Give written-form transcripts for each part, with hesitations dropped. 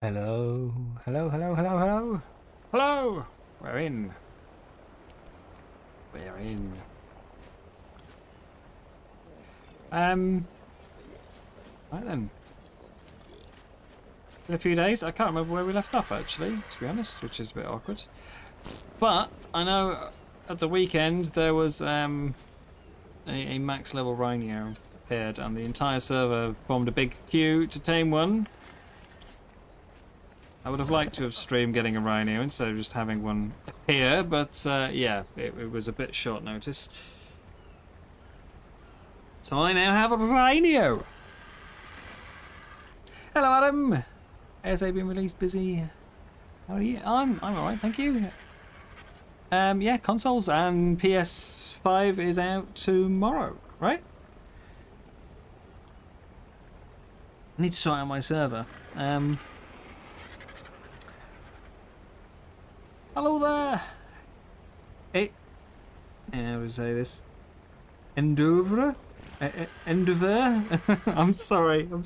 Hello, hello, hello, hello, hello, hello. We're in. We're in. Right then. In a few days, I can't remember where we left off actually, to be honest, which is a bit awkward. But I know at the weekend there was a max level Rhino appeared, and the entire server formed a big queue to tame one. I would have liked to have streamed getting a Rhino instead of just having one appear, but yeah, it was a bit short notice. So I now have a Rhino. Hello, Adam. ASA been released? Busy? How are you? I'm alright, thank you. Yeah, consoles and PS5 is out tomorrow, right? I need to sort out my server. Hello there. Hey, how do I say this? Endeavour? Endeavour? I'm sorry. I'm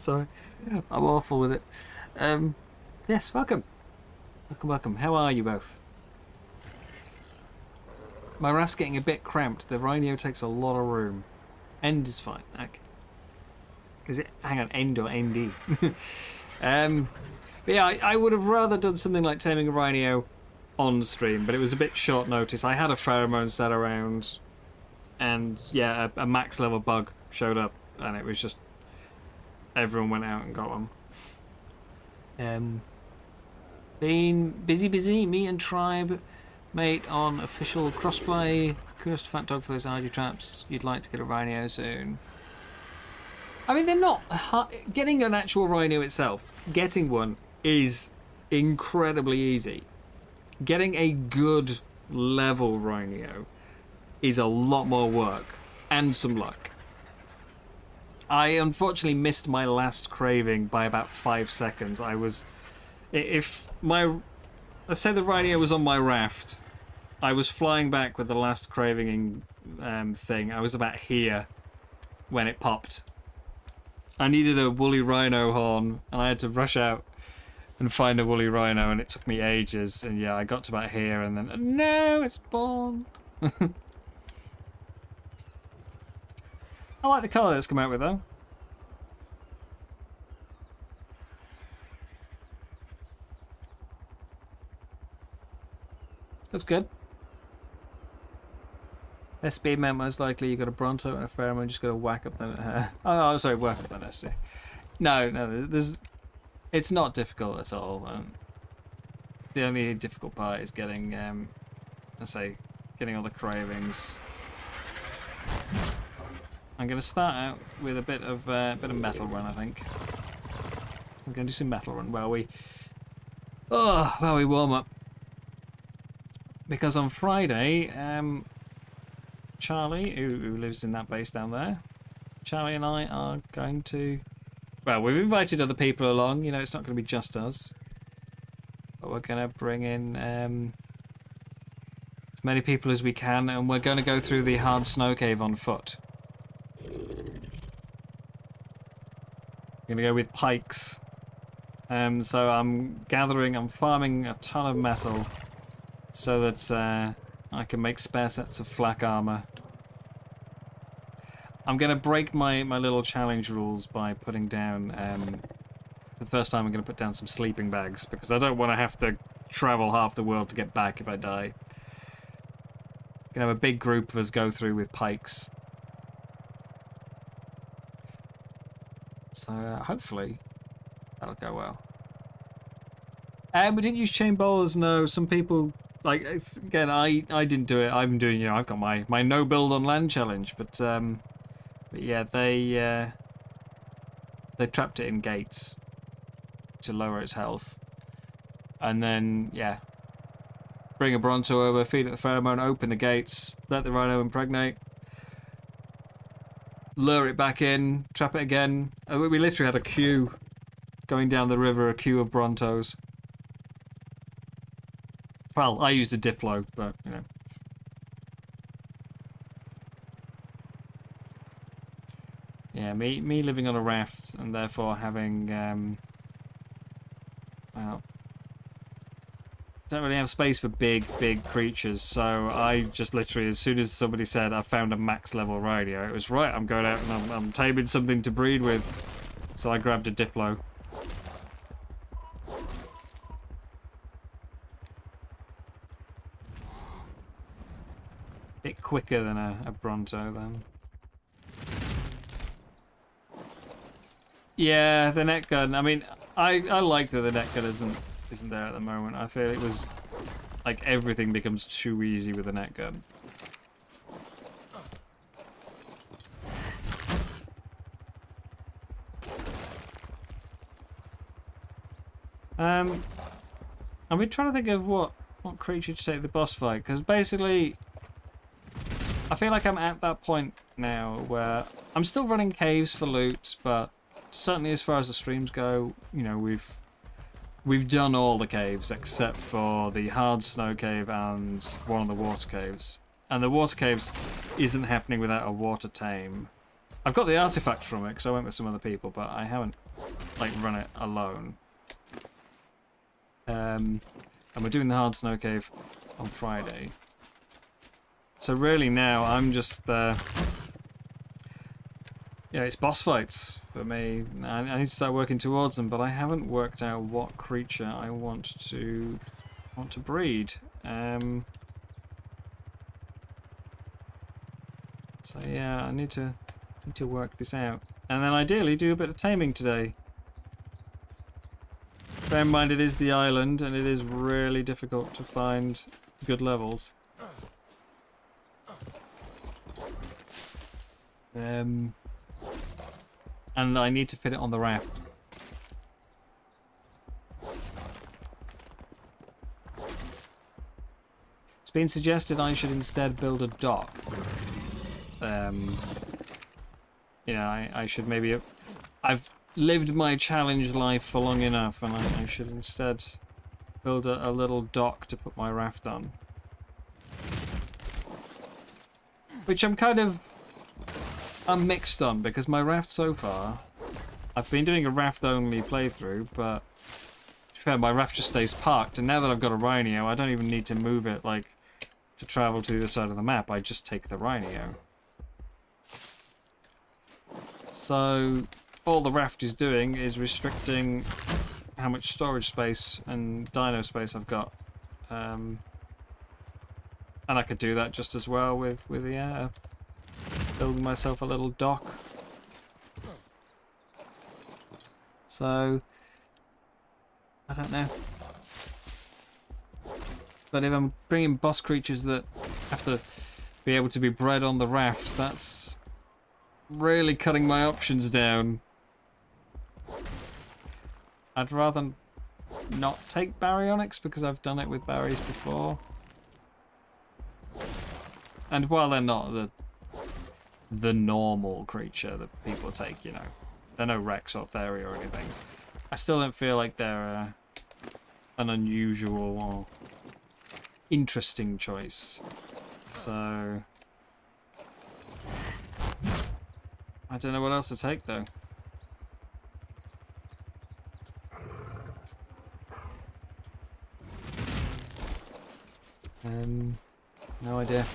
awful with it. Yes, welcome. Welcome. How are you both? My Raft's getting a bit cramped. The Rhino takes a lot of room. End is fine. Okay. Is it? Hang on, end or ND? But yeah, I would have rather done something like taming a Rhino on stream, but it was a bit short notice. I had a pheromone set around, and yeah, a max level bug showed up, and it was just everyone went out and got one. Been busy. Me and Tribe mate on official crossplay. Kudos to Fat Dog for those RG traps. You'd like to get a Rhino soon. I mean, they're not hard. Getting an actual Rhino itself, getting one is incredibly easy. Getting a good level Rhino is a lot more work and some luck. I unfortunately missed my last craving by about 5 seconds. Let's say the Rhino was on my Raft, I was flying back with the last craving thing. I was about here when it popped. I needed a woolly Rhino horn, and I had to rush out and find a woolly Rhino, and it took me ages. And yeah, I got to about here, and then no, it's spawned. I like the colour that's come out with though. Looks good. SB meant most likely you got a Bronto and a Pheromone, just got to whack up the. Oh, sorry, whack up the nest. No, it's not difficult at all. The only difficult part is getting, let's say, getting all the cravings. I'm going to start out with a bit of metal run, I think. I'm going to do some metal run while we warm up. Because on Friday, Charlie, who lives in that base down there, Charlie and I are going to. Well, we've invited other people along. You know, it's not going to be just us. But we're going to bring in as many people as we can, and we're going to go through the hard snow cave on foot. I'm going to go with pikes. So I'm farming a ton of metal so that I can make spare sets of flak armor. I'm going to break my little challenge rules by putting down, the first time I'm going to put down some sleeping bags, because I don't want to have to travel half the world to get back if I die. I'm going to have a big group of us go through with pikes. So hopefully that'll go well. We didn't use chain bowlers, no. Some people, like, again, I didn't do it. I've been doing, I've got my no build on land challenge, but yeah, they trapped it in gates to lower its health, and then yeah, bring a Bronto over, feed it the pheromone, open the gates, let the Rhino impregnate, lure it back in, trap it again. We literally had a queue going down the river, a queue of Brontos. Well, I used a Diplo, but you know. Yeah, me living on a raft and therefore having Well, don't really have space for big creatures, so I just literally, as soon as somebody said I found a max level radio, it was right, I'm going out and I'm taming something to breed with. So I grabbed a Diplo. Bit quicker than a Bronto then. Yeah, the net gun. I mean, I like that the net gun isn't there at the moment. I feel it was like everything becomes too easy with a net gun. I've been trying to think of what creature to take the boss fight, because basically I feel like I'm at that point now where I'm still running caves for loot, but certainly as far as the streams go, you know, we've done all the caves except for the hard snow cave and one of the water caves. And the water caves isn't happening without a water tame. I've got the artifact from it because I went with some other people, but I haven't like run it alone. And we're doing the hard snow cave on Friday. So really now I'm just yeah, it's boss fights for me. I need to start working towards them, but I haven't worked out what creature I want to breed. So yeah, I need to work this out, and then ideally do a bit of taming today. Bear in mind it is the island, and it is really difficult to find good levels. And I need to fit it on the raft. It's been suggested I should instead build a dock. You know, I should maybe... I've lived my challenge life for long enough, and I should instead build a little dock to put my raft on. Which I'm mixed on, because my raft so far, I've been doing a raft only playthrough, but to be fair, my raft just stays parked, and now that I've got a Rhino, I don't even need to move it like to travel to the other side of the map. I just take the Rhino. So all the raft is doing is restricting how much storage space and dino space I've got. And I could do that just as well with the building myself a little dock. So I don't know. But if I'm bringing boss creatures that have to be able to be bred on the raft, that's really cutting my options down. I'd rather not take baryonyx because I've done it with berries before. And while they're not the normal creature that people take, you know, they're no Rex or Theria or anything, I still don't feel like they're an unusual or interesting choice. So I don't know what else to take though. No idea.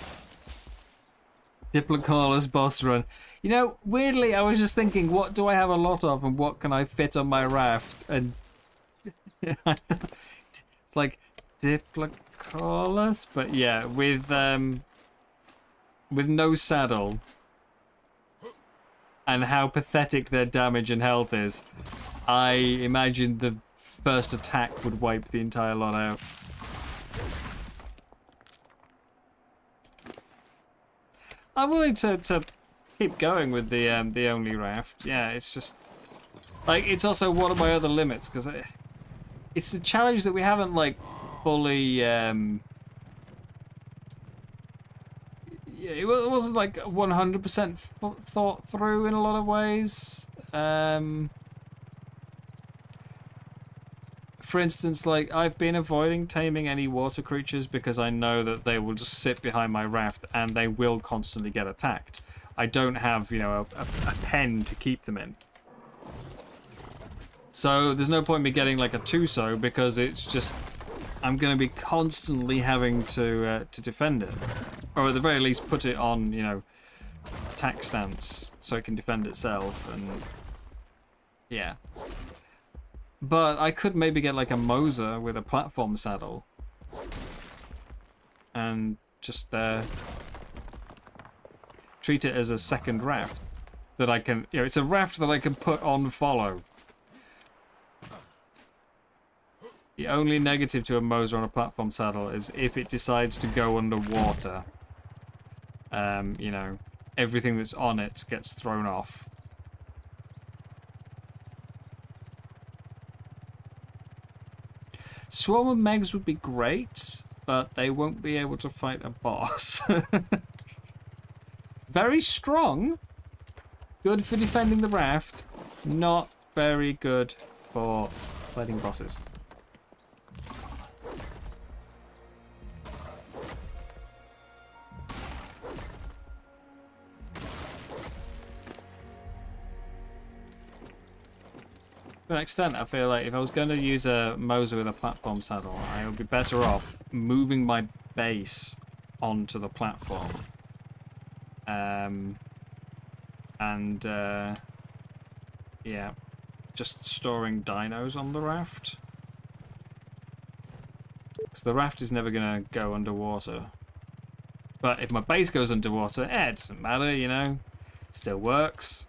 Diplocala's boss run. You know, weirdly, I was just thinking, what do I have a lot of, and what can I fit on my raft? And it's like Diplocalus, but yeah, with no saddle, and how pathetic their damage and health is, I imagine the first attack would wipe the entire lot out. I'm willing to keep going with the only raft. Yeah, it's just like, it's also one of my other limits, because it's a challenge that we haven't like fully yeah, it wasn't like 100% thought through in a lot of ways. For instance, like, I've been avoiding taming any water creatures because I know that they will just sit behind my raft and they will constantly get attacked. I don't have, you know, a pen to keep them in. So there's no point me getting like a Tuso because it's just I'm going to be constantly having to defend it, or at the very least put it on, you know, attack stance so it can defend itself. And yeah, but I could maybe get like a Moser with a platform saddle and just treat it as a second raft that I can, you know, it's a raft that I can put on follow. The only negative to a Moser on a platform saddle is if it decides to go underwater. You know, everything that's on it gets thrown off. Swarm of Megs would be great, but they won't be able to fight a boss. Very strong. Good for defending the raft. Not very good for fighting bosses. To an extent, I feel like if I was going to use a Moser with a platform saddle, I would be better off moving my base onto the platform. Yeah, just storing dinos on the raft. Because the raft is never going to go underwater. But if my base goes underwater, it doesn't matter, you know. Still works.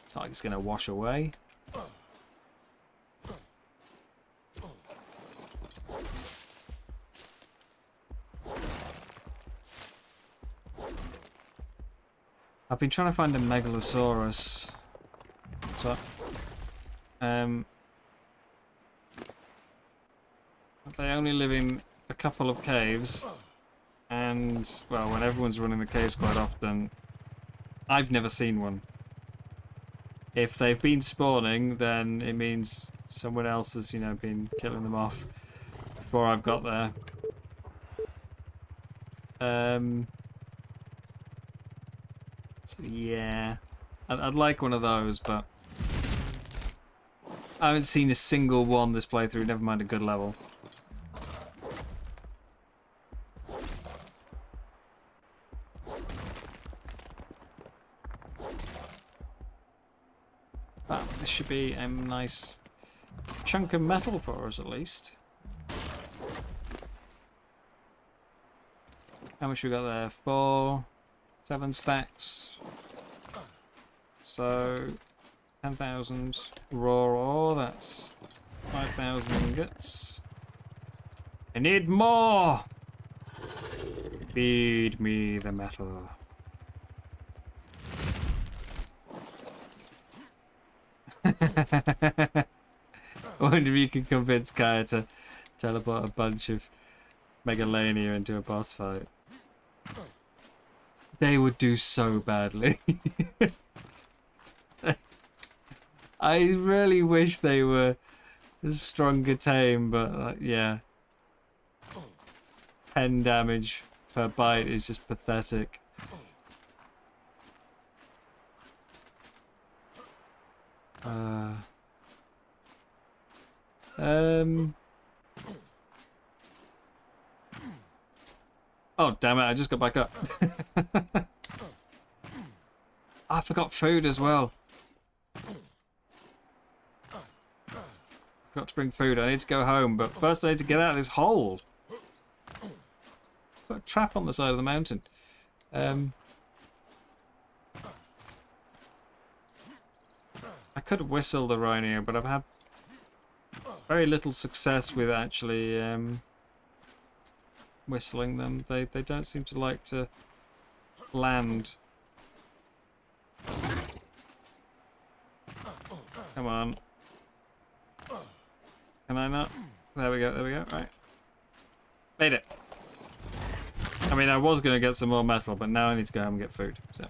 It's not like it's going to wash away. I've been trying to find a Megalosaurus. So, they only live in a couple of caves, and well, when everyone's running the caves quite often, I've never seen one. If they've been spawning, then it means someone else has, you know, been killing them off before I've got there. So yeah, I'd like one of those, but I haven't seen a single one this playthrough, never mind a good level. But this should be a nice chunk of metal for us at least. How much we got there? 7 stacks. So 10,000 raw ore, that's 5,000 ingots. I need more! Feed me the metal. I wonder if you can convince Kaya to teleport a bunch of Megalania into a boss fight. They would do so badly. I really wish they were a stronger tame, but yeah. 10 damage per bite is just pathetic. Oh damn it, I just got back up. I forgot food as well. Forgot to bring food. I need to go home, but first I need to get out of this hole. Got a trap on the side of the mountain. I could whistle the rhino, but I've had very little success with actually whistling them. They don't seem to like to land. Come on. Can I not? There we go, right. Made it. I mean, I was going to get some more metal, but now I need to go home and get food, so.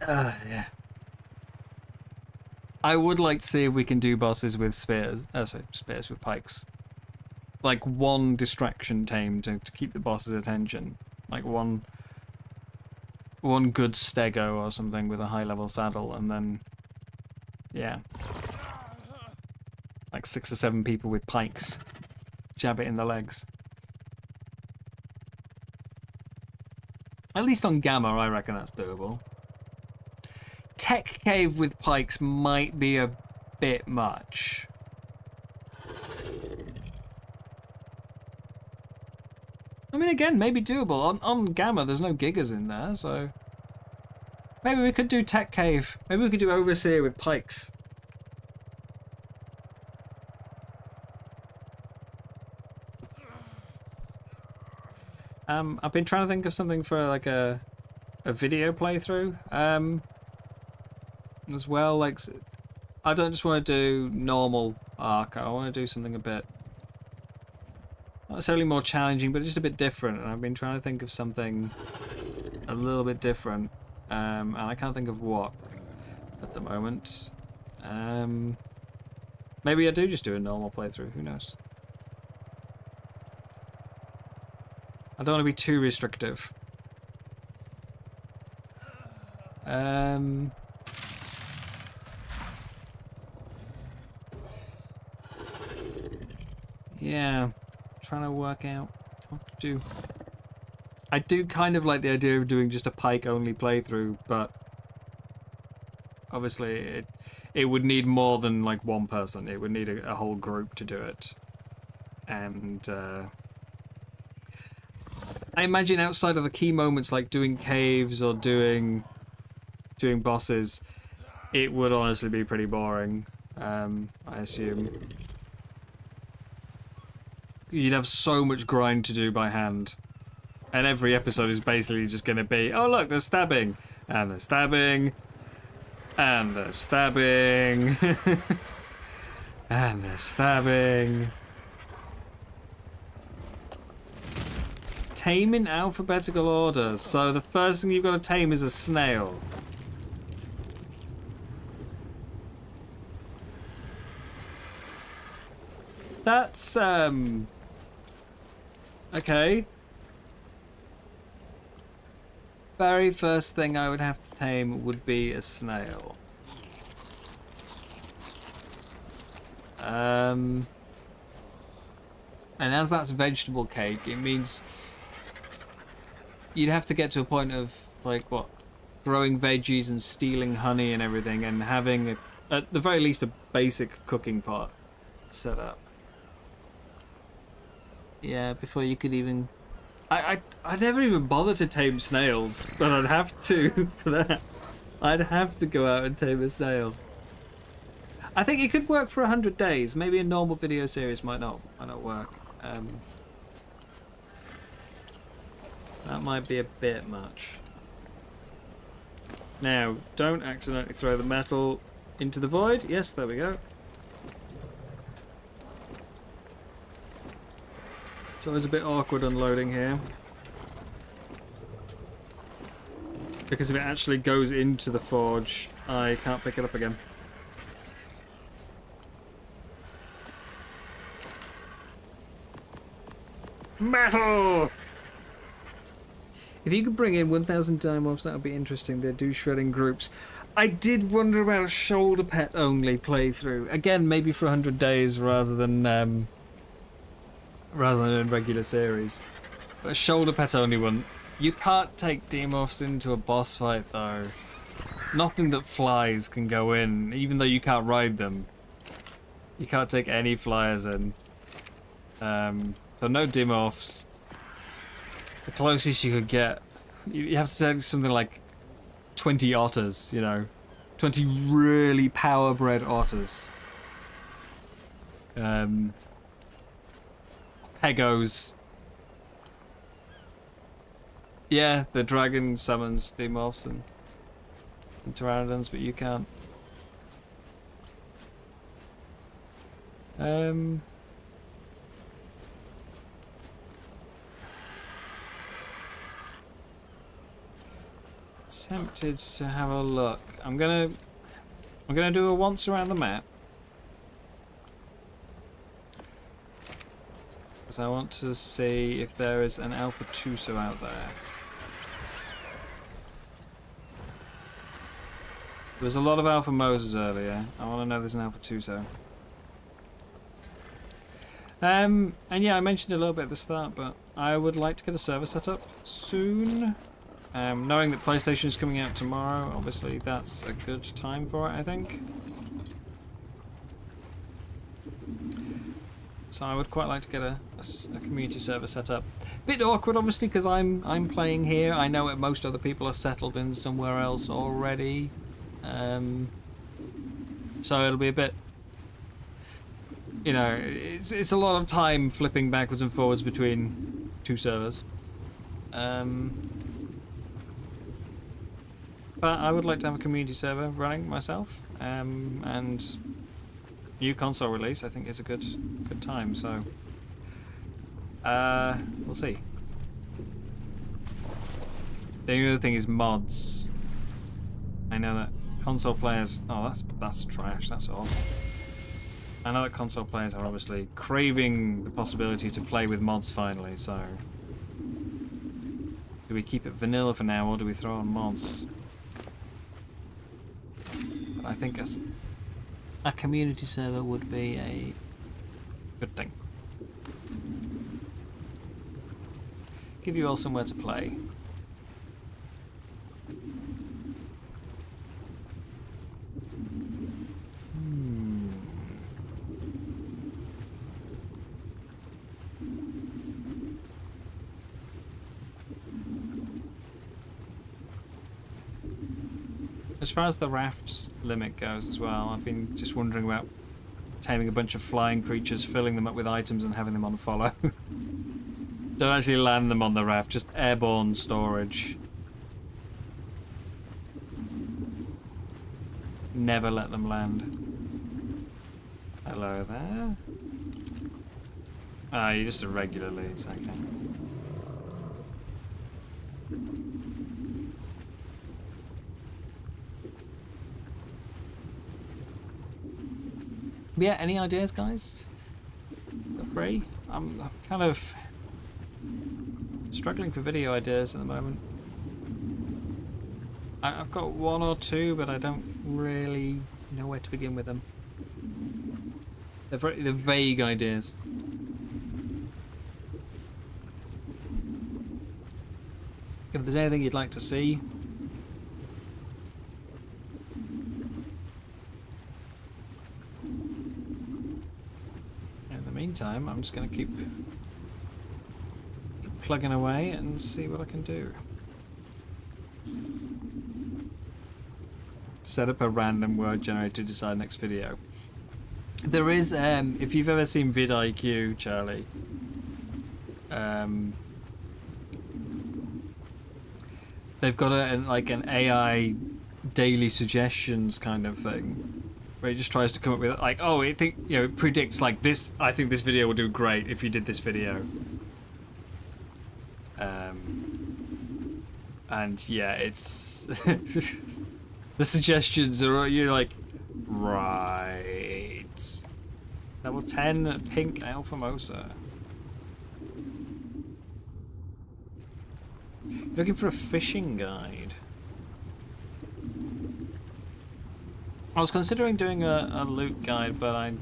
Yeah. I would like to see if we can do bosses with spears. Sorry, spears with pikes. Like one distraction tame to keep the boss's attention. Like one one good stego or something with a high level saddle, and then yeah, like 6 or 7 people with pikes, jab it in the legs. At least on Gamma, I reckon that's doable. Tech cave with pikes might be a bit much. I mean, again, maybe doable. On Gamma, there's no gigas in there, so maybe we could do Tech Cave. Maybe we could do Overseer with pikes. I've been trying to think of something for like a video playthrough. As well, like, I don't just want to do normal ARK. I want to do something a bit, not necessarily more challenging, but just a bit different. And I've been trying to think of something a little bit different, and I can't think of what at the moment. Maybe I do just do a normal playthrough. Who knows? I don't want to be too restrictive. Yeah, trying to work out what to do. I do kind of like the idea of doing just a pike only playthrough, but obviously it would need more than like one person. It would need a whole group to do it. And I imagine outside of the key moments like doing caves or doing bosses, it would honestly be pretty boring, I assume. You'd have so much grind to do by hand. And every episode is basically just going to be, oh look, there's stabbing. And there's stabbing. And there's stabbing. And there's stabbing. Tame in alphabetical order. So the first thing you've got to tame is a snail. That's, okay. Very first thing I would have to tame would be a snail. And as that's vegetable cake, it means you'd have to get to a point of, like, what? Growing veggies and stealing honey and everything, and having, at the very least, a basic cooking pot set up. Yeah, before you could even... I'd never even bother to tame snails, but I'd have to for that. I'd have to go out and tame a snail. I think it could work for 100 days. Maybe a normal video series might not work. That might be a bit much. Now, don't accidentally throw the metal into the void. Yes, there we go. It's always a bit awkward unloading here. Because if it actually goes into the forge, I can't pick it up again. Metal! If you could bring in 1,000 dimorphs, that would be interesting. They do shredding groups. I did wonder about a shoulder pet only playthrough. Again, maybe for 100 days rather than a regular series. But a shoulder pet only one. You can't take dimorphs into a boss fight though. Nothing that flies can go in, even though you can't ride them. You can't take any flyers in. So no dimorphs. The closest you could get, you have to take something like 20 otters, you know. 20 really power-bred otters. Pegos. Yeah, the dragon summons dimorphs and pteranodons, but you can't. Tempted to have a look. I'm gonna do a once around the map. Because I want to see if there is an Alpha Tuso out there. There was a lot of Alpha Moses earlier. I want to know there's an Alpha Tuso. And yeah, I mentioned it a little bit at the start, but I would like to get a server set up soon. Knowing that PlayStation is coming out tomorrow, obviously that's a good time for it, I think. So I would quite like to get a community server set up. Bit awkward, obviously, because I'm playing here. I know that most other people are settled in somewhere else already. So it'll be a bit, you know, it's a lot of time flipping backwards and forwards between two servers. But I would like to have a community server running myself, and new console release I think is a good time. So we'll see. The only other thing is mods. I know that console players. Oh, that's trash. That's awful. I know that console players are obviously craving the possibility to play with mods finally. So do we keep it vanilla for now, or do we throw on mods? I think a community server would be a good thing. Give you all somewhere to play. As far as the Raft limit goes as well, I've been just wondering about taming a bunch of flying creatures, filling them up with items and having them on follow. Don't actually land them on the raft, just airborne storage. Never let them land. Hello there. Ah, you're just a regular leads, okay. Yeah, any ideas, guys? Feel free. I'm kind of struggling for video ideas at the moment. I've got one or two, but I don't really know where to begin with them. They're vague ideas. If there's anything you'd like to see, meantime, I'm just going to keep plugging away and see what I can do. Set up a random word generator to decide next video. There is, if you've ever seen vidIQ, Charlie, they've got like an AI daily suggestions kind of thing. Where it just tries to come up with like, oh, it predicts like this. I think this video will do great if you did this video. And yeah, it's the suggestions are you're like, right. Level 10 pink Alpha Mosa. Looking for a fishing guide. I was considering doing a loot guide, but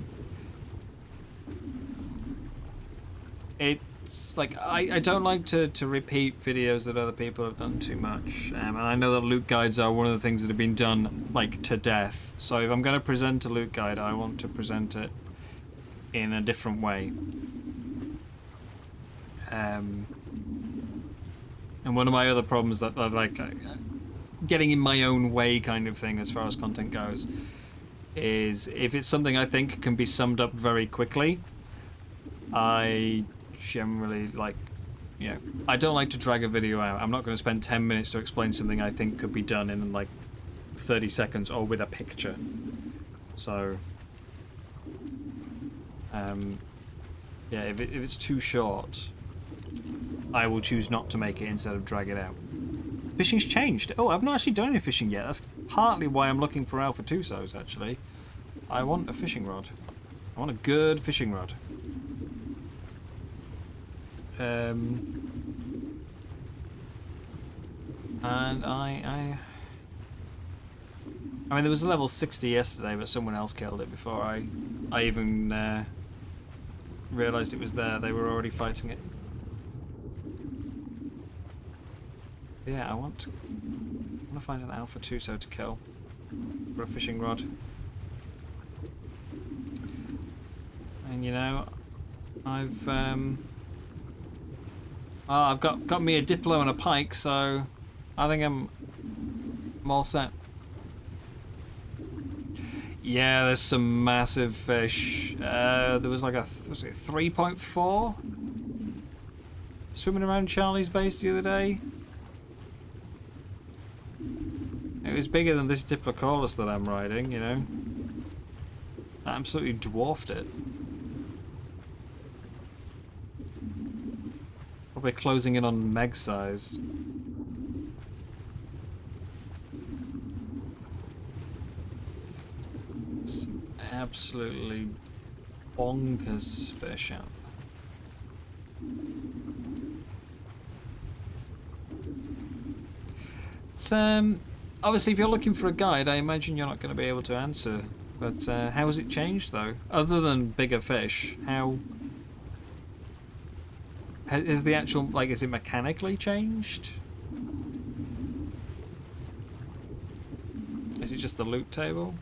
it's like I don't like to repeat videos that other people have done too much, and I know that loot guides are one of the things that have been done like to death. So if I'm going to present a loot guide, I want to present it in a different way. And one of my other problems that like getting in my own way kind of thing as far as content goes is if it's something I think can be summed up very quickly, I generally like, you know, I don't like to drag a video out. I'm not going to spend 10 minutes to explain something I think could be done in like 30 seconds or with a picture. So yeah, if it's too short, I will choose not to make it instead of drag it out. Fishing's changed. Oh, I've not actually done any fishing yet. That's partly why I'm looking for Alpha Tusos, actually. I want a fishing rod. I want a good fishing rod. And I I mean, there was a level 60 yesterday, but someone else killed it before I even realised it was there. They were already fighting it. Yeah, I want to find an Alpha Tuso to kill for a fishing rod. And you know, I've got me a Diplo and a pike, so I think I'm all set. Yeah, there's some massive fish. There was like was it 3.4 swimming around Charlie's base the other day. It was bigger than this Diplodocus that I'm riding, you know. Absolutely dwarfed it. Probably closing in on meg-sized. Some absolutely bonkers fish out. It's obviously if you're looking for a guide, I imagine you're not going to be able to answer. But how has it changed though? Other than bigger fish, how is the actual, like, is it mechanically changed? Is it just the loot table?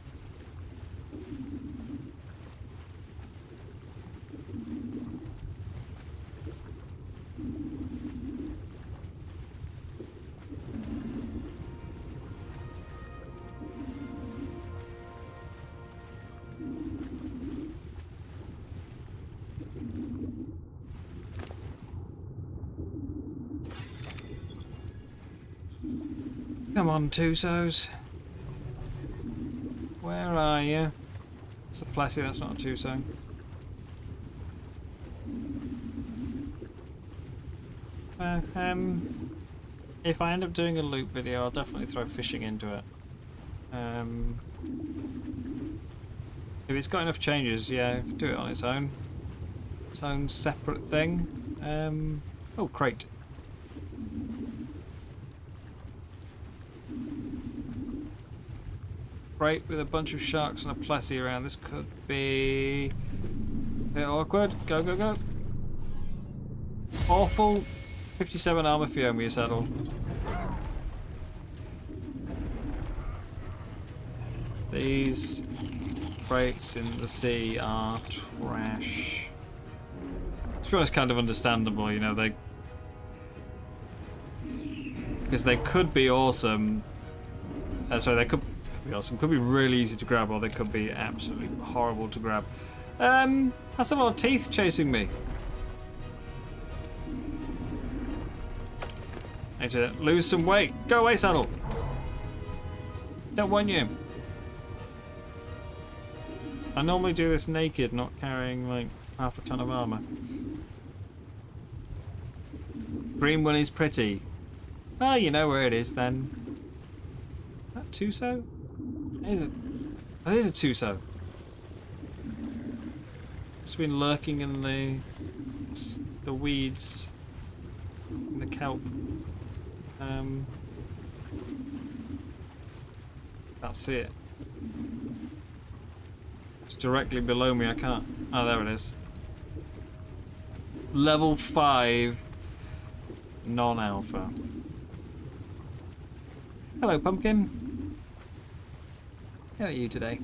Come on, Tusos. Where are you? It's a Plessy, that's not a Tuso. If I end up doing a loop video, I'll definitely throw fishing into it. If it's got enough changes, yeah, I can do it on its own. Its own separate thing. Oh, crate. Crate with a bunch of sharks and a Plessy around. This could be a bit awkward. Go, go, go. Awful. 57 armor for you, Omi Saddle. These crates in the sea are trash. To be honest, kind of understandable, you know, because they could be awesome. Sorry, they could be awesome. Could be really easy to grab, or they could be absolutely horrible to grab. That's a lot of teeth chasing me. I need to lose some weight. Go away, Saddle. Don't want you. I normally do this naked, not carrying like half a ton of armor. Green one is pretty. Well, you know where it is then. Is that Tuso? Is it? That is a Tuso. It's been lurking in the weeds, in the kelp. Can't see it. It's directly below me. I can't. Oh, there it is. Level 5 non-alpha. Hello, Pumpkin. How are you today?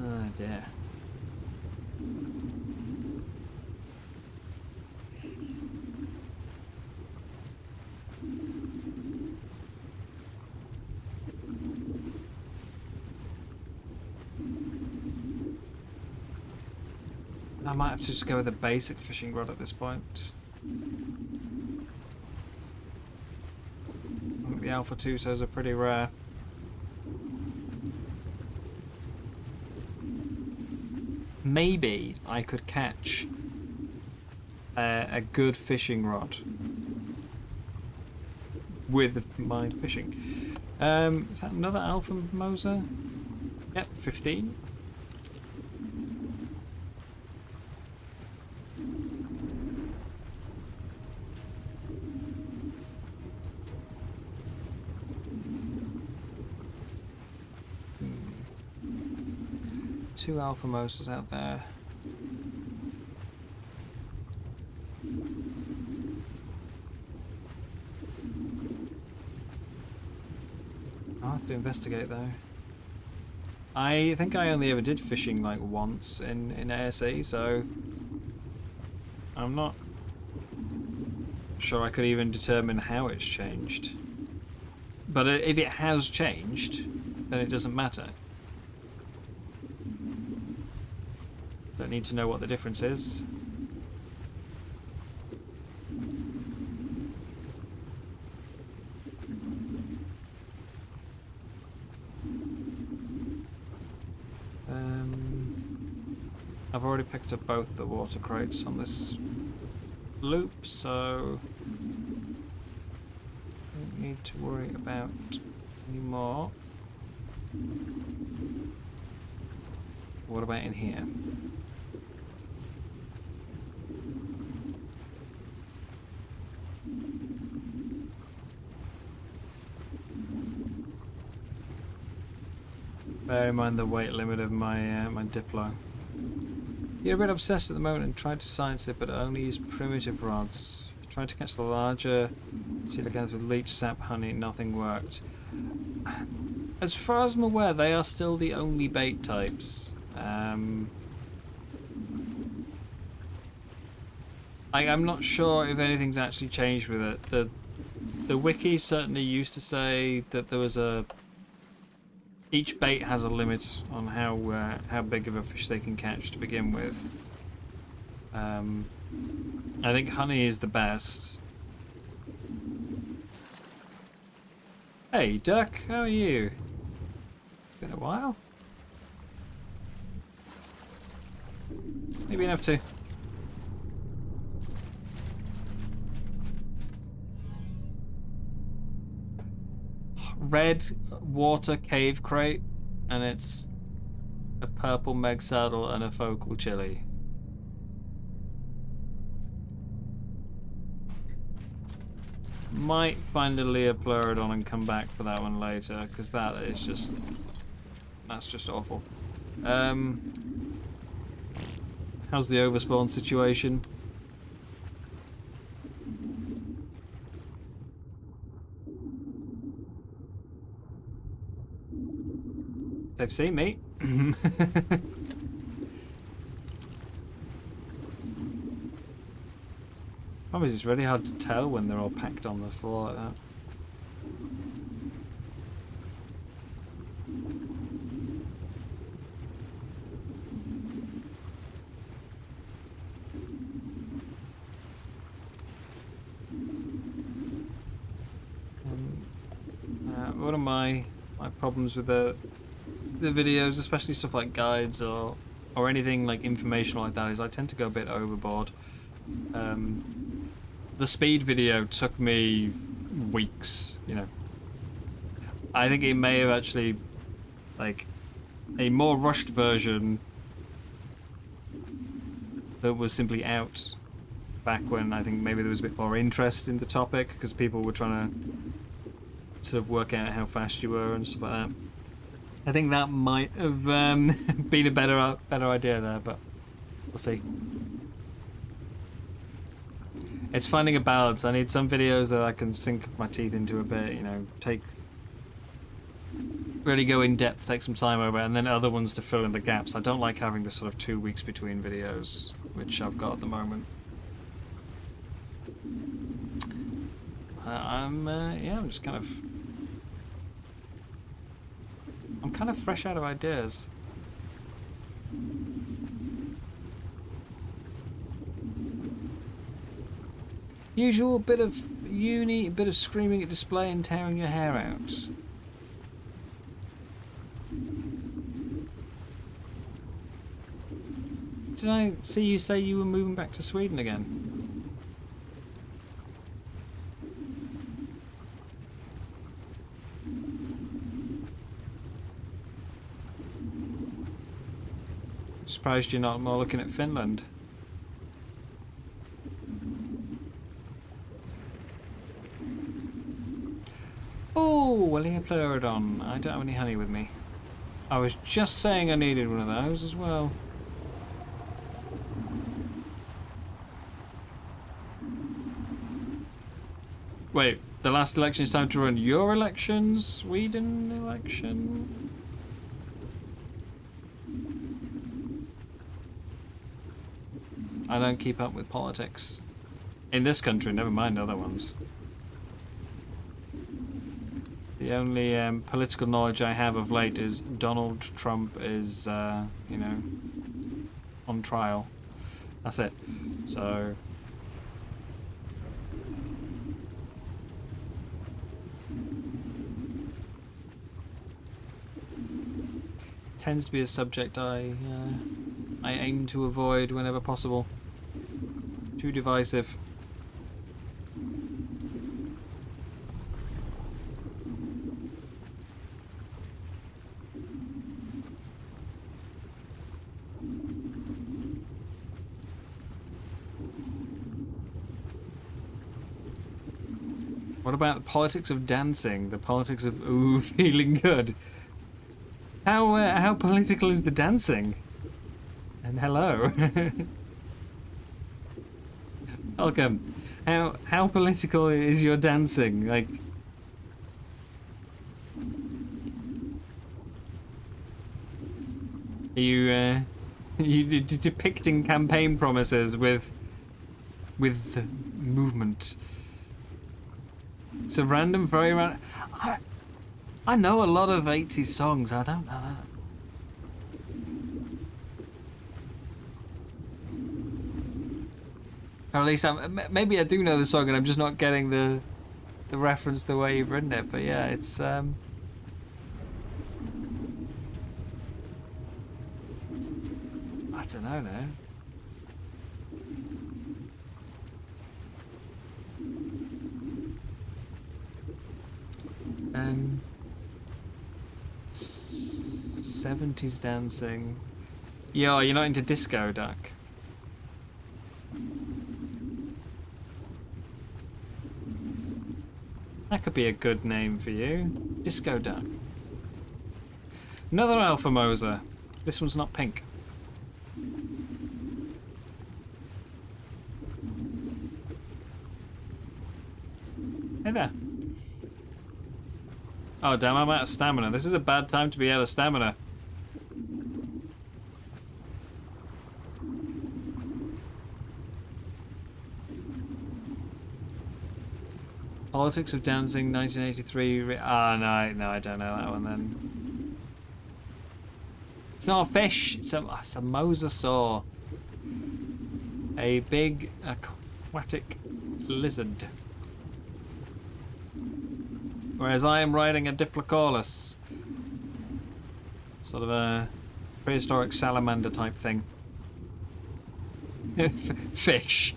Oh dear. I might have to just go with a basic fishing rod at this point. I think the Alpha Tusos are pretty rare. Maybe I could catch a good fishing rod with my fishing. Is that another Alpha Moser? Yep, 15. 2 alpha motors out there. I'll have to investigate though. I think I only ever did fishing like once in ASE, so I'm not sure I could even determine how it's changed. But if it has changed, then it doesn't matter. Don't need to know what the difference is. I've already picked up both the water crates on this loop, so don't need to worry about any more. What about in here? Bear in mind the weight limit of my my Diplo. You're a bit obsessed at the moment and tried to science it, but only use primitive rods. Tried to catch the larger coelacanths with leech, sap, honey, nothing worked. As far as I'm aware, they are still the only bait types. I'm not sure if anything's actually changed with it. The wiki certainly used to say that there was each bait has a limit on how big of a fish they can catch to begin with. I think honey is the best. Hey duck, how are you? Been a while. What have you been up to? Red water cave crate, and it's a purple meg saddle and a focal chili. Might find a Leopleurodon and come back for that one later, because that's just awful. How's the overspawn situation? They've seen me. Problem is, it's really hard to tell when they're all packed on the floor like that. One of my problems with the videos, especially stuff like guides or anything like informational like that, is I tend to go a bit overboard. The speed video took me weeks, you know. I think it may have actually, like, a more rushed version that was simply out back when I think maybe there was a bit more interest in the topic, because people were trying to sort of work out how fast you were and stuff like that. I think that might have been a better idea there, but we'll see. It's finding a balance. I need some videos that I can sink my teeth into a bit, you know, really go in depth, take some time over, and then other ones to fill in the gaps. I don't like having this sort of 2 weeks between videos, which I've got at the moment. I'm just kind of fresh out of ideas. Usual bit of uni, bit of screaming at display and tearing your hair out. Did I see you say you were moving back to Sweden again? Surprised you're not more looking at Finland. Oh, well, Leopleurodon. I don't have any honey with me. I was just saying I needed one of those as well. Wait, the last election is time to run your election? Sweden election? I don't keep up with politics. In this country, never mind other ones. The only political knowledge I have of late is Donald Trump is, you know, on trial. That's it. So... tends to be a subject I aim to avoid whenever possible. Too divisive. What about the politics of dancing? The politics of ooh, feeling good? How political is the dancing? And hello. Welcome. How political is your dancing? Like, are you you depicting campaign promises with movement? It's a random, very random. I know a lot of 80s songs. I don't know that. Or at least maybe I do know the song and I'm just not getting the reference the way you've written it. But yeah, it's I don't know now. Um, 70s dancing. Yo, you're not into disco, Duck. That could be a good name for you. Disco Duck. Another Alpha Moser. This one's not pink. Hey there. Oh damn, I'm out of stamina. This is a bad time to be out of stamina. Politics of Dancing, 1983. Ah, no, I don't know that one then. It's not a fish. It's a mosasaur. A big aquatic lizard. Whereas I am riding a Diplocaulus. Sort of a prehistoric salamander type thing. Fish.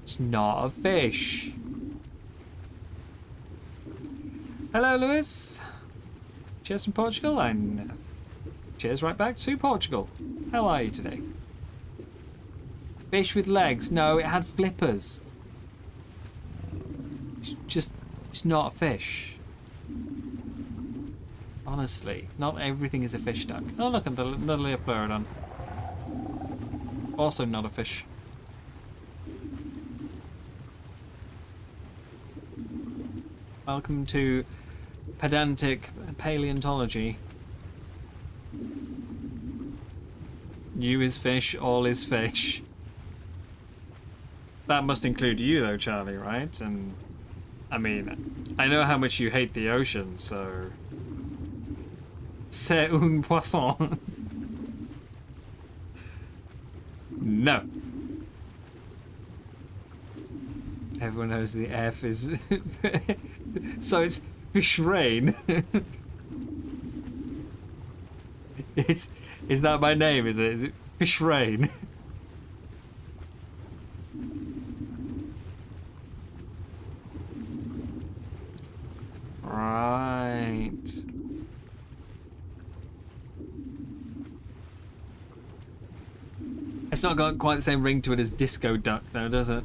It's not a fish. Hello, Lewis. Cheers from Portugal, and cheers right back to Portugal. How are you today? Fish with legs. No, it had flippers. It's not a fish. Honestly, not everything is a fish, Duck. Oh, look at the Leopleurodon. Also not a fish. Welcome to pedantic paleontology. You is fish, all is fish. That must include you though, Charlie, right? And I mean, I know how much you hate the ocean, so... C'est un poisson. No. Everyone knows the F is... So it's Freyn. Is that my name, is it? Is it Freyn? Right. It's not got quite the same ring to it as Disco Duck, though, does it?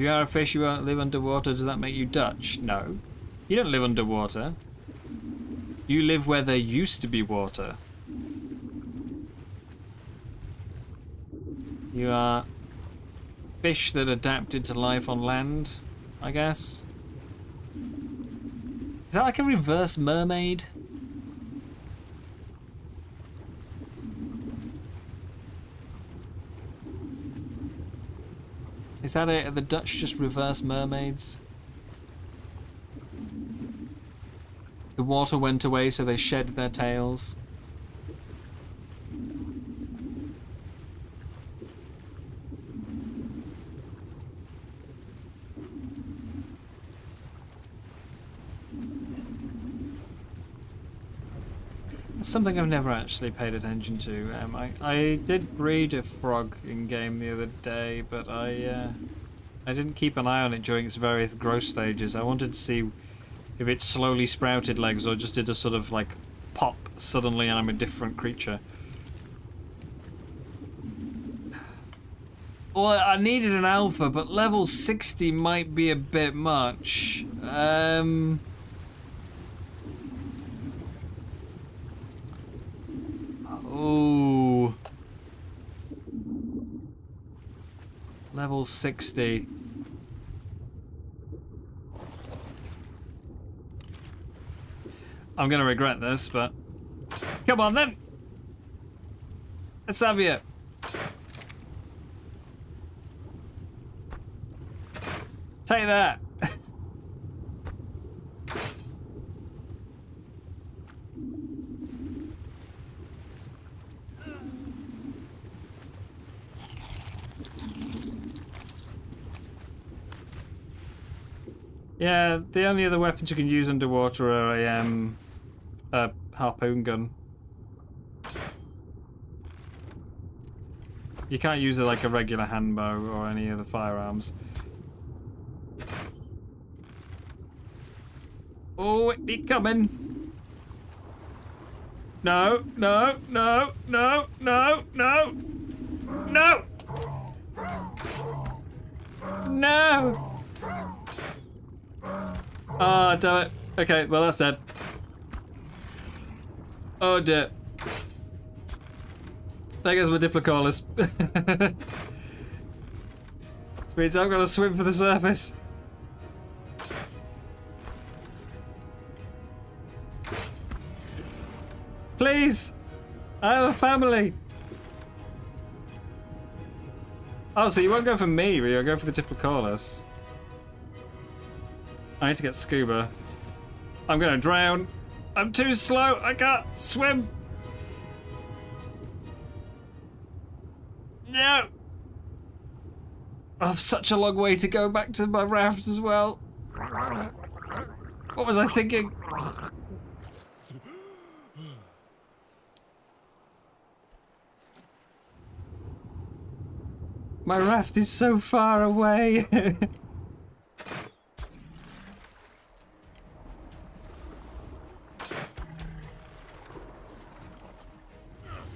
you are a fish, you won't live underwater. Does that make you Dutch? No. You don't live underwater. You live where there used to be water. You are fish that adapted to life on land, I guess. Is that like a reverse mermaid? Is that it? Are the Dutch just reverse mermaids? The water went away, so they shed their tails. That's something I've never actually paid attention to. I did breed a frog in game the other day, but I didn't keep an eye on it during its various growth stages. I wanted to see if it slowly sprouted legs or just did a sort of like pop suddenly and I'm a different creature. Well, I needed an alpha, but level 60 might be a bit much. Oh. Level 60. I'm gonna regret this, but come on then. Let's have you. Take that. Yeah, the only other weapons you can use underwater are a harpoon gun. You can't use it like a regular handbow or any other firearms. Oh, it be coming. No, no, no, no, no, no, no! No! Oh, damn it. Okay, well, that's dead. Oh, dear. There goes my Diplocaulus. Means I've got to swim for the surface. Please! I have a family! Oh, so you won't go for me, but you'll go for the Diplocaulus. I need to get scuba. I'm gonna drown. I'm too slow. I can't swim. No. I have such a long way to go back to my raft as well. What was I thinking? My raft is so far away.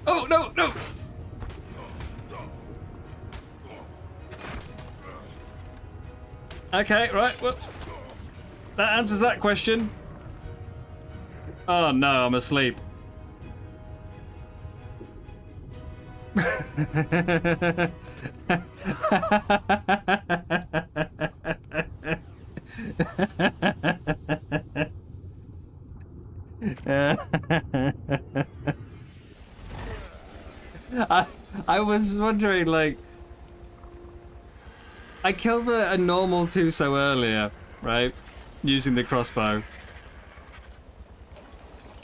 Oh, no, no! Okay, right, well, that answers that question. Oh no, I'm asleep. I was wondering, like, I killed a normal Tuso earlier, right? Using the crossbow.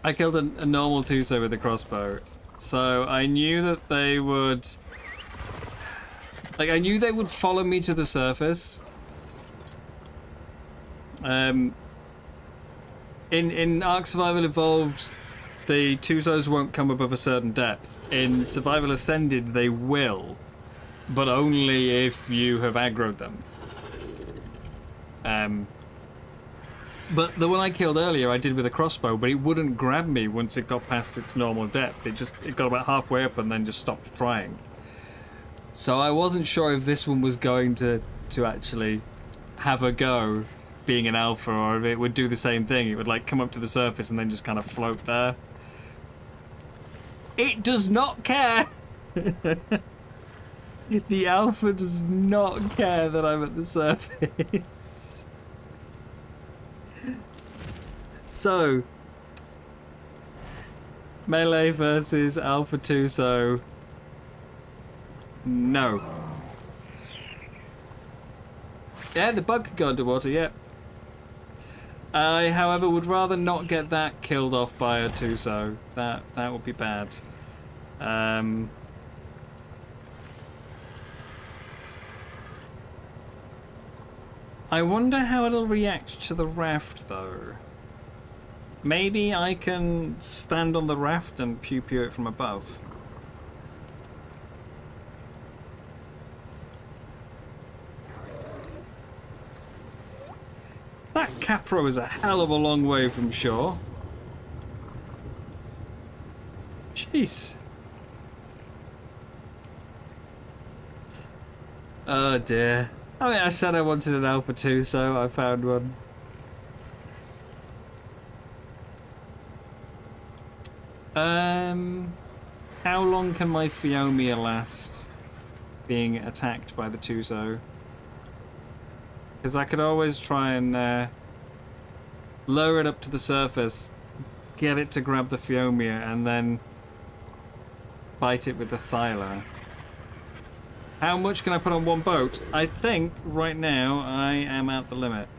I killed a normal Tuso with the crossbow. So I knew that they would... Like, I knew they would follow me to the surface. In ARK Survival Evolved, the Tusos won't come above a certain depth. In Survival Ascended, they will. But only if you have aggroed them. But the one I killed earlier I did with a crossbow, but it wouldn't grab me once it got past its normal depth. It got about halfway up and then just stopped trying. So I wasn't sure if this one was going to actually have a go being an alpha, or if it would do the same thing. It would like come up to the surface and then just kind of float there. It does not care. The alpha does not care that I'm at the surface. So, melee versus Alpha 2, so no. Yeah, the bug could go underwater, yeah. I, however, would rather not get that killed off by a Tuso. That would be bad. I wonder how it'll react to the raft, though. Maybe I can stand on the raft and pew-pew it from above. That Capro is a hell of a long way from shore. Jeez. Oh dear. I mean, I said I wanted an Alpha 2, so I found one. How long can my Phiomia last being attacked by the Tuso? Because I could always try and lower it up to the surface, get it to grab the Phiomia, and then bite it with the Thyla. How much can I put on one boat? I think right now I am at the limit.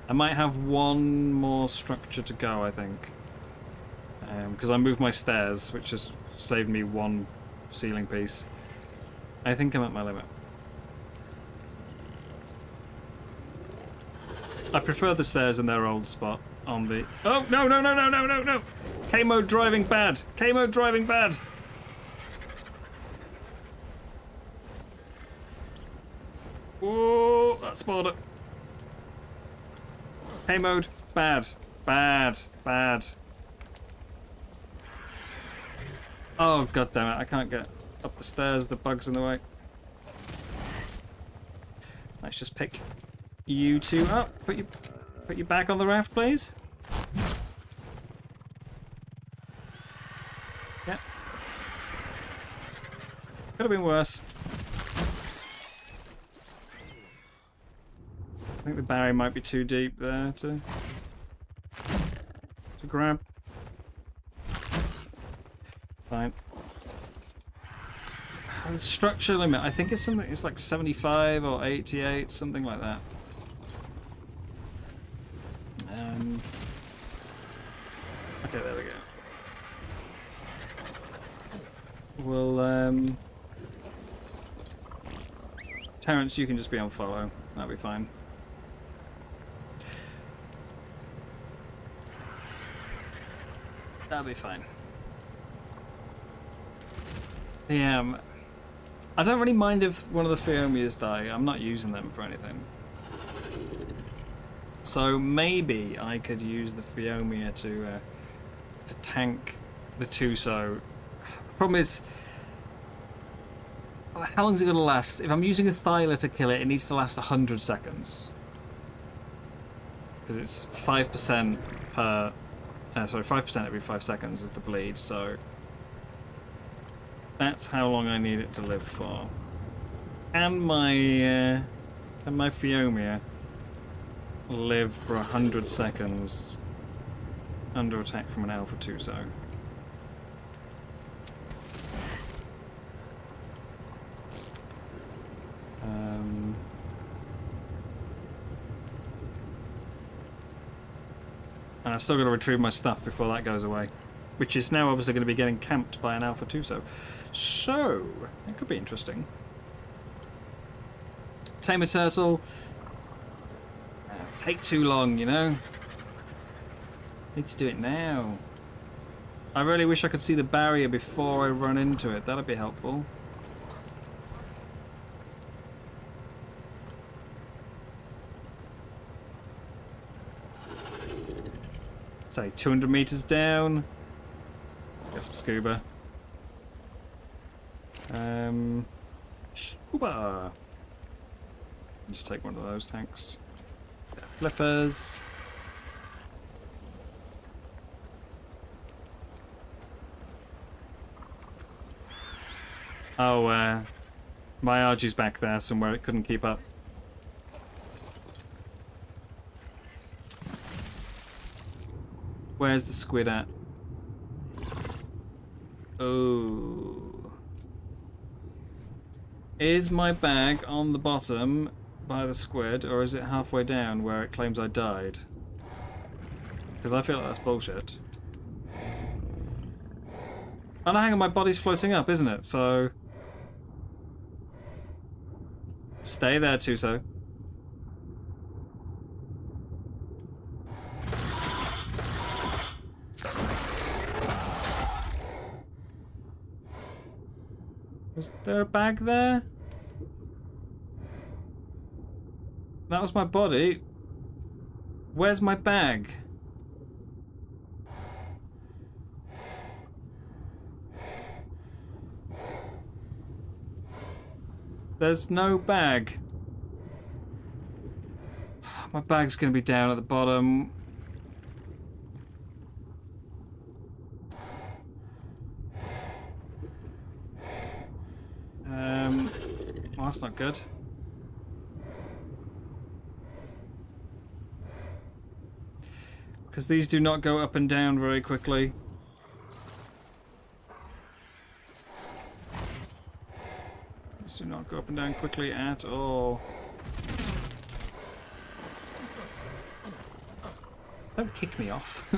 I might have one more structure to go, I think. Because I moved my stairs, which has saved me one ceiling piece. I think I'm at my limit. I prefer the stairs in their old spot on the... Oh, no, no, no, no, no, no, no! K-mode driving bad! K-mode driving bad! Oh, that spoiled it. K-mode, bad. Bad. Bad. Oh, god damn it, I can't get up the stairs, the bug's in the way. Let's just pick you two up. Put you back on the raft, please. Yep. Could have been worse. I think the barrier might be too deep there to grab. Fine. The structure limit, I think it's something. It's like 75 or 88, something like that. Okay, there we go. Well, Terrence, you can just be on follow. That'll be fine. That'll be fine. Yeah, I don't really mind if one of the Phiomias die. I'm not using them for anything. So maybe I could use the Phiomia to tank the Tuso. The problem is, how long is it going to last? If I'm using a Thyla to kill it, it needs to last 100 seconds. Because it's 5% per... sorry, 5% every 5 seconds is the bleed, so... That's how long I need it to live for. And my Phiomia live for 100 seconds under attack from an Alpha Tuso. And I've still got to retrieve my stuff before that goes away, which is now obviously going to be getting camped by an Alpha Tuso. So, that could be interesting. Tame a turtle. Take too long, you know? Need to do it now. I really wish I could see the barrier before I run into it. That'd be helpful. Say 200 meters down. Get some scuba. Scuba. Just take one of those tanks. flippers. Oh, my Argy's back there somewhere. It couldn't keep up. Where's the squid at? Oh. Is my bag on the bottom by the squid, or is it halfway down where it claims I died? Because I feel like that's bullshit. And hang on, my body's floating up, isn't it? So... stay there, Tuso. Was there a bag there? That was my body. Where's my bag? There's no bag. My bag's gonna be down at the bottom. Well, that's not good. Because these do not go up and down very quickly. These do not go up and down quickly at all. Don't kick me off.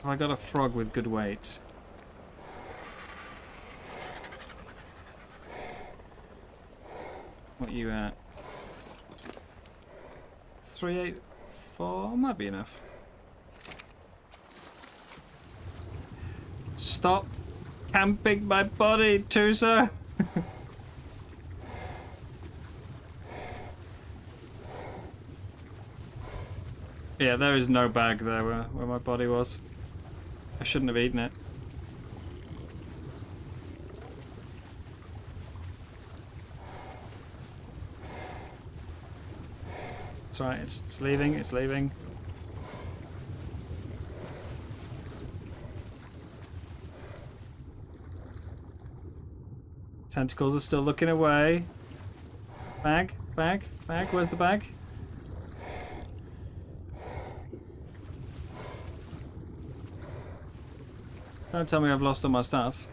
I got a frog with good weight. What are you at? 384 might be enough. Stop camping my body, Tuso. Yeah, there is no bag there where my body was. I shouldn't have eaten it. It's alright, it's leaving, it's leaving. Tentacles are still looking away. Bag, bag, bag, where's the bag? Don't tell me I've lost all my stuff.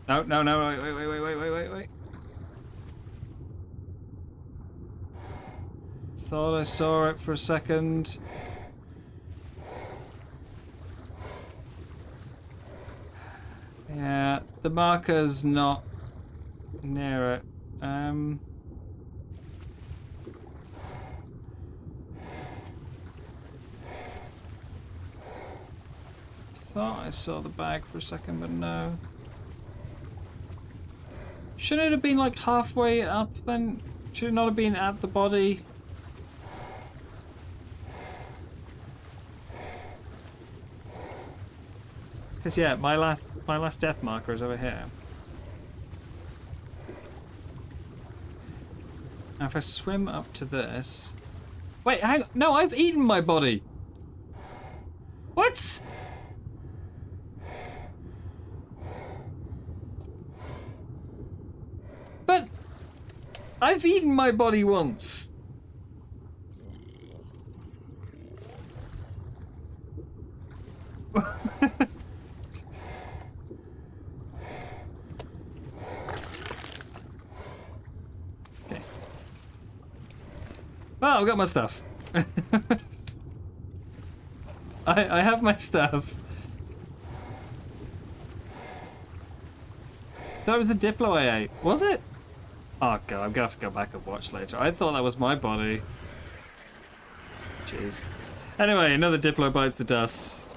No, no, no, wait. Thought I saw it for a second. Yeah, the marker's not near it. Thought I saw the bag for a second, but no. Shouldn't it have been like halfway up then? Should it not have been at the body? Because yeah, my last death marker is over here. Now if I swim up to this... Wait, hang on. No, I've eaten my body! What? But I've eaten my body once. Okay. Well, I've got my stuff. I have my stuff. That was the Diplo I ate. Was it? Oh god, I'm gonna have to go back and watch later. I thought that was my body. Jeez. Anyway, another Diplo bites the dust.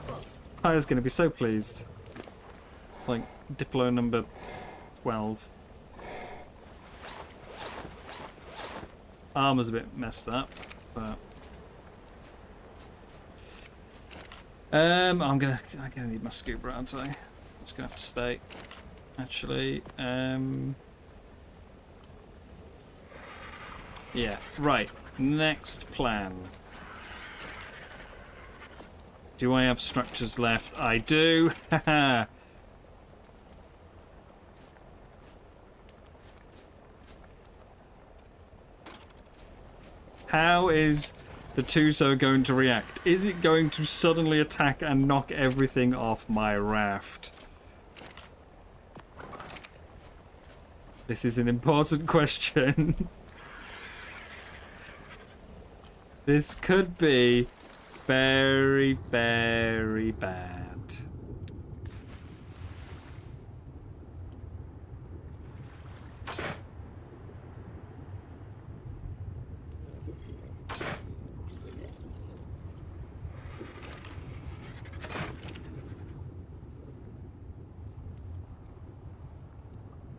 Kaya's gonna be so pleased. It's like Diplo number 12. Armor's a bit messed up, but I'm gonna need my scuba, aren't I? It's gonna have to stay. Actually, Yeah, right. Next plan. Do I have structures left? I do. Haha. How is the Tuso going to react? Is it going to suddenly attack and knock everything off my raft? This is an important question. This could be very, very bad.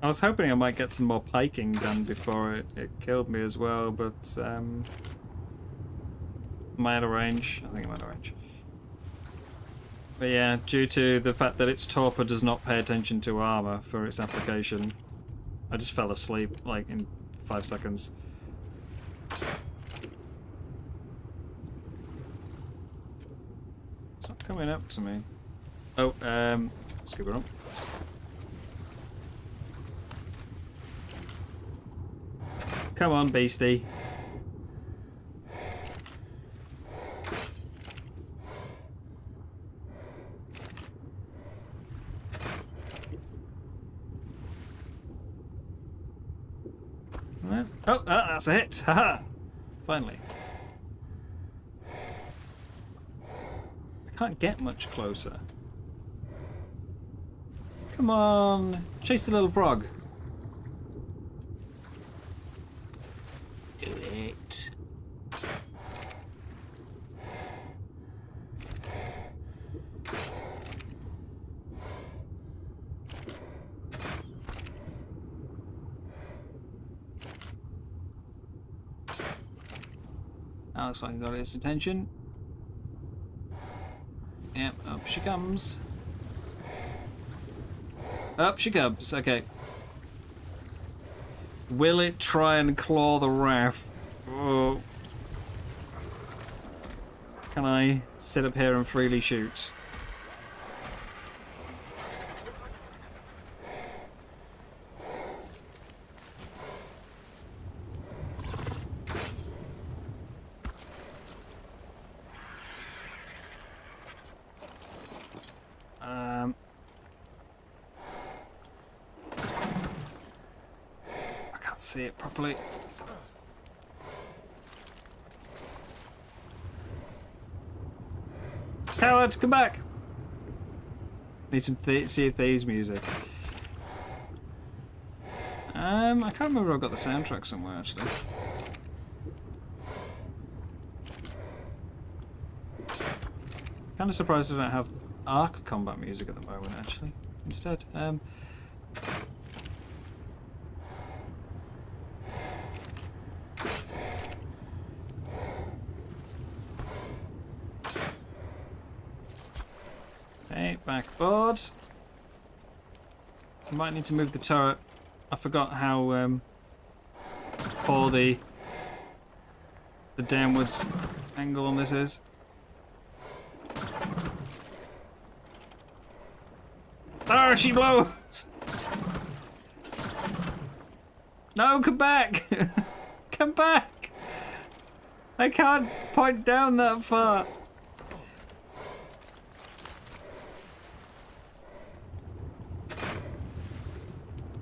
I was hoping I might get some more piking done before it killed me as well, but am I out of range? I think I'm out of range. But yeah, due to the fact that its torpor does not pay attention to armor for its application, I just fell asleep like in 5 seconds. It's not coming up to me. Oh, scoop it up. Come on, beastie. Oh, that's a hit. Haha. Finally. I can't get much closer. Come on. Chase the little frog. Do it. That looks like I got its attention. Yep, up she comes. Up she comes, okay. Will it try and claw the raft? Oh. Can I sit up here and freely shoot? See it properly. Coward, come back! Need some Sea of Thieves music. I can't remember if I've got the soundtrack somewhere actually. Kind of surprised I don't have ARK combat music at the moment actually. Instead, okay, backboard. I might need to move the turret. I forgot how poor the downwards angle on this is. Ah, she blows! No, come back! Come back! I can't point down that far.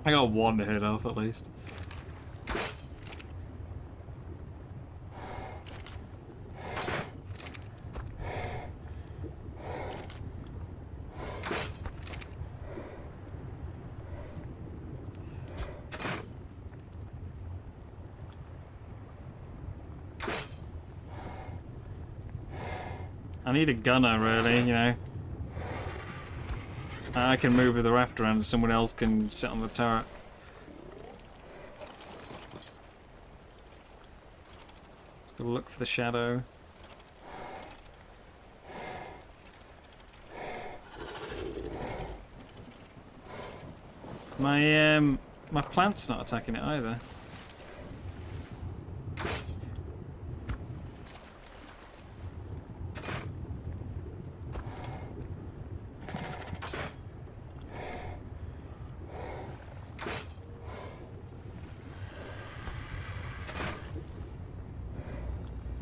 I got one hit off at least. I need a gunner, really, you know. I can move with the raft around and someone else can sit on the turret. Let's go look for the shadow. My plant's not attacking it either.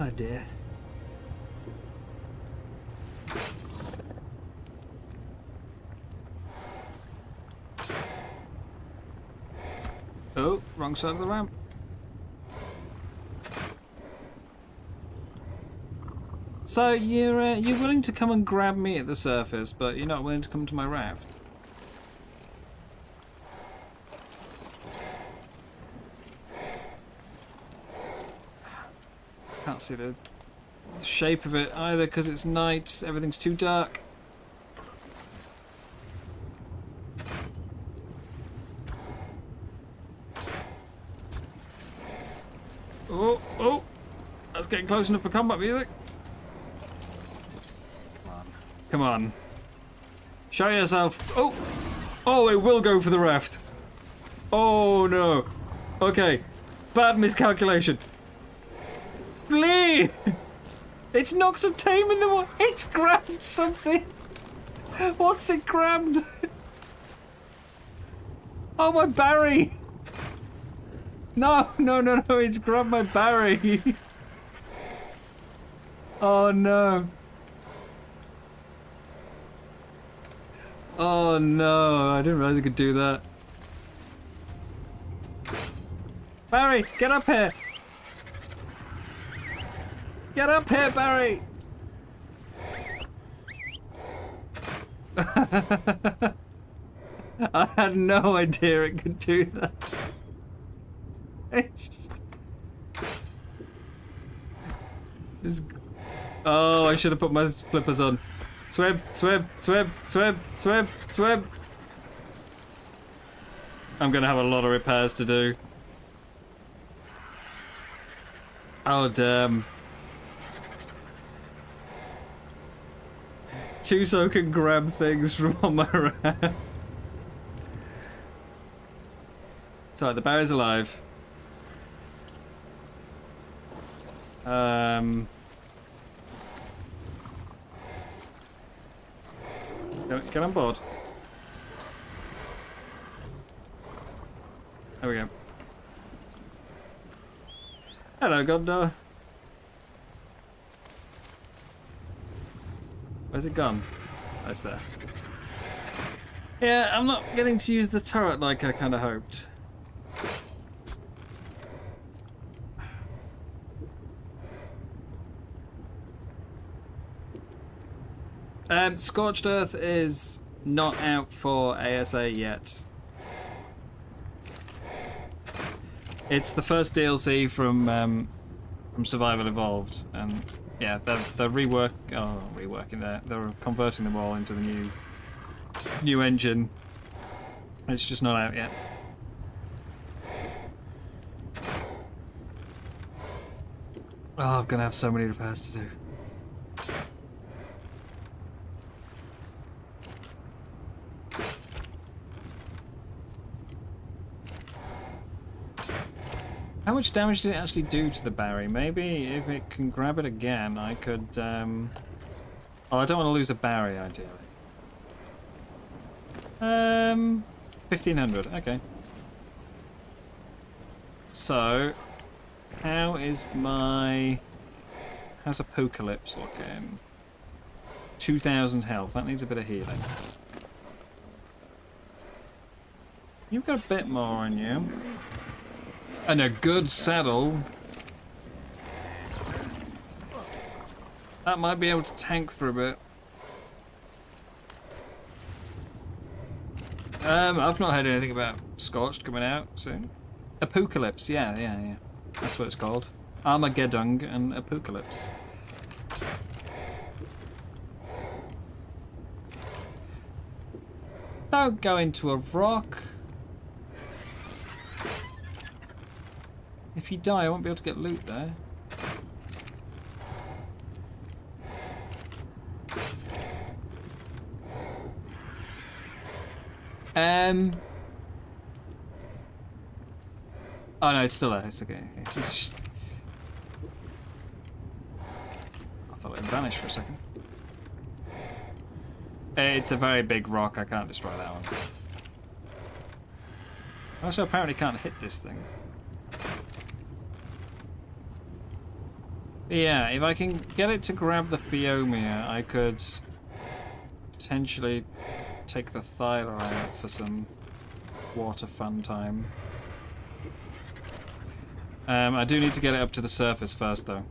Oh dear. Oh, wrong side of the ramp. So you're willing to come and grab me at the surface, but you're not willing to come to my raft. Can't see the shape of it either because it's night. Everything's too dark. Oh, oh! That's getting close enough for combat music. Come on. Come on. Show yourself. Oh! Oh, it will go for the raft. Oh, no. Okay. Bad miscalculation. Flee! It's knocked a tame in the water. It's grabbed something. What's it grabbed? Oh, my Barry. No, no, no, no. It's grabbed my Barry. Oh, no. Oh, no. I didn't realize I could do that. Barry, get up here. Get up here, Barry. I had no idea it could do that. Just... Oh, I should have put my flippers on. Swim, swim, swim, swim, swim, swim. I'm gonna have a lot of repairs to do. Oh, damn. Tuso can grab things from on my raft. It's alright, the Barry's alive. Get on board. There we go. Hello, Gondor. Where's it gone? Oh, it's there. Yeah, I'm not getting to use the turret like I kind of hoped. Scorched Earth is not out for ASA yet. It's the first DLC from Survival Evolved, and yeah, they're reworking. They're converting them all into the new engine. It's just not out yet. Oh, I'm gonna have so many repairs to do. How much damage did it actually do to the Barry? Maybe if it can grab it again, I could... Oh, I don't want to lose a Barry, ideally. 1,500, okay. So, how's Apocalypse looking? 2,000 health, that needs a bit of healing. You've got a bit more on you. And a good saddle. That might be able to tank for a bit. I've not heard anything about Scorched coming out soon. Apocalypse, yeah. That's what it's called. Armageddon and Apocalypse. Don't go into a rock. If you die, I won't be able to get loot there. Oh no, it's still there. It's okay. I thought it vanished for a second. It's a very big rock. I can't destroy that one. I also apparently can't hit this thing. But yeah, if I can get it to grab the Phiomia, I could potentially take the Thyla out for some water fun time. I do need to get it up to the surface first, though.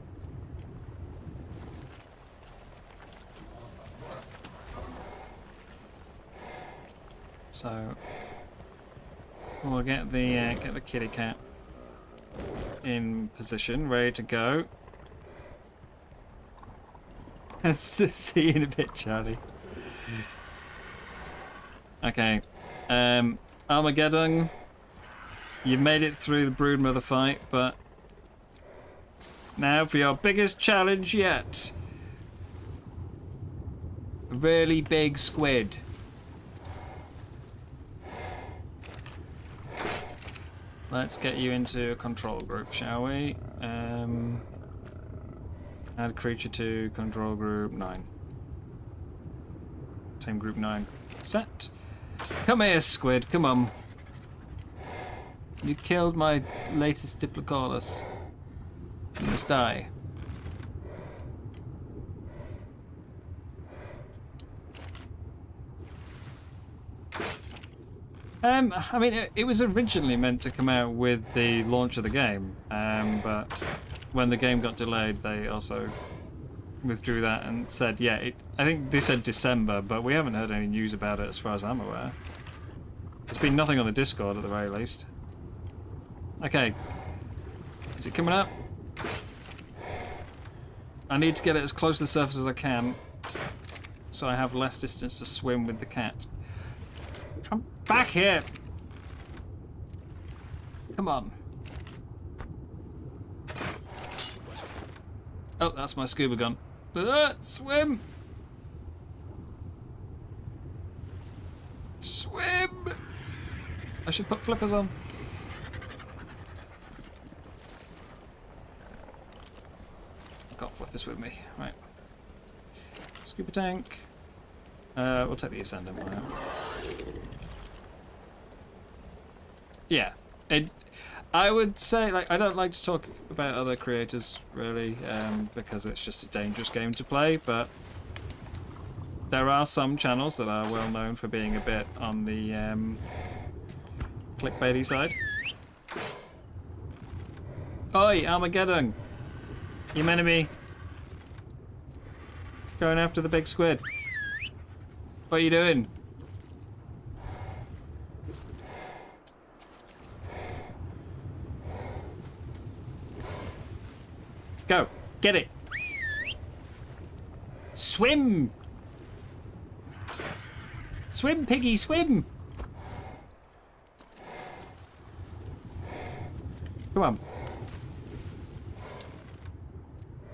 So we'll get the kitty cat in position, ready to go. See you in a bit, Charlie. Okay, Armageddon. You've made it through the Broodmother fight, but now for your biggest challenge yet. A really big squid. Let's get you into a control group, shall we? Add creature to control group 9. Team group 9. Set. Come here, squid. Come on. You killed my latest Diplocaulus. You must die. I mean, it was originally meant to come out with the launch of the game, but when the game got delayed, they also withdrew that and said, yeah, I think they said December, but we haven't heard any news about it as far as I'm aware. There's been nothing on the Discord at the very least. Okay. Is it coming up? I need to get it as close to the surface as I can, so I have less distance to swim with the cat. Come back here! Come on. Oh, that's my scuba gun. Swim! Swim! I should put flippers on. I've got flippers with me. Right. Scuba tank. We'll take the Ascended one out. Yeah. I would say, like, I don't like to talk about other creators, really, because it's just a dangerous game to play, but there are some channels that are well known for being a bit on the clickbaity side. Oi, Armageddon! You enemy! Going after the big squid. What are you doing? Go! Get it! Swim! Swim, piggy, swim! Come on.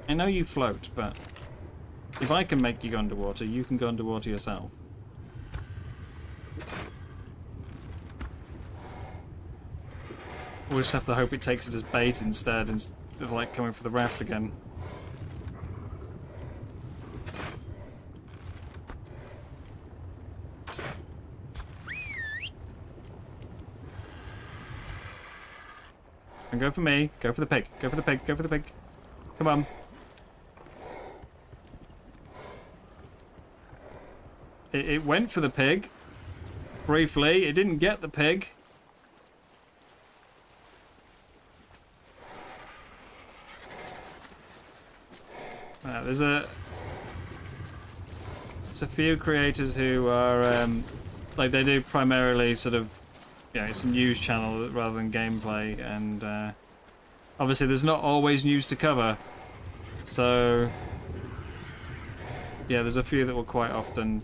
I know you float, but if I can make you go underwater, you can go underwater yourself. We'll just have to hope it takes it as bait instead of like coming for the raft again. And go for me. Go for the pig. Go for the pig. Go for the pig. Come on. It went for the pig. Briefly. It didn't get the pig. There's a few creators who are like they do primarily sort of, you know, it's a news channel rather than gameplay, and obviously there's not always news to cover, so yeah, there's a few that will quite often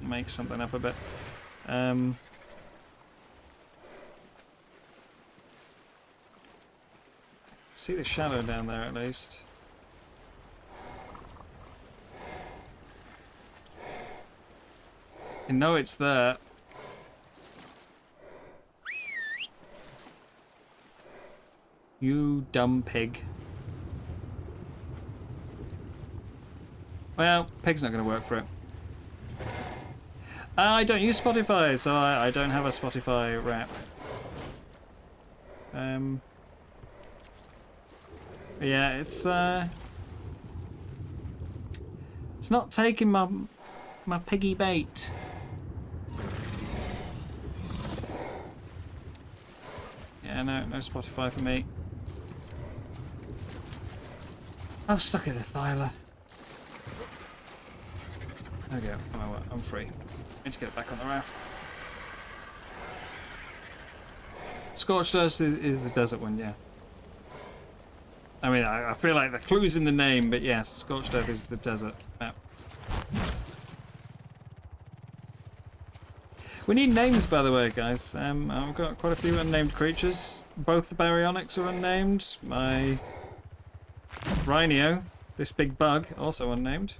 make something up a bit. See the shadow down there at least. I know it's there. You dumb pig. Well, pig's not going to work for it. I don't use Spotify, so I don't have a Spotify wrap. But yeah, it's not taking my piggy bait. Yeah, no Spotify for me. I'm stuck at the Thyla. There we go. I'm free. I need to get it back on the raft. Scorched Earth is the desert one, yeah. I mean, I feel like the clue's in the name, but yes, Scorched Earth is the desert map. We need names, by the way, guys. I've got quite a few unnamed creatures. Both the baryonyx are unnamed. My Rhino, this big bug, also unnamed.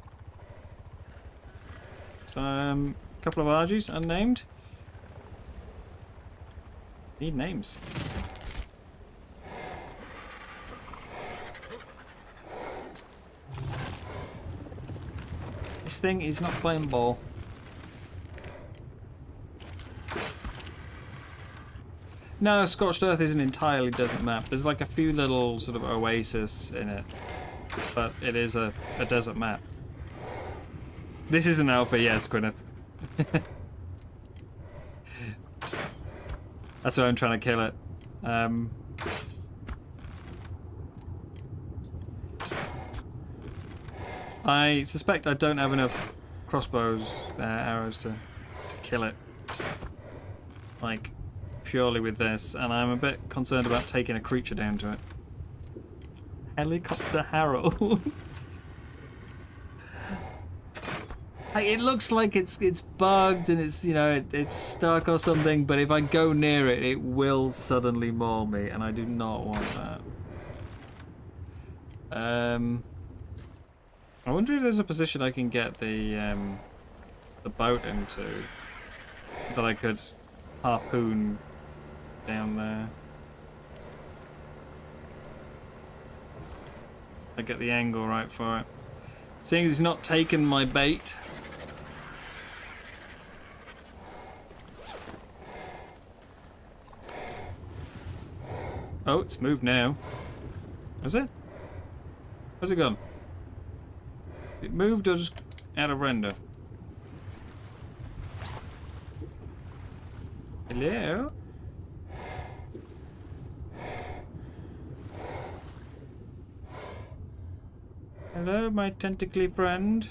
So, a couple of Argies, unnamed. Need names. This thing is not playing ball. No, Scorched Earth is an entirely desert map. There's like a few little sort of oases in it, but it is a desert map. This is an alpha, yes, Gwyneth. That's why I'm trying to kill it. I suspect I don't have enough crossbows, arrows to kill it. Like, purely with this, and I'm a bit concerned about taking a creature down to it. Helicopter Harrows. It looks like it's bugged and it's, you know, it's stuck or something, but if I go near it, it will suddenly maul me, and I do not want that. I wonder if there's a position I can get the boat into that I could harpoon down there. I get the angle right for it. Seeing as he's not taken my bait. Oh, it's moved now. Is it? Where's it gone? It moved or just out of render? Hello? Hello, my tentacly friend.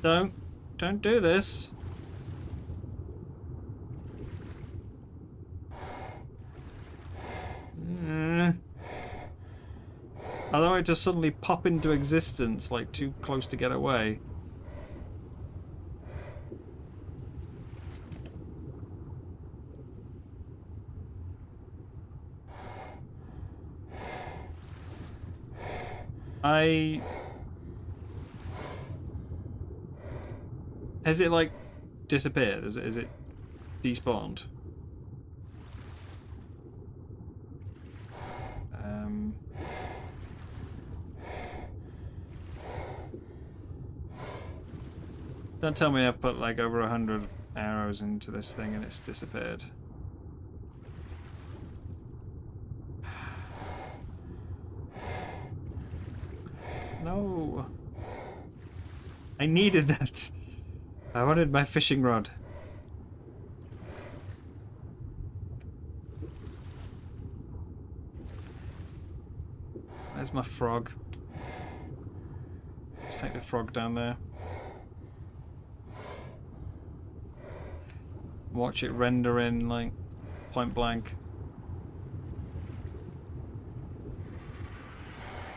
Don't do this. Although I just suddenly pop into existence, like too close to get away. Has it like disappeared? Is it despawned? Don't tell me I've put like over 100 arrows into this thing and it's disappeared. No. I needed that. I wanted my fishing rod. Where's my frog? Let's take the frog down there. Watch it render in, like, point blank.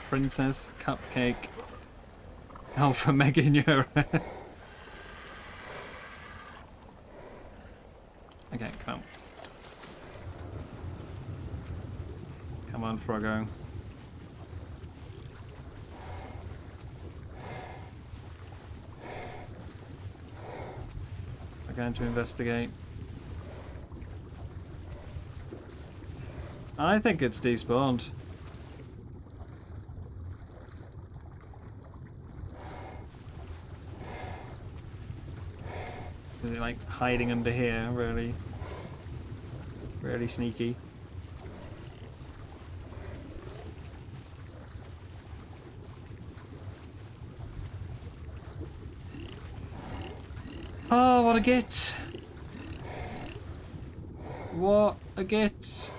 Princess Cupcake. Alpha Mega Neuro. Okay, come. Come on, Froggo. We're going to investigate. I think it's despawned. Is it like hiding under here? Really sneaky. Oh, what a git. What a git.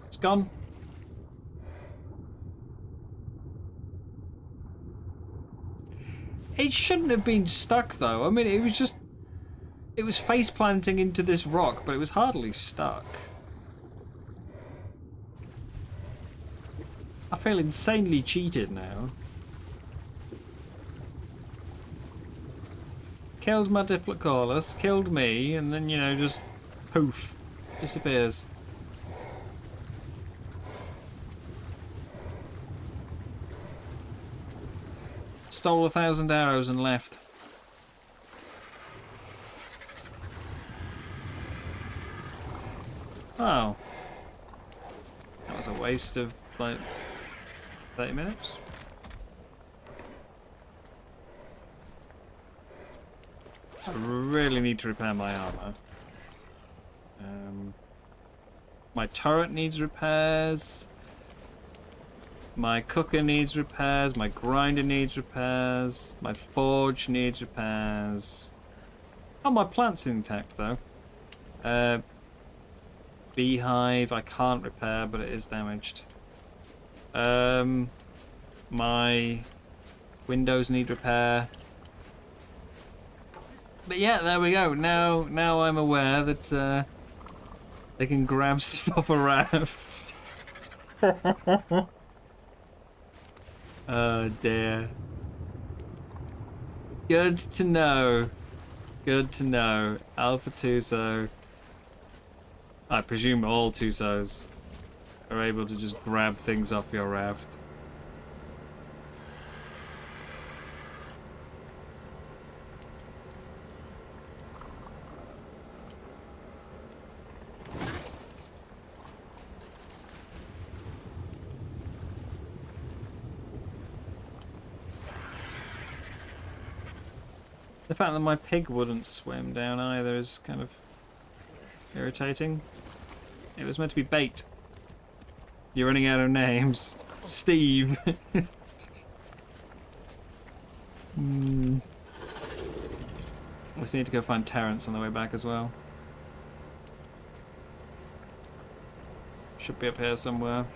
It's gone. It shouldn't have been stuck though. I mean, it was face planting into this rock, but it was hardly stuck. I feel insanely cheated now. Killed my Diplocaulus, killed me, and then, you know, just poof, disappears. Stole 1,000 arrows and left. Oh. That was a waste of, like, 30 minutes. I really need to repair my armor. My turret needs repairs. My cooker needs repairs. My grinder needs repairs. My forge needs repairs. Oh, my plant's intact though. Beehive I can't repair, but it is damaged. My windows need repair. But yeah, there we go. Now I'm aware that they can grab stuff off a raft. Oh dear. Good to know. Good to know. Alpha Tuso. I presume all Tusos are able to just grab things off your raft. The fact that my pig wouldn't swim down either is kind of irritating. It was meant to be bait. You're running out of names. Steve. I just need to go find Terrence on the way back as well. Should be up here somewhere.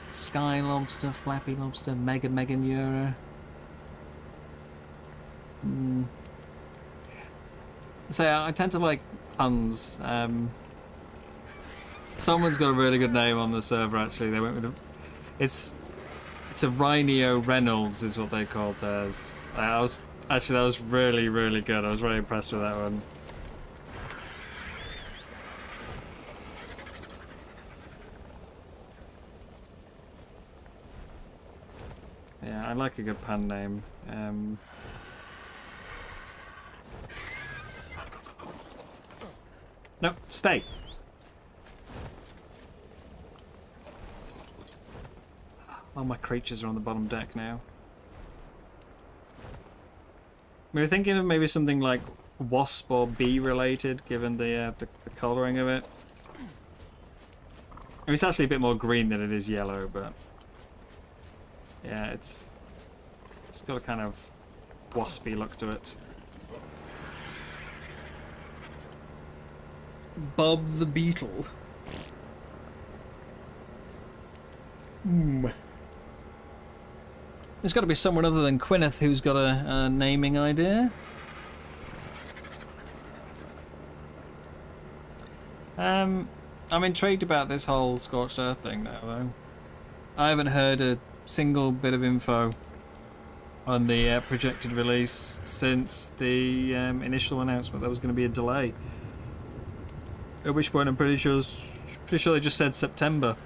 Sky lobster, flappy lobster, mega neuro. So I tend to like puns. Someone's got a really good name on the server actually. They went with it's a Rhinio Reynolds is what they called theirs. That was really good. I was really impressed with that one. Yeah, I like a good pun name. No, stay. All my creatures are on the bottom deck now. We were thinking of maybe something like wasp or bee related, given the colouring of it. I mean, it's actually a bit more green than it is yellow, but yeah, it's got a kind of waspy look to it. Bob the Beetle. There's got to be someone other than Gwyneth who's got a naming idea. I'm intrigued about this whole Scorched Earth thing now, though. I haven't heard a single bit of info on the projected release since the initial announcement there was going to be a delay. At which point I'm pretty sure they just said September.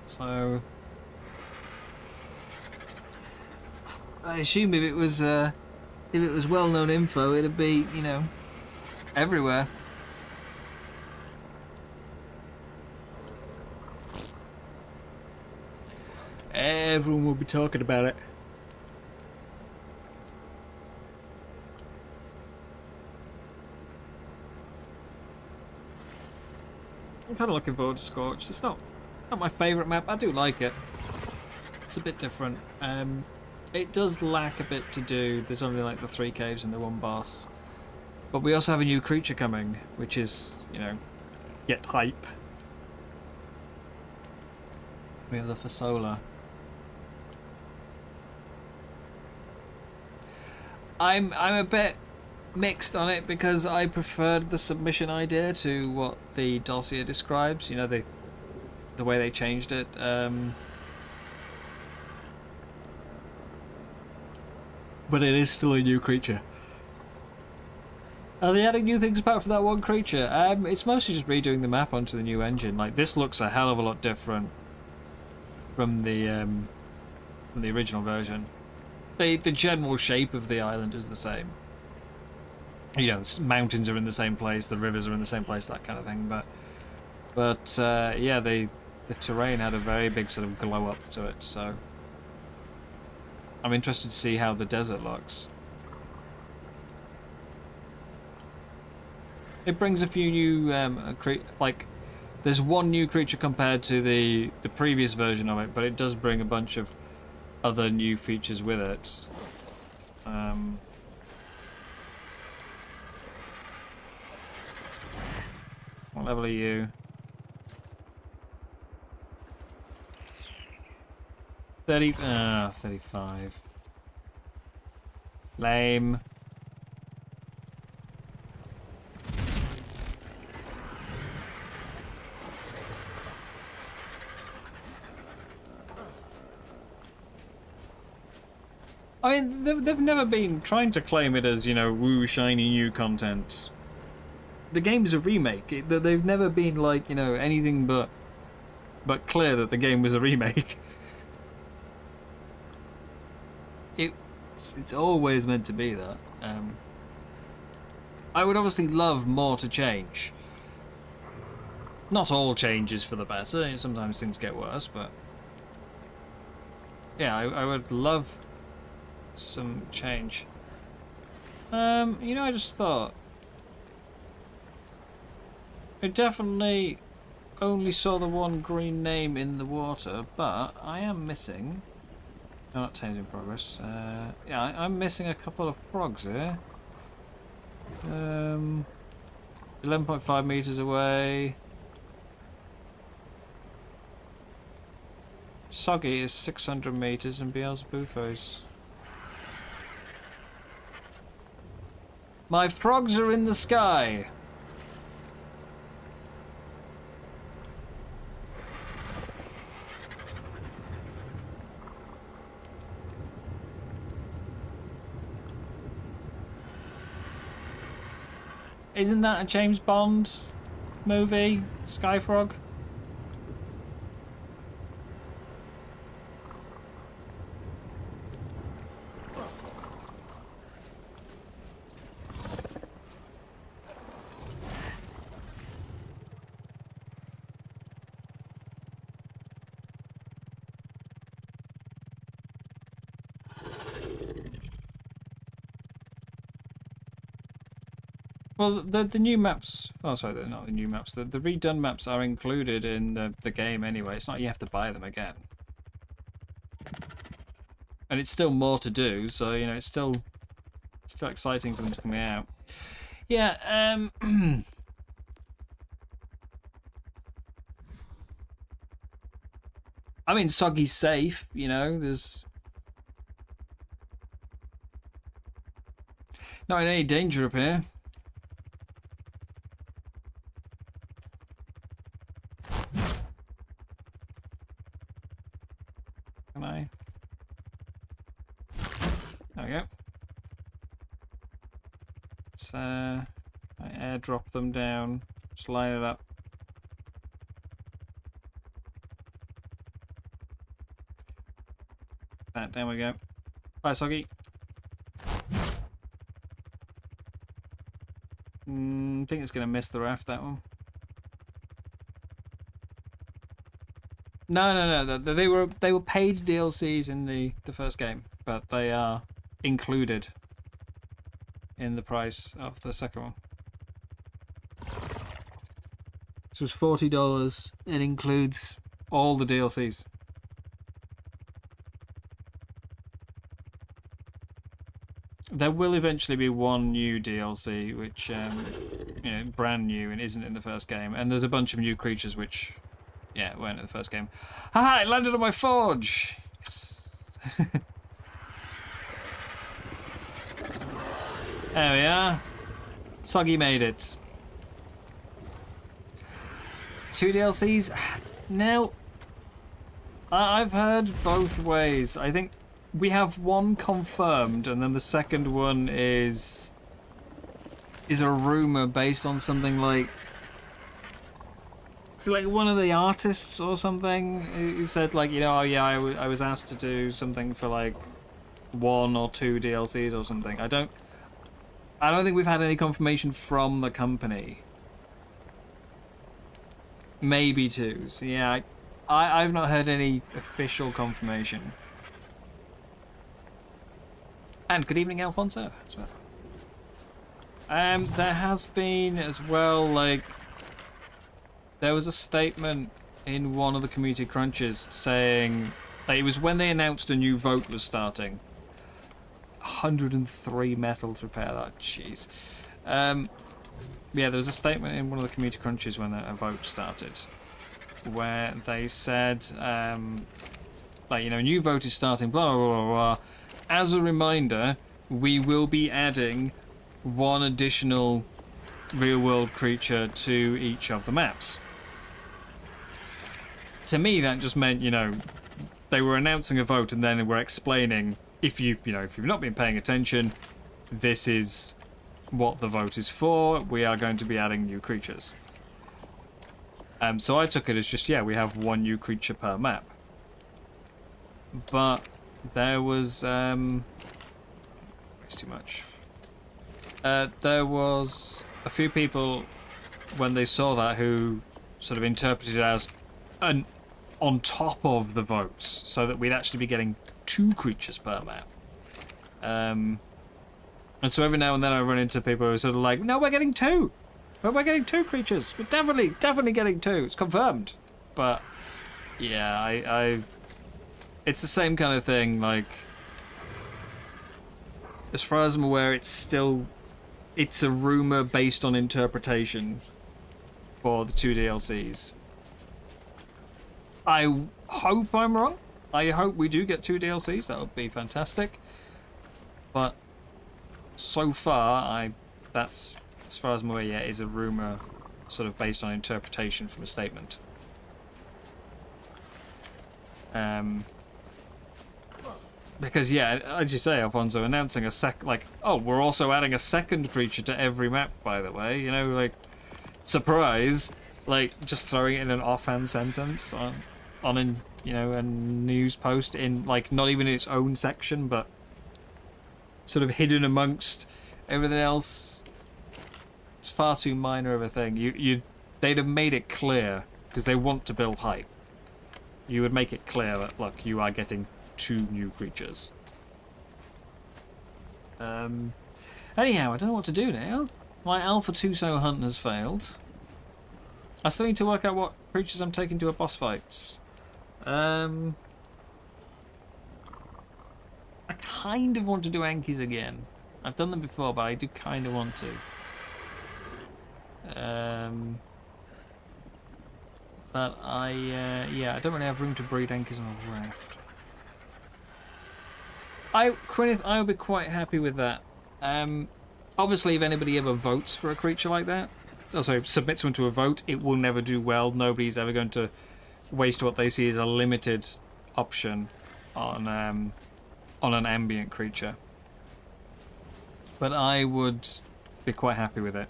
So I assume if it was well-known info, it'd be, you know, everywhere. Everyone will be talking about it. I'm kind of looking forward to Scorched. It's not my favourite map. I do like it. It's a bit different. It does lack a bit to do. There's only like the 3 caves and the 1 boss. But we also have a new creature coming, which is, you know, get hype. We have the Fasola. I'm a bit mixed on it because I preferred the submission idea to what the dossier describes. You know, the way they changed it. But it is still a new creature. Are they adding new things apart from that one creature? It's mostly just redoing the map onto the new engine. Like, this looks a hell of a lot different from the original version. The general shape of the island is the same. You know, the mountains are in the same place, the rivers are in the same place, that kind of thing. But yeah, the terrain had a very big sort of glow up to it. So I'm interested to see how the desert looks. It brings a few new like, there's one new creature compared to the previous version of it, but it does bring a bunch of other new features with it. What level are you? 35. Lame. I mean, they've never been trying to claim it as, you know, woo, shiny new content. The game's a remake. They've never been like, you know, anything but clear that the game was a remake. It's always meant to be that. I would obviously love more to change. Not all changes for the better. Sometimes things get worse, but yeah, I would love some change. You know, I just thought I definitely only saw the one green name in the water, but I am missing. No, not tames in progress. Yeah, I'm missing a couple of frogs here. 11.5 meters away. Soggy is 600 meters and Beelzebuffo's. My frogs are in the sky. Isn't that a James Bond movie? Skyfrog? Well, the new maps... Oh, sorry, they're not the new maps. The redone maps are included in the game anyway. It's not you have to buy them again. And it's still more to do, so, you know, it's still exciting for them to come out. Yeah, I mean, Soggy's safe, you know, there's... not in any danger up here. Can I? There we go. Let's I airdrop them down. Just line it up. Down we go. Bye, Soggy. I think it's going to miss the raft, that one. No. They were paid DLCs in the first game, but they are included in the price of the second one. This was $40. It includes all the DLCs. There will eventually be one new DLC, which, you know, brand new and isn't in the first game. And there's a bunch of new creatures which, yeah, weren't in the first game. Haha, it landed on my forge! Yes! There we are. Soggy made it. 2 DLCs? Now, I've heard both ways. I think we have one confirmed, and then the second one is a rumor based on something like, it's like one of the artists or something who said, like, you know, oh yeah, I was asked to do something for like 1 or 2 DLCs or something. I don't think we've had any confirmation from the company. Maybe 2. So yeah, I've not heard any official confirmation. And good evening, Alfonso, as well. There has been as well, like, there was a statement in one of the community crunches saying, like, it was when they announced a new vote was starting. 103 metal to repair that, jeez. Yeah, there was a statement in one of the community crunches when a vote started, where they said, like, you know, new vote is starting, blah, blah, blah, blah. As a reminder, we will be adding 1 additional real-world creature to each of the maps. To me, that just meant, you know, they were announcing a vote and then they were explaining, if you've not been paying attention, this is what the vote is for. We are going to be adding new creatures. So I took it as just, yeah, we have 1 new creature per map. But there was it's too much. There was a few people when they saw that who sort of interpreted it as an on top of the votes, so that we'd actually be getting 2 creatures per map. And so every now and then I run into people who are sort of like, no, we're getting 2. We're getting 2 creatures. We're definitely getting 2. It's confirmed. But yeah, it's the same kind of thing. Like, as far as I'm aware, it's a rumor based on interpretation for the 2 DLCs. I hope I'm wrong. I hope we do get 2 DLCs. That would be fantastic. But so far, that's, as far as I'm aware, yeah, is a rumor sort of based on interpretation from a statement. Because, yeah, as you say, Alfonso, announcing oh, we're also adding a second creature to every map, by the way, you know, like, surprise, like, just throwing it in an offhand sentence on you know, a news post in, like, not even its own section, but sort of hidden amongst everything else. It's far too minor of a thing. They'd have made it clear, because they want to build hype. You would make it clear that, look, you are getting 2 new creatures. Anyhow, I don't know what to do now. My Alpha Tuso hunt has failed. I still need to work out what creatures I'm taking to a boss fights. I kind of want to do Ankies again. I've done them before, but I do kind of want to. But yeah, I don't really have room to breed Ankies on a Raft. Quineth, I would be quite happy with that. Obviously, if anybody ever votes for a creature like that, also submits one to a vote, it will never do well. Nobody's ever going to waste what they see as a limited option on an ambient creature. But I would be quite happy with it.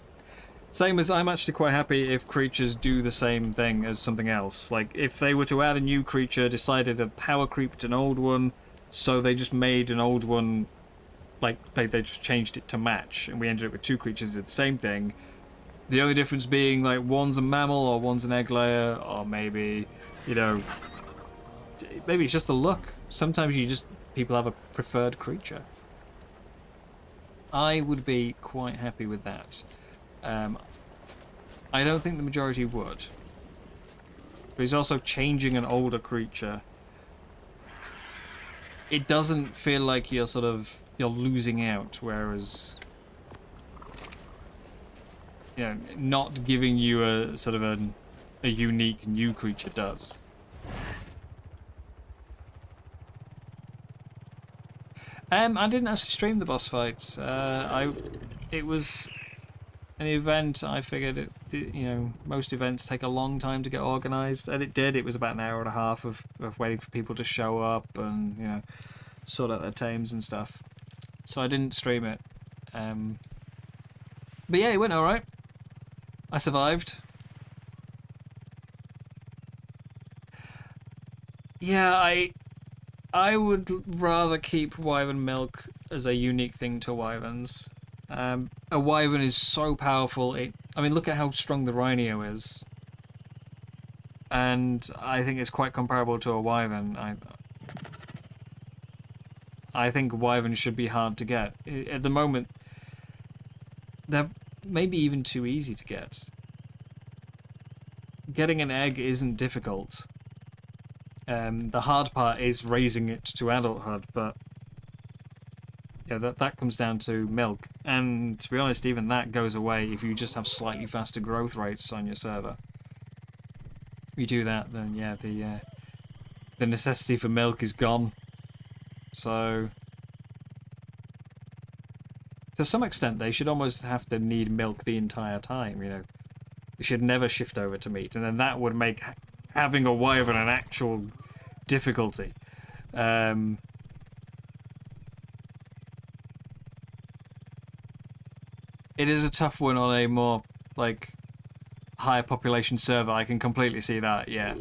Same as I'm actually quite happy if creatures do the same thing as something else. Like, if they were to add a new creature, decided to power creep an old one, so they just made an old one, like, they just changed it to match, and we ended up with 2 creatures that did the same thing. The only difference being, like, one's a mammal, or one's an egg layer, or maybe, you know, maybe it's just the look. Sometimes people have a preferred creature. I would be quite happy with that. I don't think the majority would. but he's also changing an older creature. It doesn't feel like you're losing out, whereas, you know, not giving you a sort of a unique new creature does. I didn't actually stream the boss fights. It was an event. I figured you know, most events take a long time to get organised, and it did. It was about an hour and a half of waiting for people to show up and, you know, sort out their tames and stuff. So I didn't stream it. But yeah, it went all right. I survived. Yeah, I would rather keep wyvern milk as a unique thing to wyverns. A wyvern is so powerful. I mean, look at how strong the rhino is. And I think it's quite comparable to a wyvern. I think wyverns should be hard to get. At the moment, they're maybe even too easy to get. Getting an egg isn't difficult. The hard part is raising it to adulthood, but yeah, that comes down to milk. And to be honest, even that goes away if you just have slightly faster growth rates on your server. If you do that, then yeah, the necessity for milk is gone. So, to some extent, they should almost have to need milk the entire time, you know. They should never shift over to meat, and then that would make having a wyvern an actual difficulty. It is a tough one on a more, like, higher population server. I can completely see that, yeah.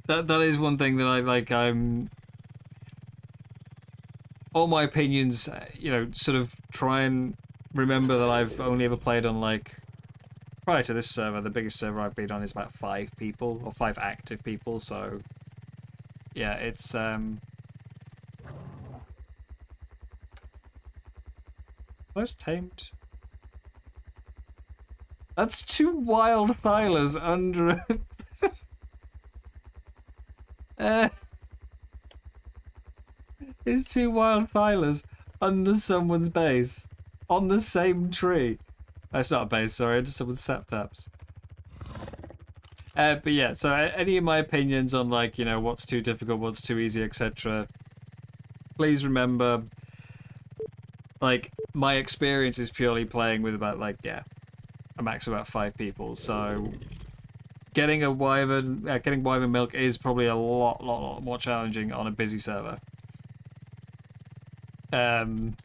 That is one thing that I like. All my opinions, you know, sort of try and remember that I've only ever played on, like, prior to this server, the biggest server I've been on is about 5 people, or 5 active people, so yeah, it's where's tamed? That's 2 wild thylers under It's 2 wild thylers under someone's base on the same tree. It's not a base, sorry, just someone's saptaps. But yeah, so any of my opinions on, like, you know, what's too difficult, what's too easy, etc. Please remember, like, my experience is purely playing with about, like, yeah, a max of about 5 people. So getting wyvern milk is probably a lot more challenging on a busy server. And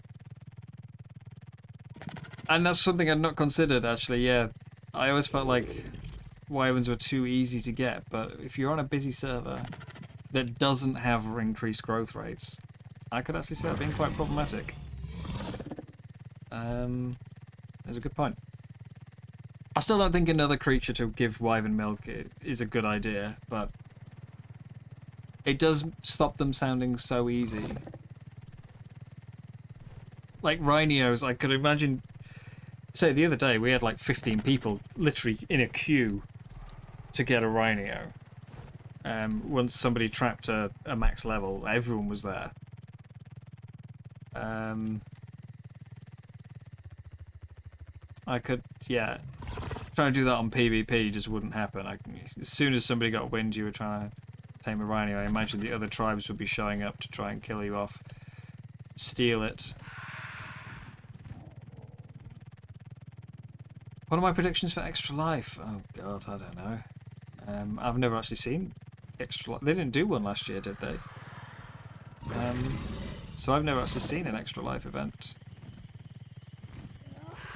that's something I'd not considered, actually, yeah. I always felt like wyverns were too easy to get, but if you're on a busy server that doesn't have increased growth rates, I could actually see that being quite problematic. There's a good point. I still don't think another creature to give wyvern milk is a good idea, but it does stop them sounding so easy. Like rhinos, I could imagine. Say the other day we had like 15 people literally in a queue to get a rhino. Once somebody trapped a max level, everyone was there. I could, yeah, trying to do that on PvP just wouldn't happen. As soon as somebody got wind you were trying to tame a rhino, I imagine the other tribes would be showing up to try and kill you off, steal it. What are my predictions for Extra Life? Oh god, I don't know. I've never actually seen Extra Life. They didn't do one last year, did they? So I've never actually seen an Extra Life event.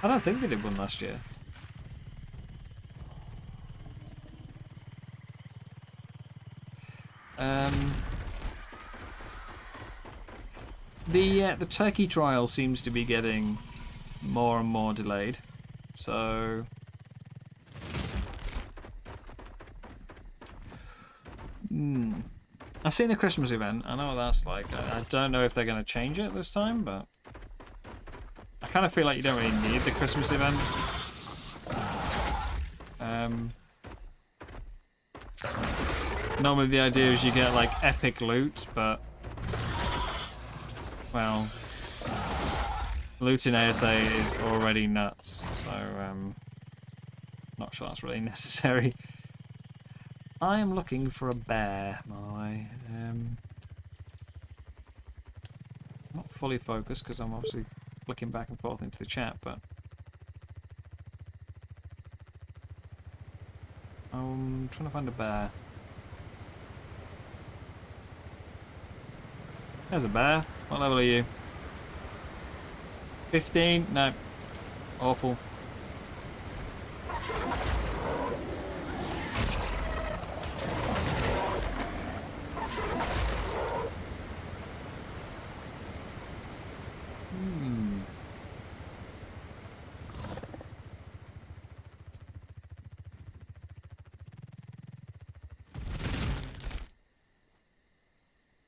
I don't think they did one last year. The turkey trial seems to be getting more and more delayed. So I've seen a Christmas event. I know what that's like. I don't know if they're going to change it this time, but I kind of feel like you don't really need the Christmas event. Normally the idea is you get like epic loot, but well, loot in ASA is already nuts, so not sure that's really necessary. I am looking for a bear, by the way. Not fully focused because I'm obviously flicking back and forth into the chat, but I'm trying to find a bear. There's a bear. What level are you? 15? No. Awful.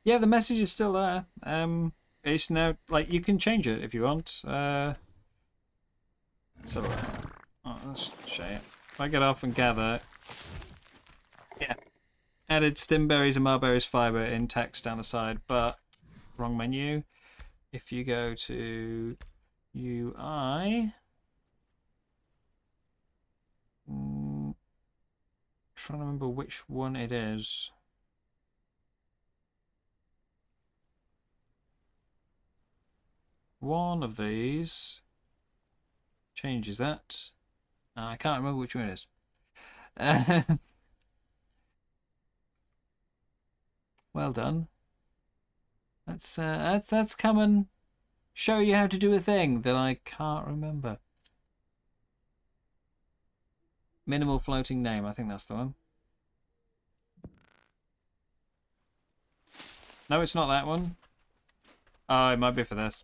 Yeah, the message is still there. It's now, like, you can change it if you want. So, let's show you. If I get off and gather, yeah, added stimberries and mulberries fiber in text down the side, but wrong menu. If you go to UI, trying to remember which one it is. One of these changes that. I can't remember which one it is. Well done. That's come and show you how to do a thing that I can't remember. Minimal floating name, I think that's the one. No, it's not that one. Oh, it might be for this.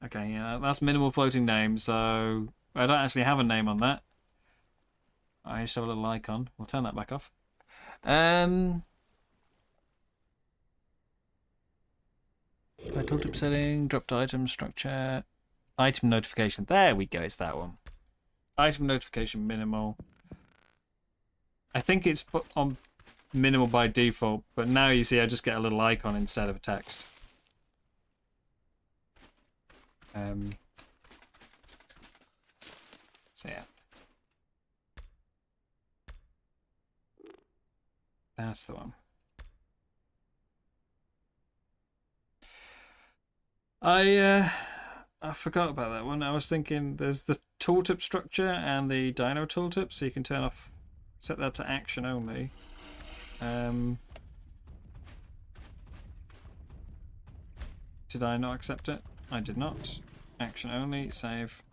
Okay, yeah, that's minimal floating name, so I don't actually have a name on that. I just have a little icon. We'll turn that back off. Tooltip setting, dropped item structure, item notification. There we go, it's that one. Item notification minimal. I think it's put on minimal by default, but now you see I just get a little icon instead of a text. So yeah, that's the one. I forgot about that one. I was thinking there's the tooltip structure and the dino tooltip, so you can turn off, set that to action only. Did I not accept it? I did not. Action only, save.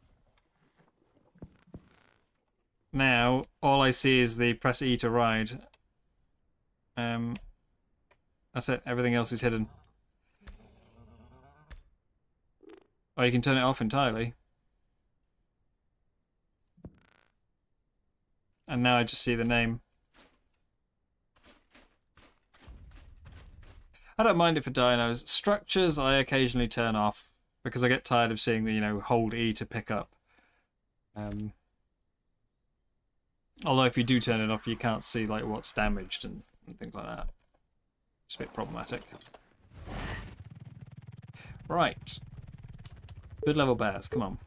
Now, all I see is the press E to ride. That's it, everything else is hidden. Or you can turn it off entirely. And now I just see the name. I don't mind it for dinos. Structures I occasionally turn off because I get tired of seeing the, you know, hold E to pick up. Although if you do turn it off, you can't see like what's damaged and things like that. It's a bit problematic. Right. Good level bears, come on.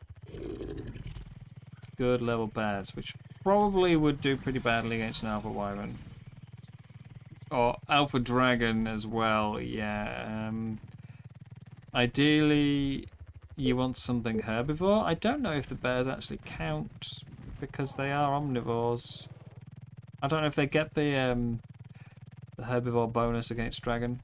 Good level bears, which probably would do pretty badly against an alpha wyvern. Or alpha dragon as well, yeah. Ideally, you want something herbivore. I don't know if the bears actually count because they are omnivores. I don't know if they get the herbivore bonus against dragon.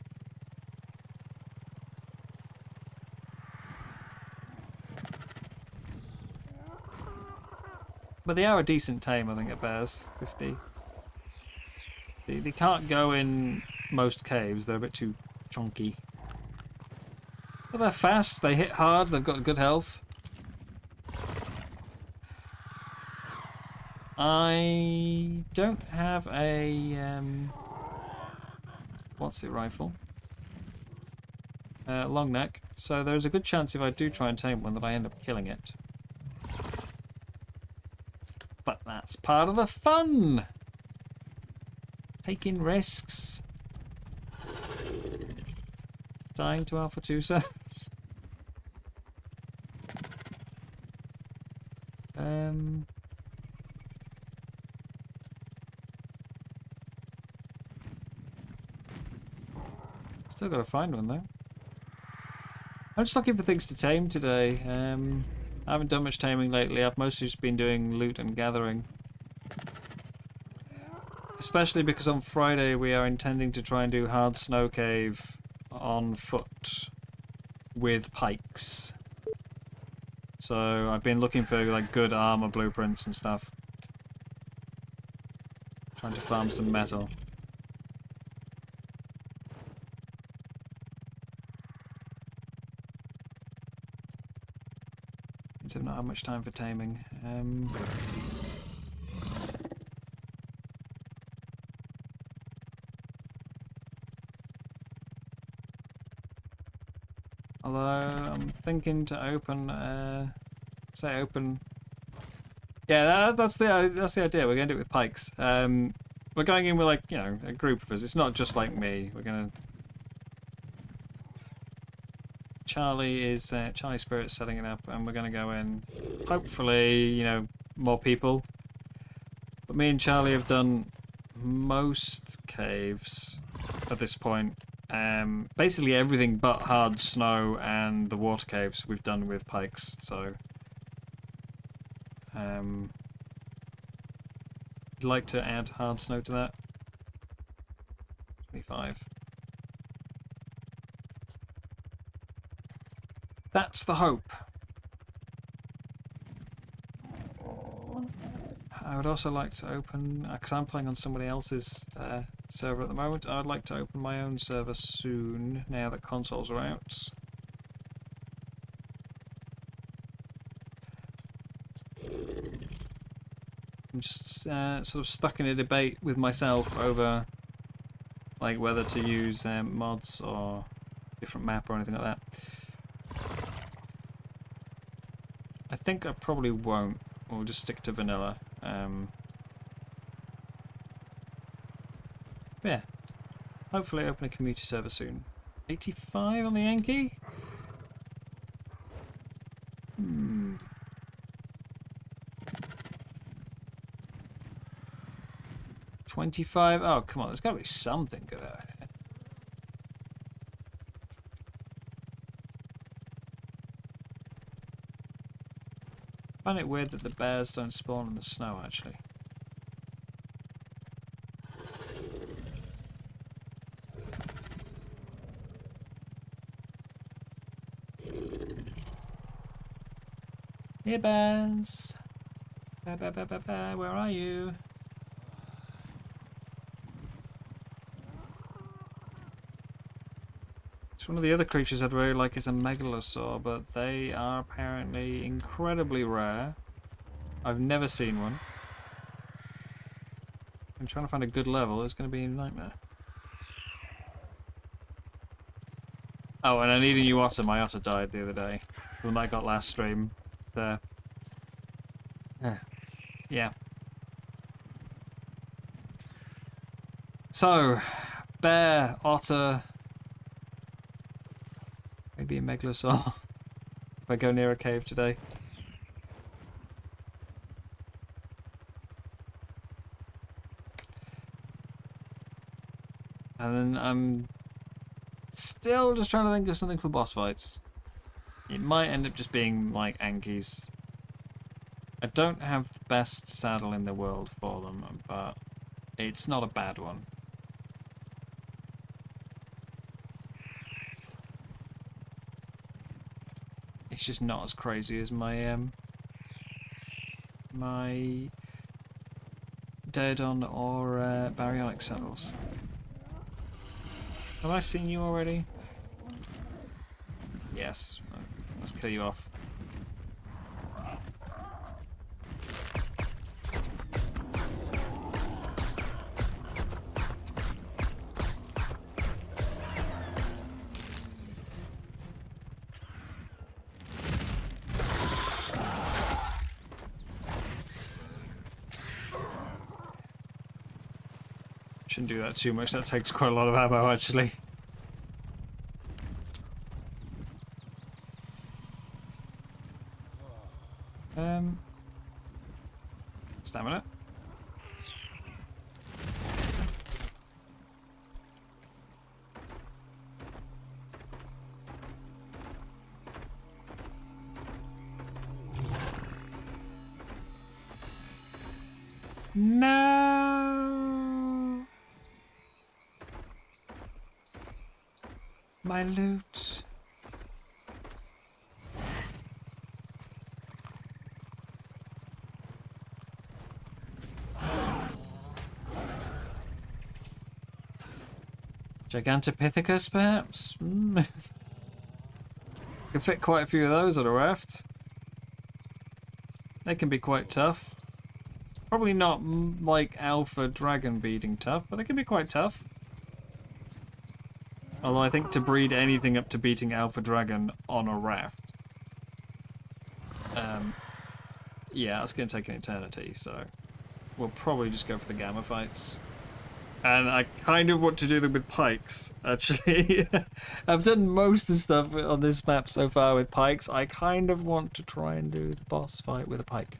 But they are a decent tame, I think, at bears. 50. They can't go in most caves. They're a bit too chunky. But they're fast. They hit hard. They've got good health. I don't have a what's it rifle? Long neck. So there's a good chance if I do try and tame one that I end up killing it. But that's part of the fun. Taking risks. Dying to Alpha 2 servers. Still gotta find one though. I'm just looking for things to tame today. I haven't done much taming lately. I've mostly just been doing loot and gathering. Especially because on Friday we are intending to try and do hard snow cave on foot with pikes. So I've been looking for like good armor blueprints and stuff. Trying to farm some metal. I've not had much time for taming. Although I'm thinking to open, say open. Yeah, that's the idea. We're going to do it with pikes. We're going in with like a group of us. It's not just like me. We're gonna. Charlie Spirit's setting it up, and we're going to go in. Hopefully, more people. But me and Charlie have done most caves at this point. Basically everything but hard snow and the water caves we've done with pikes. So, I'd like to add hard snow to that. 25. That's the hope. I would also like to open, because I'm playing on somebody else's server at the moment, I'd like to open my own server soon, now that consoles are out. I'm just sort of stuck in a debate with myself over like whether to use mods or different map or anything like that. I think I probably won't. We'll just stick to vanilla. Yeah. Hopefully open a community server soon. 85 on the Yankee? 25? Oh, come on. There's got to be something good out here. I find it weird that the bears don't spawn in the snow, actually. Here, bears! Where are you? So one of the other creatures I'd really like is a megalosaur, but they are apparently incredibly rare. I've never seen one. I'm trying to find a good level. It's going to be a nightmare. Oh, and I need a new otter. My otter died the other day. The one I got last stream. There. Yeah. So, bear, otter... Maybe a megalosaur if I go near a cave today. And then I'm still just trying to think of something for boss fights. It might end up just being like Ankies. I don't have the best saddle in the world for them, but it's not a bad one. It's just not as crazy as my my Daedon or Baryonic saddles. Have I seen you already? Yes. Let's kill you off. Shouldn't do that too much. That takes quite a lot of ammo, actually. Stamina. No! My loot. Gigantopithecus, perhaps? Could fit quite a few of those on a raft. They can be quite tough. Probably not like alpha dragon beating tough, but they can be quite tough. Although I think to breed anything up to beating alpha dragon on a raft, yeah, that's going to take an eternity, so we'll probably just go for the gamma fights. And I kind of want to do them with pikes, actually. I've done most of the stuff on this map so far with pikes. I kind of want to try and do the boss fight with a pike.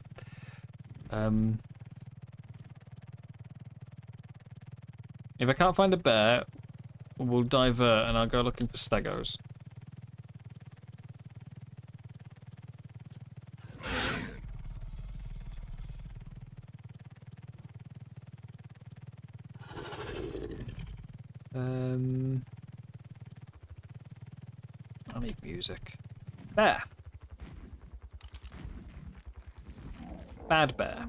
If I can't find a bear, we'll divert and I'll go looking for stegos. I need music. Bear. Bad bear.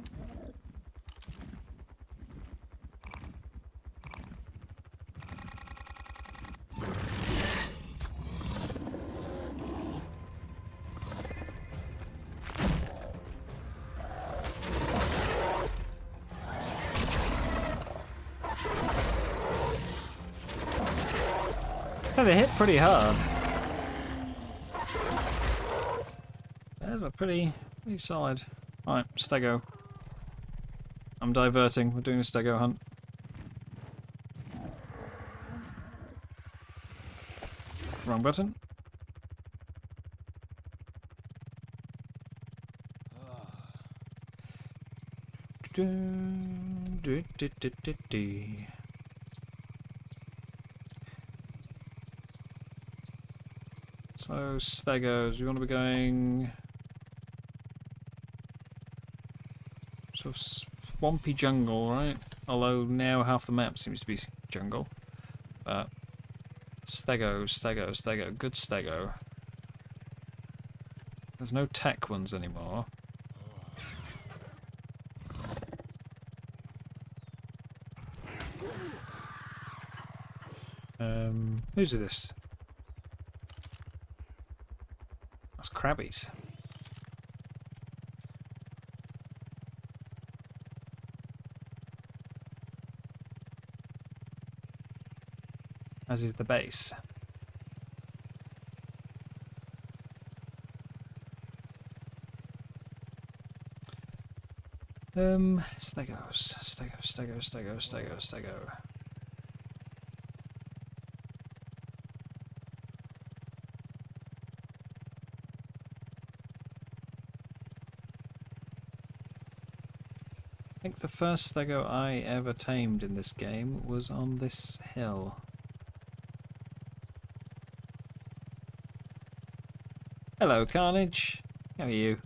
So they hit pretty hard. There's a pretty solid. Alright, stego. I'm diverting. We're doing a stego hunt. Wrong button. So, stegos, you want to be going sort of swampy jungle, right? Although now half the map seems to be jungle. But stego, good stego. There's no tech ones anymore. Who's this? That's crabbies. As is the base. Stego. I think the first stego I ever tamed in this game was on this hill. Hello, Carnage. How are you?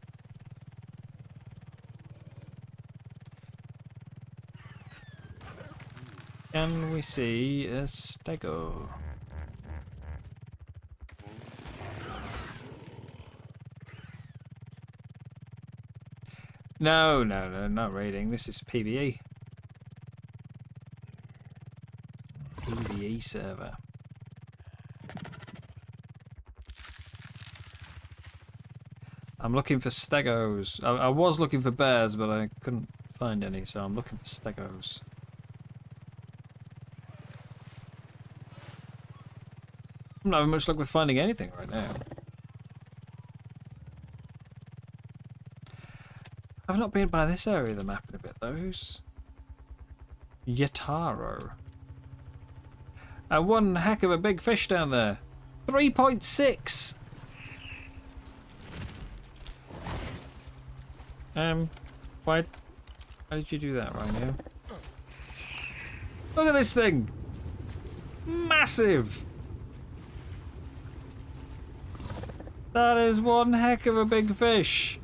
Can we see a stego? No, not raiding. This is PvE. PvE server. I'm looking for stegos. I was looking for bears, but I couldn't find any, so I'm looking for stegos. I'm not having much luck with finding anything right now. I've not been by this area of the map in a bit, though. Who's Yataro? One heck of a big fish down there. 3.6. Why did you do that, Rhino? Look at this thing! Massive! That is one heck of a big fish.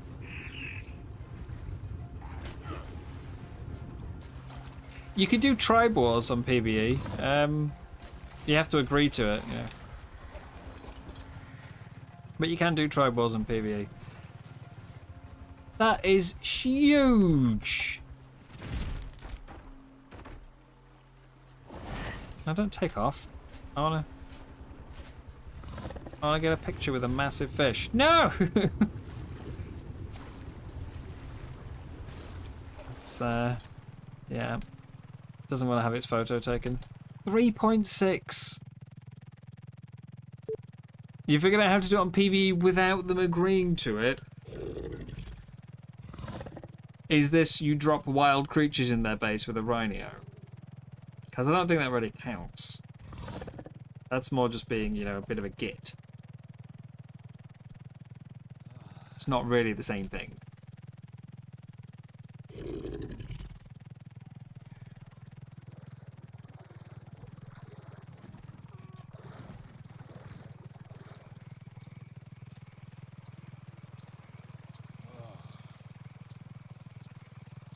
You could do tribe wars on PvE. You have to agree to it, yeah. But you can do tribe wars on PvE. That is huge. Now don't take off. I wanna get a picture with a massive fish. No! It's yeah. Doesn't want to have its photo taken. 3.6. You're figuring out how to do it on PvE without them agreeing to it. Is this you drop wild creatures in their base with a rhino? Because I don't think that really counts. That's more just being, you know, a bit of a git. It's not really the same thing.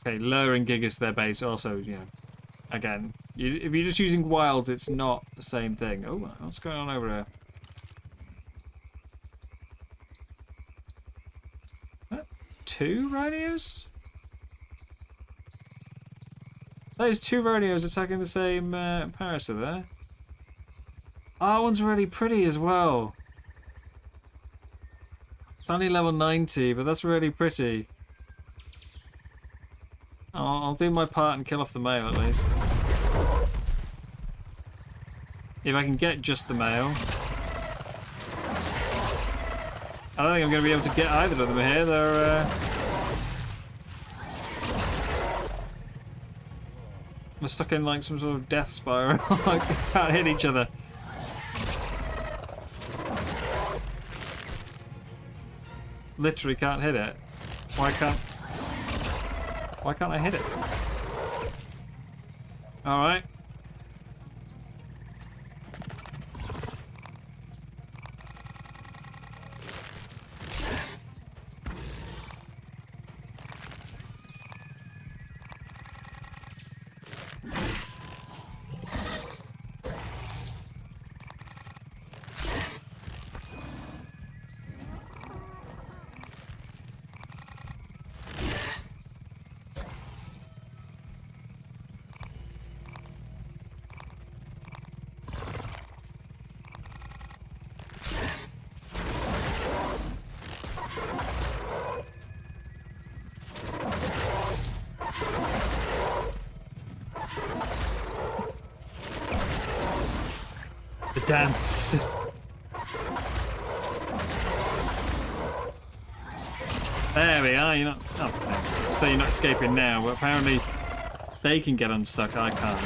Okay, lowering Gigas to their base also, you know, again, if you're just using wilds, it's not the same thing. Oh, what's going on over there? Two radios? Those two radios attacking the same parasite there. Oh, that one's really pretty as well. It's only level 90, but that's really pretty. I'll do my part and kill off the male at least. If I can get just the male. I don't think I'm going to be able to get either of them here. We're stuck in like some sort of death spiral. Like, they can't hit each other. Literally can't hit it. Why can't I hit it? Alright. The dance. There we are. You're not. Oh, so you're not escaping now, but apparently they can get unstuck. I can't.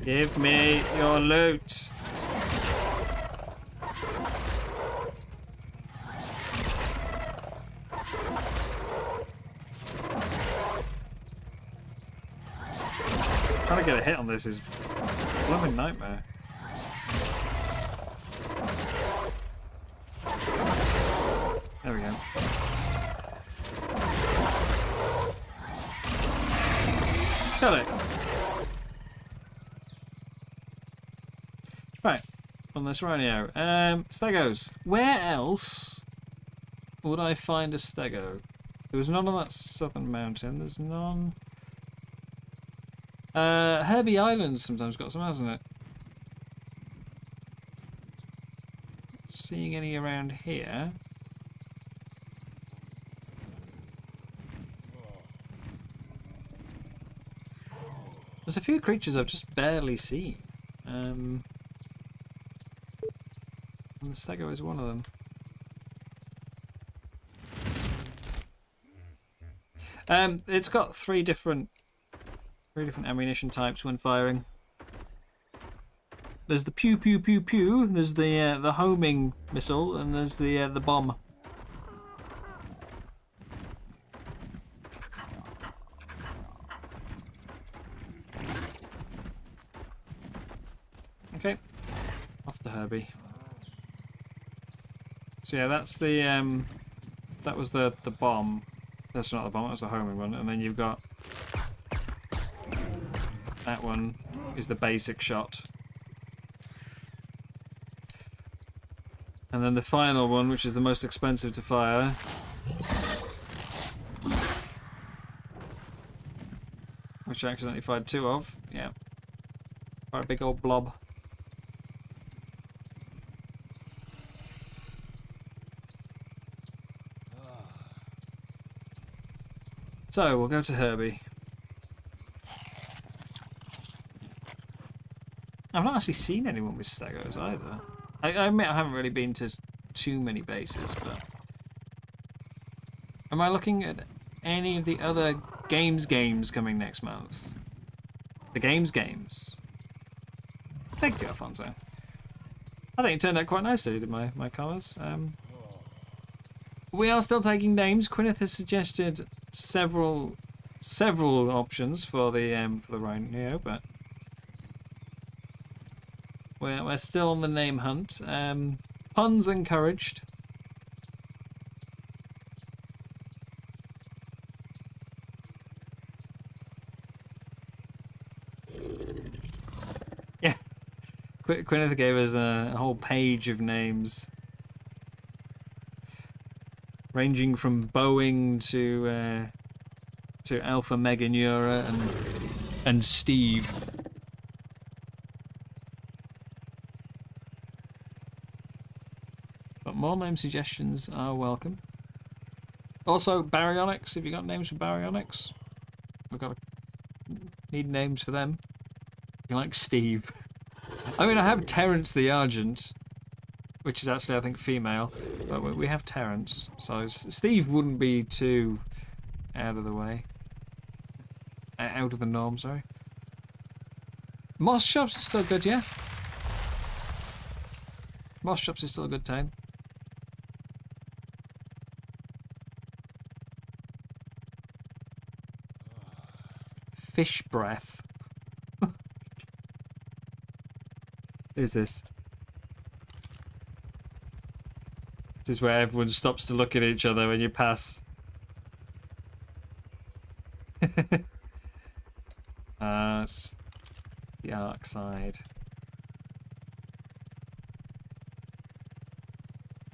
Give me your loot. Trying to get a hit on this is a blooming nightmare. There we go. Kill it. Right, on this rhino. Stegos. Where else would I find a stego? There was none on that southern mountain. There's none. Herbie Island's sometimes got some, hasn't it? Seeing any around here? There's a few creatures I've just barely seen. And the stego is one of them. It's got three different ammunition types when firing. There's the pew pew pew pew. There's the homing missile, and there's the bomb. Okay, off to Herbie. So yeah, that's the that was the bomb. That's not the bomb. That was the homing one, and then you've got that one is the basic shot. And then the final one, which is the most expensive to fire, which I accidentally fired two of. Yeah. Quite a big old blob. So, we'll go to Herbie. I've not actually seen anyone with stegos either. I admit I haven't really been to too many bases, but... Am I looking at any of the other games coming next month? The games. Thank you, Alfonso. I think it turned out quite nicely, did my colours. We are still taking names. Gwyneth has suggested several options for the Rhino, but we're still on the name hunt. Puns encouraged. Yeah, Gwyneth gave us a whole page of names, ranging from Boeing to Alpha Mega Neura and Steve. But more name suggestions are welcome. Also, baryonyx. Have you got names for baryonyx? Need names for them. You like Steve? I mean, I have Terence the Argent, which is actually, I think, female, but we have Terence, so Steve wouldn't be too out of the way. Out of the norm, sorry. Moss Chops is still good, yeah? Moss Chops is still a good time. Fish breath. Who's this? This is where everyone stops to look at each other when you pass. It's the ARK side.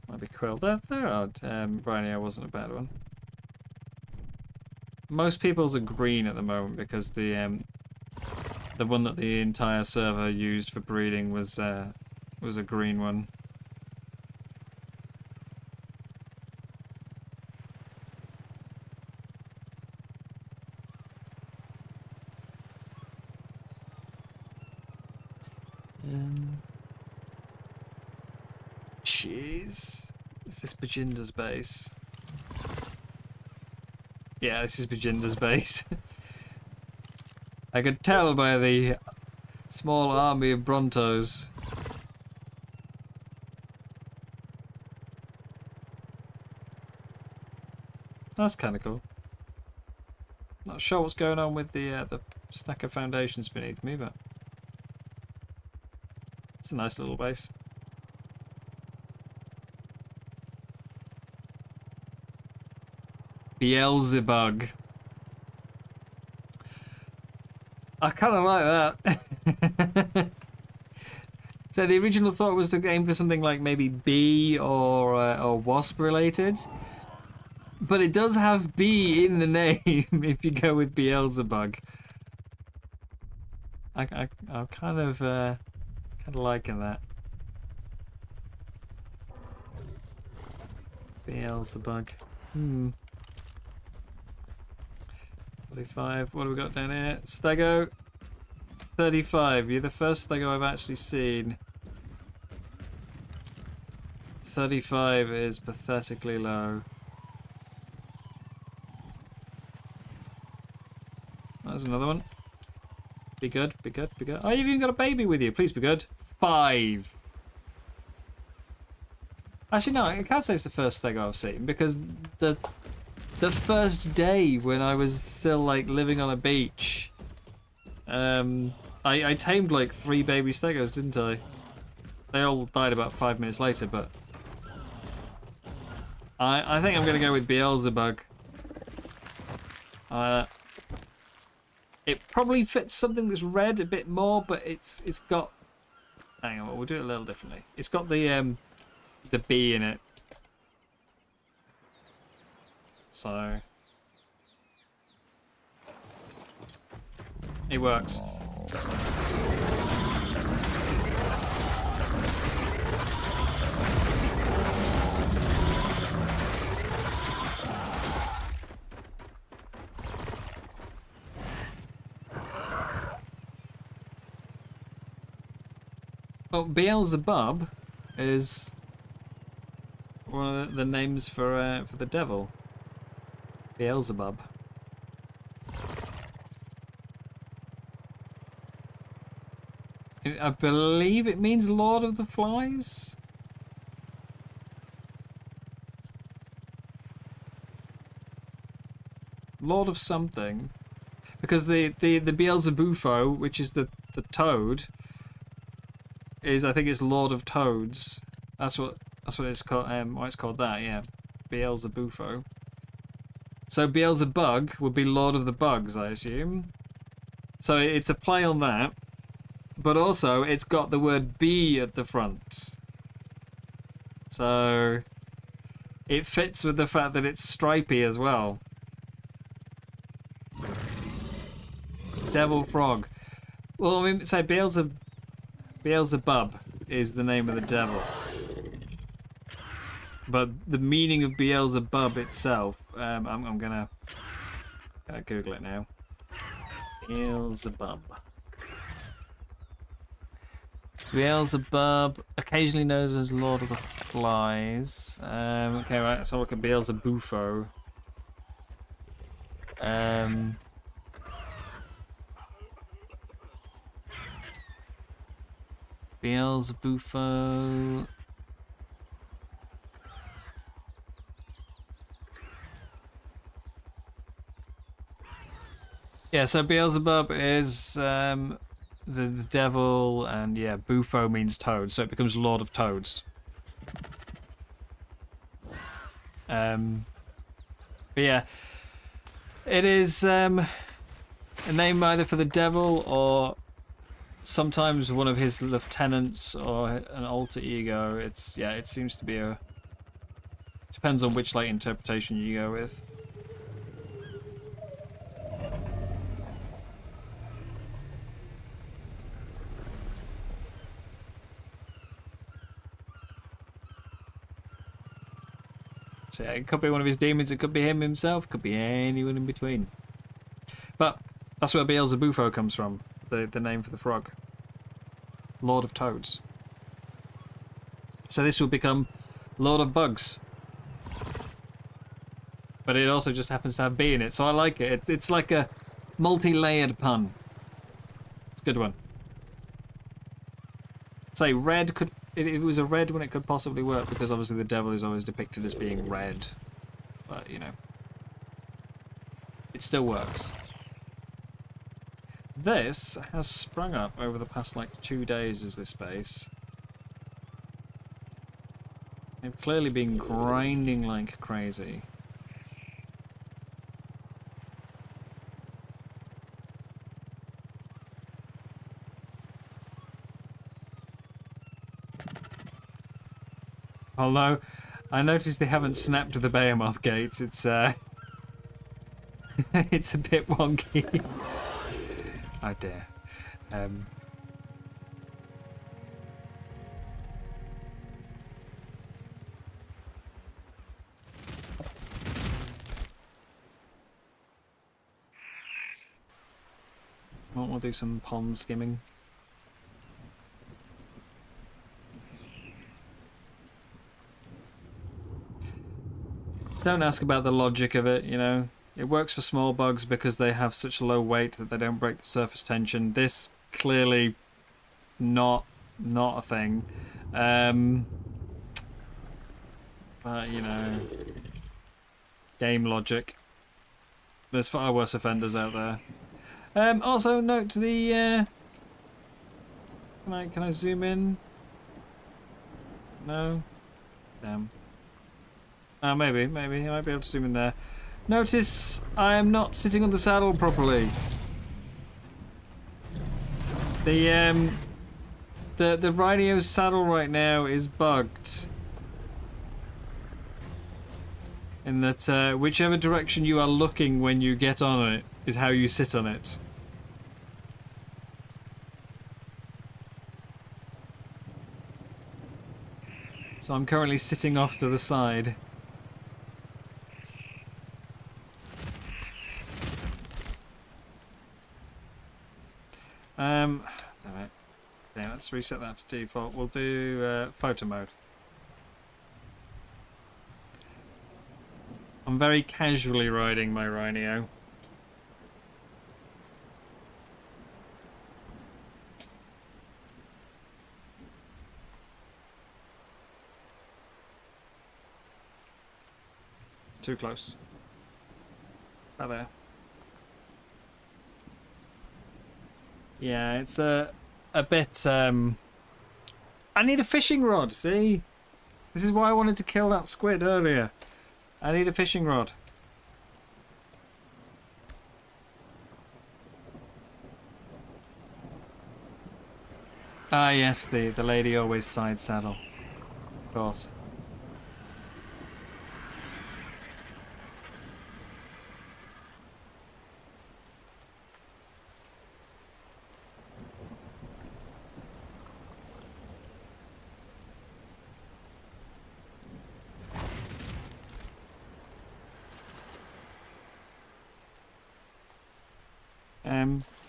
Might be Quill. There are. Rhino wasn't a bad one. Most people's are green at the moment because the one that the entire server used for breeding was a green one. Jeez. Is this Bajinda's base? Yeah, this is Bajinda's base. I could tell by the small army of Brontos. That's kind of cool. Not sure what's going on with the stack of foundations beneath me, but it's a nice little base. Beelzebub. I kind of like that. So the original thought was to aim for something like maybe bee or wasp related, but it does have bee in the name if you go with Beelzebub. I'm kind of liking that. Beelzebub. 45. What have we got down here? Stego. 35. You're the first thing I've actually seen. 35 is pathetically low. There's another one. Be good, be good, be good. Oh, you've even got a baby with you. Please be good. 5. Actually, no, I can't say it's the first thing I've seen because the first day when I was still like living on a beach, I tamed like 3 baby stegos, didn't I? They all died about 5 minutes later, but I think I'm gonna go with Beelzebub. It probably fits something that's red a bit more, but it's got. Hang on, we'll do it a little differently. It's got the B in it, so it works. Well, Beelzebub is one of the names for the devil. Beelzebub. I believe it means Lord of the Flies. Lord of something, because the Beelzebufo, which is the toad, is, I think it's Lord of Toads. That's what it's called. Why it's called that? Yeah, Beelzebufo. So Beelzebug would be Lord of the Bugs, I assume. So it's a play on that, but also it's got the word B at the front. So it fits with the fact that it's stripy as well. Devil Frog. Well, I mean, say Beelzebub is the name of the devil. But the meaning of Beelzebub itself, I'm gonna Google it now. Beelzebub. Beelzebub, occasionally known as Lord of the Flies. Okay, right, let's have a look at Beelzebufo. Beelzebufo. Yeah, so Beelzebub is the devil, and yeah, Bufo means toad, so it becomes Lord of Toads. But yeah, it is a name either for the devil or sometimes one of his lieutenants or an alter ego. It seems to be depends on which like interpretation you go with. So yeah, it could be one of his demons, it could be him himself, it could be anyone in between. But that's where Beelzebufo comes from, the name for the frog. Lord of Toads. So this will become Lord of Bugs. But it also just happens to have B in it, so I like it. It's like a multi-layered pun. It's a good one. Say red could... If it was a red one, it could possibly work, because obviously the devil is always depicted as being red. But, you know. It still works. This has sprung up over the past, like, 2 days, is this base. They've clearly been grinding like crazy. Although, I noticed they haven't snapped the Behemoth gates. It's it's a bit wonky. Oh dear. What We'll do some pond skimming. Don't ask about the logic of it, you know. It works for small bugs because they have such low weight that they don't break the surface tension. This clearly not a thing. But, you know, game logic. There's far worse offenders out there. Also, note to the... Can I zoom in? No? Damn. Maybe. I might be able to zoom in there. Notice I am not sitting on the saddle properly. The Rhino's saddle right now is bugged. In that whichever direction you are looking when you get on it is how you sit on it. So I'm currently sitting off to the side. Damn it. Yeah, let's reset that to default. We'll do photo mode. I'm very casually riding my Rhino. It's too close. About there. Yeah, it's a bit, I need a fishing rod, see? This is why I wanted to kill that squid earlier. I need a fishing rod. Ah, yes, the lady always side saddle. Of course.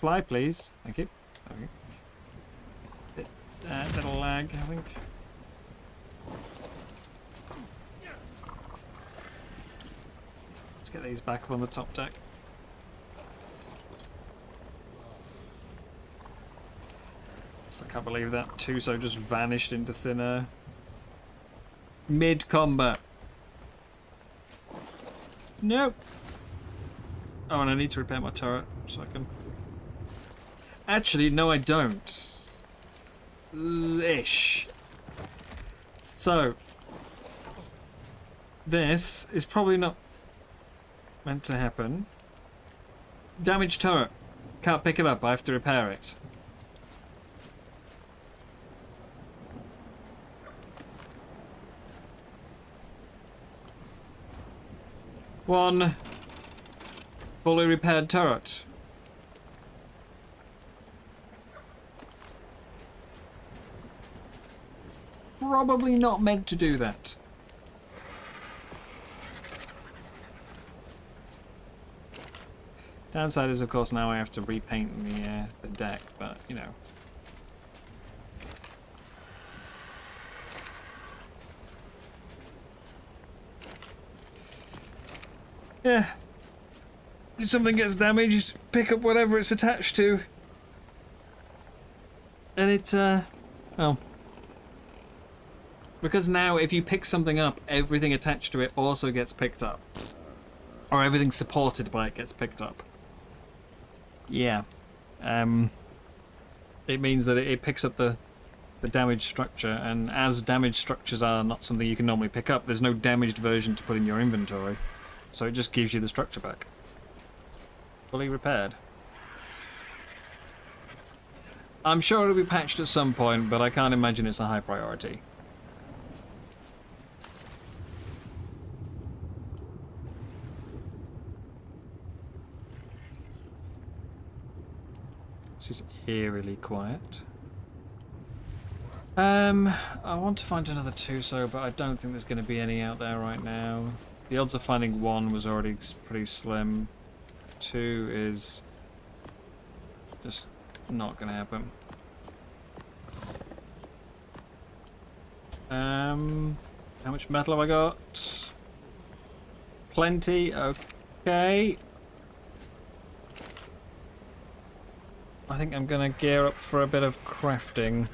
Fly, please. Thank you. Okay. Little lag, I think. Let's get these back up on the top deck. I can't believe that Tuso just vanished into thin air. Mid-combat. Nope. Oh, and I need to repair my turret so I can... Actually, no I don't. Ish. So, this is probably not meant to happen. Damaged turret. Can't pick it up, I have to repair it. One fully repaired turret. Probably not meant to do that. Downside is, of course, now I have to repaint the deck, but you know. Yeah. If something gets damaged, pick up whatever it's attached to. And it's, well... Because now, if you pick something up, everything attached to it also gets picked up. Or everything supported by it gets picked up. Yeah. It means that it picks up the damaged structure, and as damaged structures are not something you can normally pick up, there's no damaged version to put in your inventory. So it just gives you the structure back. Fully repaired. I'm sure it'll be patched at some point, but I can't imagine it's a high priority. This is eerily quiet. I want to find another Tuso, but I don't think there's going to be any out there right now. The odds of finding one was already pretty slim. Two is just Not gonna happen. How much metal have I got? Plenty, okay. I think I'm gonna gear up for a bit of crafting.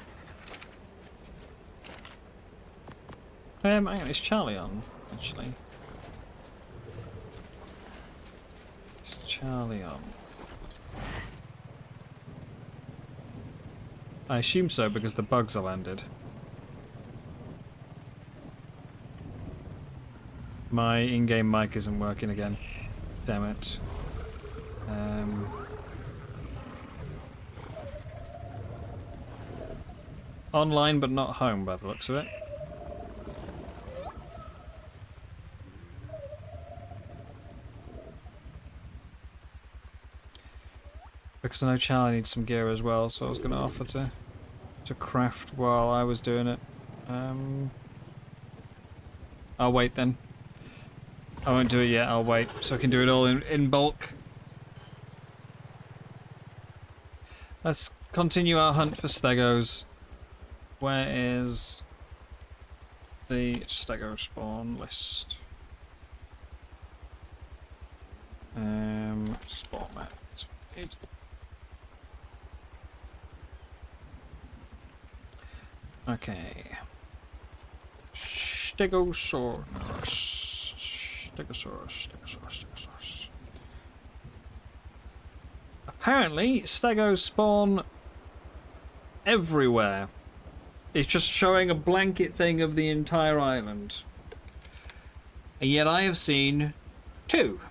Hang on, is Charlie on, actually? Is Charlie on? I assume so because the bugs are landed. My in-game mic isn't working again. Damn it. Online but not home by the looks of it. Because I know Charlie needs some gear as well, so I was going to offer to craft while I was doing it. I'll wait then. I won't do it yet, I'll wait, so I can do it all in bulk. Let's continue our hunt for stegos. Where is the stego spawn list? Spawn map. Okay. Stegosaurus. Stegosaurus. Apparently, stegos spawn everywhere. It's just showing a blanket thing of the entire island. And yet I have seen 2.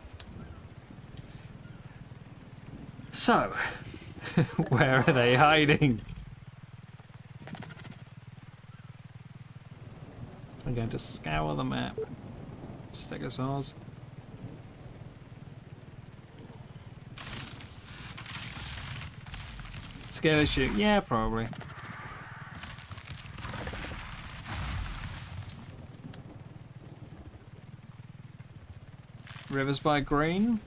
So, where are they hiding? I'm going to scour the map. Stegosaurs. Scared shoot? Yeah, probably. Rivers by green.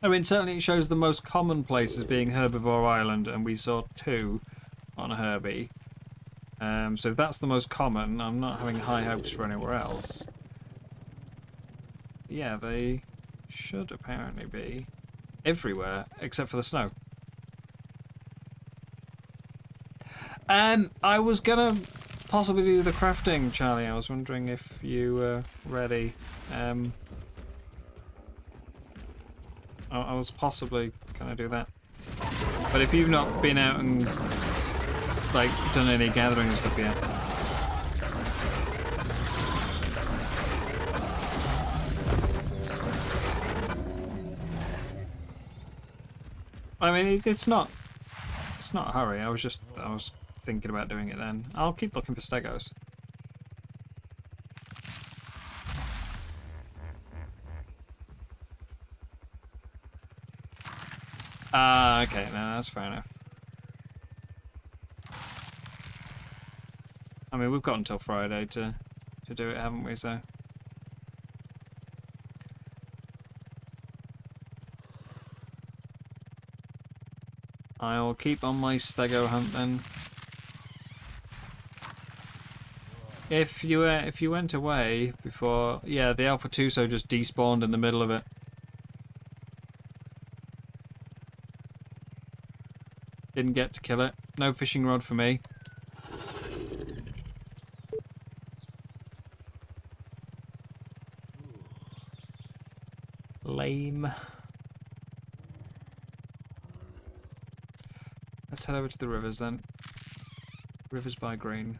I mean, certainly it shows the most common places being Herbivore Island, and we saw 2 on Herbie. So if that's the most common, I'm not having high hopes for anywhere else. Yeah, they should apparently be everywhere, except for the snow. I was gonna possibly do the crafting, Charlie. I was wondering if you were ready. I was possibly gonna do that. But if you've not been out and like done any gathering and stuff yet. I mean, it's not a hurry. I was thinking about doing it then. I'll keep looking for stegos. Okay, no, that's fair enough. I mean, we've got until Friday to do it, haven't we? So. I'll keep on my stego hunt then. If you went away before, yeah, the Alpha Tuso just despawned in the middle of it. Didn't get to kill it. No fishing rod for me. Lame. Let's head over to the rivers then. Rivers by green.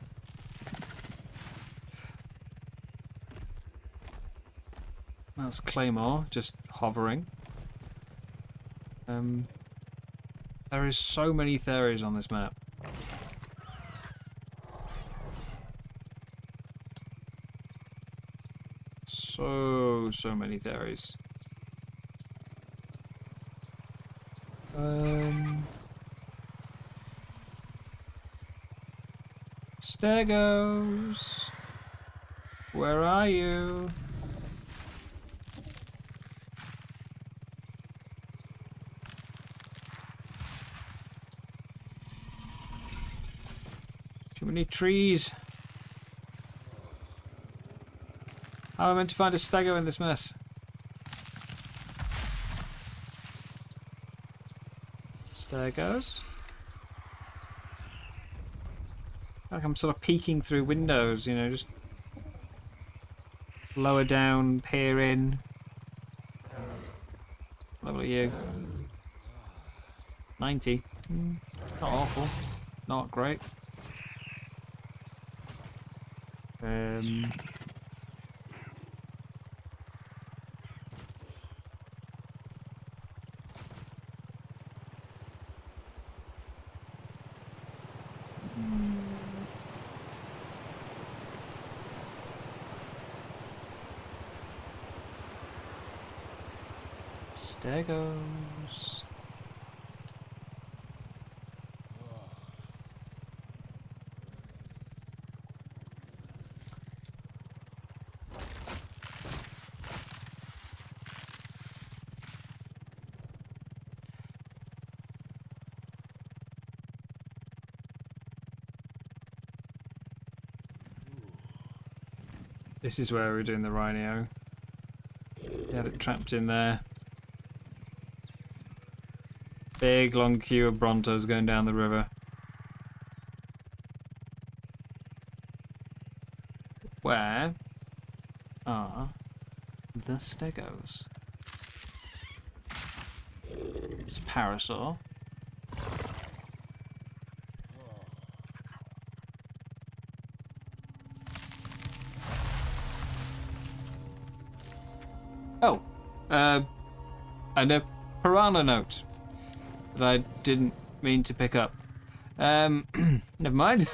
That's Claymore, just hovering. There is so many theories on this map. So many theories. Stegos, where are you? many trees. How am I meant to find a stego in this mess? Stegos? Like I'm sort of peeking through windows, you know, just lower down, peer in. What level are you? 90. Not awful. Not great. Stegos. This is where we're doing the rhino. He had it trapped in there. Big long queue of Brontos going down the river. Where are the stegos? It's Parasaur. Oh, and a piranha note that I didn't mean to pick up. Never mind.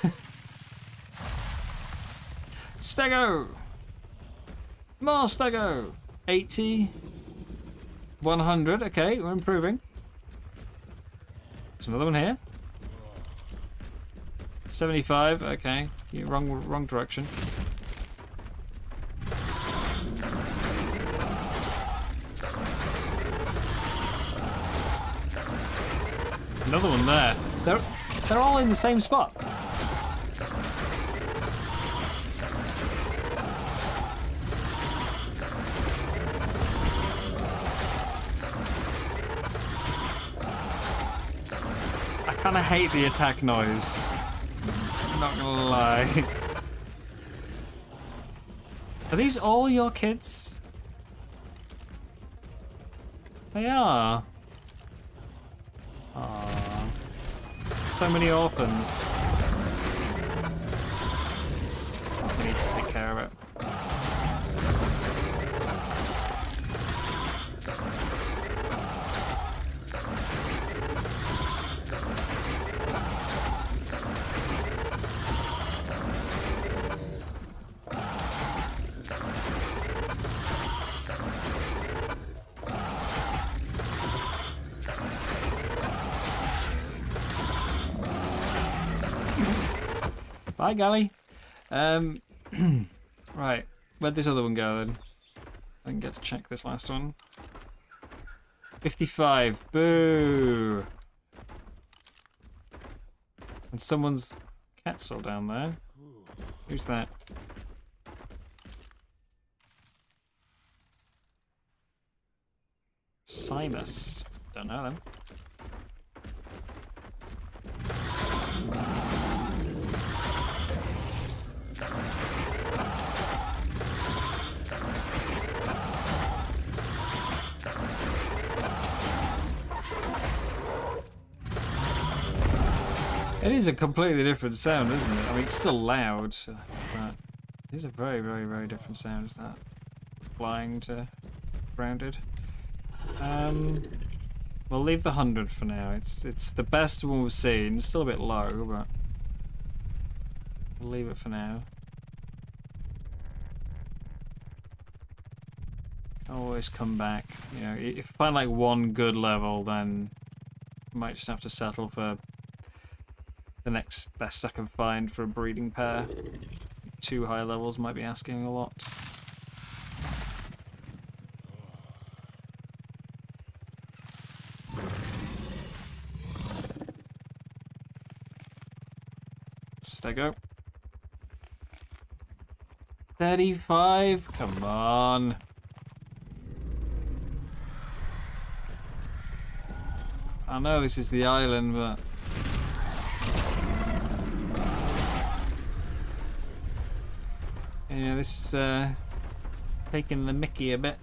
Stego! More stego! 80. 100, okay, we're improving. There's another one here. 75, okay. Yeah, wrong direction. Another one there. They're all in the same spot. I kind of hate the attack noise. I'm not gonna lie. Are these all your kids? They are. Aww. So many orphans. We need to take care of it. Bye, Gally. Right, where'd this other one go then? I didn't get to check this last one. 55. Boo! And someone's cat's down there. Who's that? Simus. Don't know them. It is a completely different sound, isn't it? I mean, it's still loud, but it is a very, very, very different sound, is that? Flying to grounded. We'll leave the 100 for now. It's the best one we've seen. It's still a bit low, but we'll leave it for now. Always come back. You know, if you find like one good level, then you might just have to settle for the next best I can find for a breeding pair. 2 high levels might be asking a lot. go. 35? Come on. I know this is the island, but... yeah, this is taking the mickey a bit.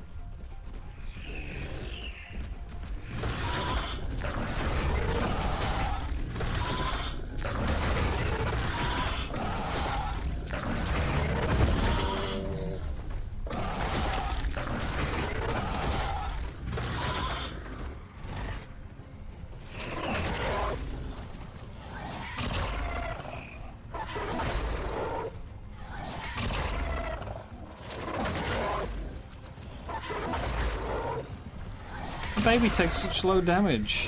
Baby takes such low damage.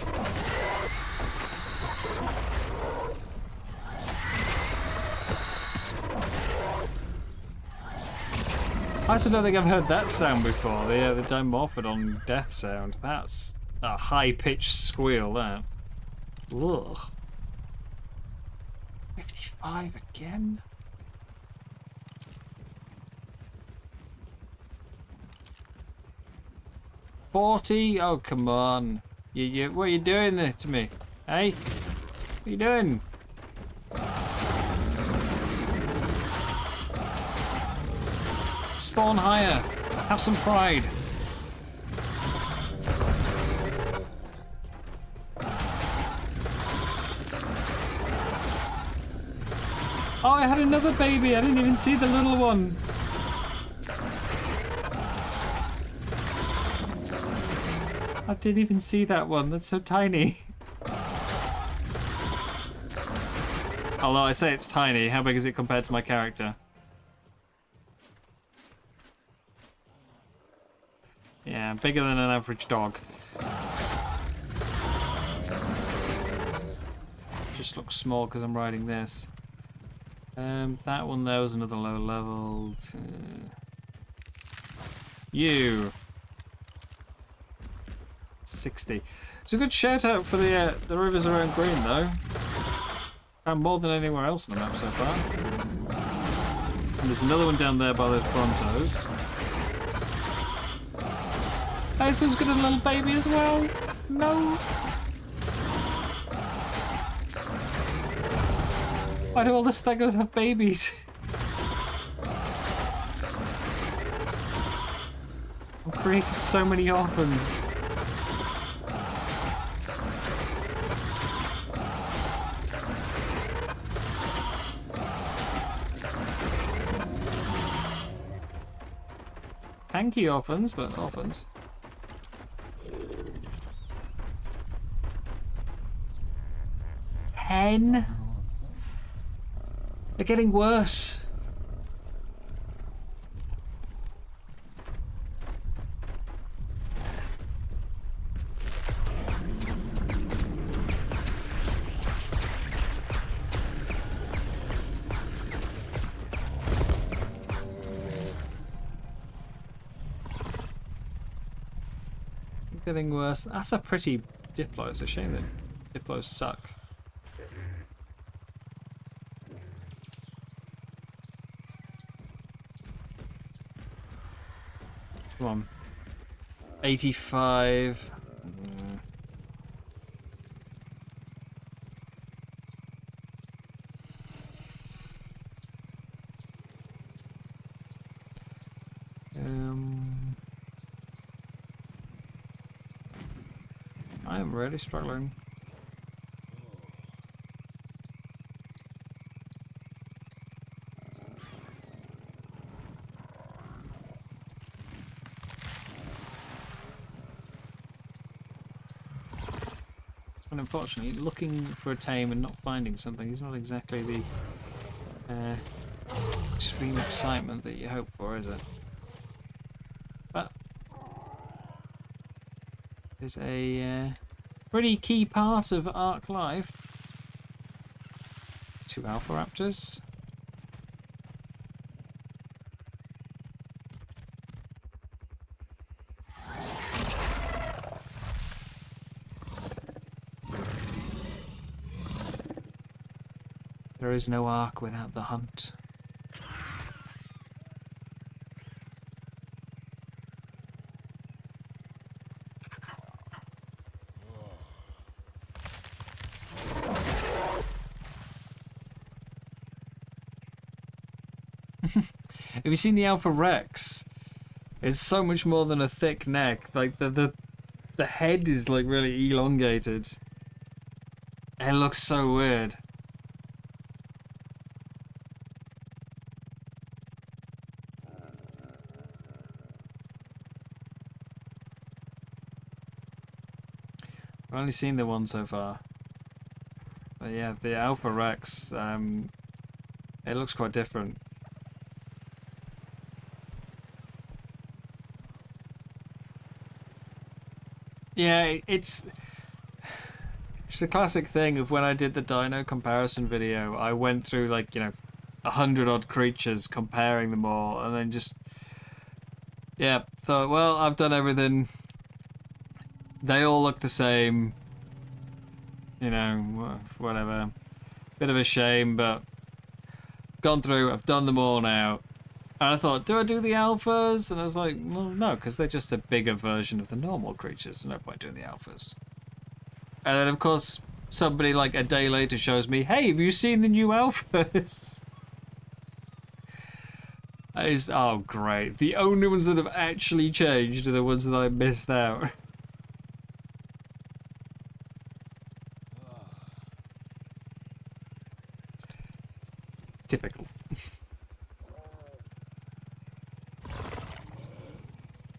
I also don't think I've heard that sound before. The Dimorphodon death sound. That's a high-pitched squeal, that. Ugh. 55 again? $40? Oh, come on. What are you doing there to me? Hey? What are you doing? Spawn higher. Have some pride. Oh, I had another baby. I didn't even see the little one. I didn't even see that one. That's so tiny. Although I say it's tiny, how big is it compared to my character? Yeah, bigger than an average dog. Just looks small because I'm riding this. That one there was another low level. You. 60. It's a good shout out for the rivers around Green though. And more than anywhere else on the map so far. And there's another one down there by those Brontos. Hey, this one's got a little baby as well. No. Why do all the stegos have babies? I'm creating so many orphans. Tanky orphans, but orphans. They're getting worse. Getting worse. That's a pretty Diplo. It's a shame that Diplos suck. Come on. 85. I am really struggling. And unfortunately, looking for a tame and not finding something is not exactly the extreme excitement that you hope for, is it? But there's a pretty key part of ARK life. 2 Alpha Raptors. There is no ARK without the hunt. Have you seen the Alpha Rex? It's so much more than a thick neck. Like the head is like really elongated. It looks so weird. I've only seen the one so far. But yeah, the Alpha Rex, it looks quite different. Yeah, it's the classic thing of when I did the dino comparison video, I went through like, 100 odd creatures, comparing them all, and then just, yeah, thought, well, I've done everything. They all look the same. Whatever. Bit of a shame, but gone through, I've done them all now. And I thought, do I do the alphas? And I was like, well, no, because they're just a bigger version of the normal creatures. No point doing the alphas. And then, of course, somebody like a day later shows me, hey, have you seen the new alphas? Oh, great. The only ones that have actually changed are the ones that I missed out. Typical.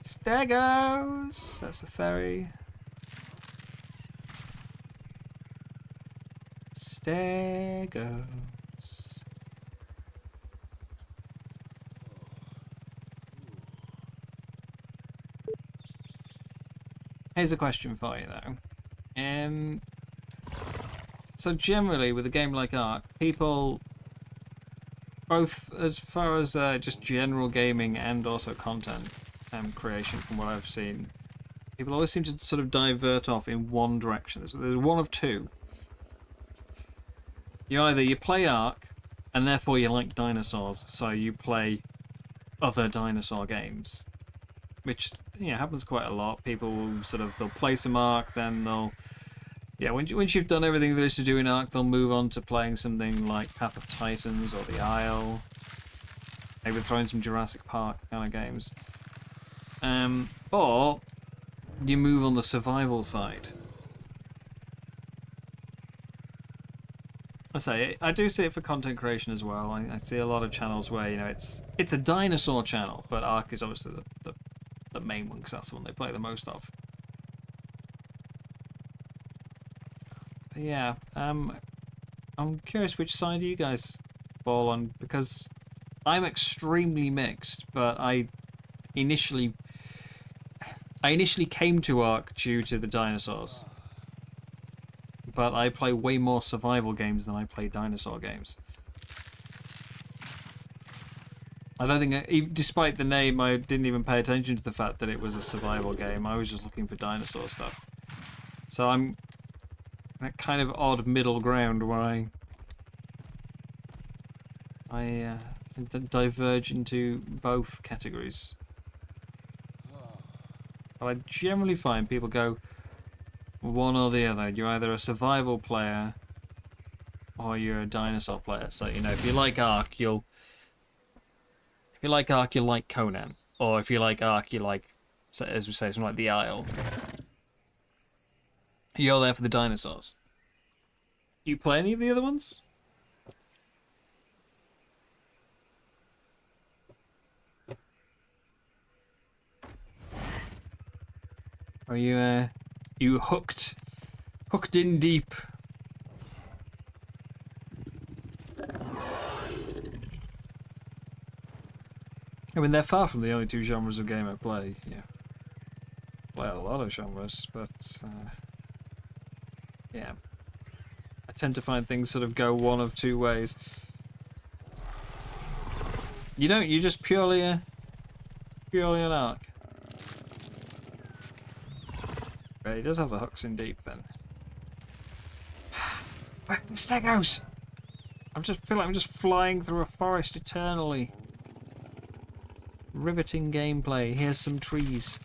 Stegos! That's a theory. Stegos. Here's a question for you, though. So generally, with a game like ARK, people, both as far as just general gaming and also content creation, from what I've seen, people always seem to sort of divert off in one direction. There's one of two. You play ARK, and therefore you like dinosaurs, so you play other dinosaur games, which happens quite a lot. People will they'll play some ARK, then they'll once you've done everything there is to do in ARK, they'll move on to playing something like Path of Titans or The Isle. Maybe throwing some Jurassic Park kind of games. Or you move on the survival side. I do see it for content creation as well. I see a lot of channels where it's a dinosaur channel, but ARK is obviously the main one because that's the one they play the most of. But yeah, I'm curious which side you guys fall on, because I'm extremely mixed. But I initially came to ARK due to the dinosaurs. But I play way more survival games than I play dinosaur games. I don't think, despite the name, I didn't even pay attention to the fact that it was a survival game. I was just looking for dinosaur stuff. So I'm that kind of odd middle ground where I diverge into both categories. But I generally find people go one or the other. You're either a survival player or you're a dinosaur player. So if you like ARK, you'll like Conan, or if you like ARK, you like, as we say, something like The Isle. You're there for the dinosaurs. Do you play any of the other ones? Are you hooked in deep? I mean, they're far from the only two genres of game I play. Yeah, play a lot of genres, but yeah, I tend to find things sort of go one of two ways. You don't. You just purely an ARK. Right, he does have the hooks in deep then. Where are the stegos? I just feel like I'm just flying through a forest eternally. Riveting gameplay. Here's some trees.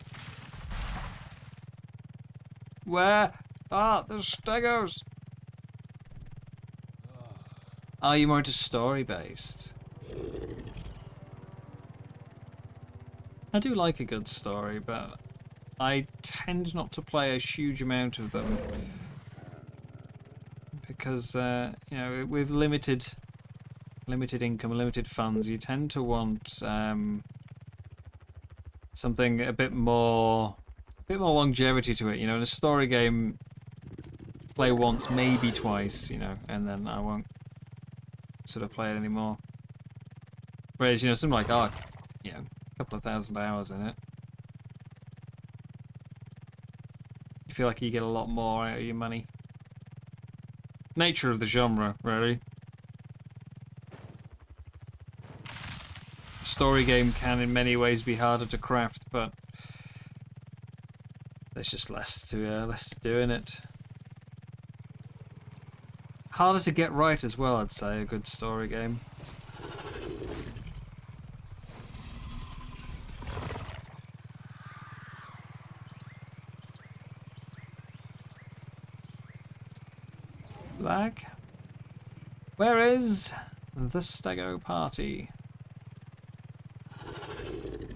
Where? Ah, there's stegos. Are you more into story-based? I do like a good story, but I tend not to play a huge amount of them because, you know, with limited income, limited funds, you tend to want something a bit more longevity to it. You know, in a story game, play once, maybe twice, you know, and then I won't sort of play it anymore. Whereas, you know, something like ARK, you know, a couple of thousand hours in it. You feel like you get a lot more out of your money. Nature of the genre, really. Story game can in many ways be harder to craft, but there's just less to do in it. Harder to get right as well, I'd say, a good story game. Lag? Where is the Stego party?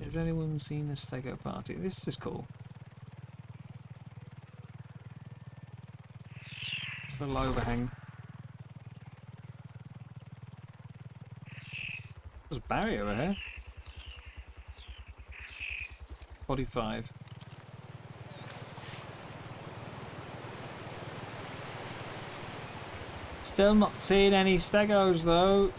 Has anyone seen a Stego party? This is cool. It's a little overhang. There's a barrier over here. 45. Still not seeing any stegos though.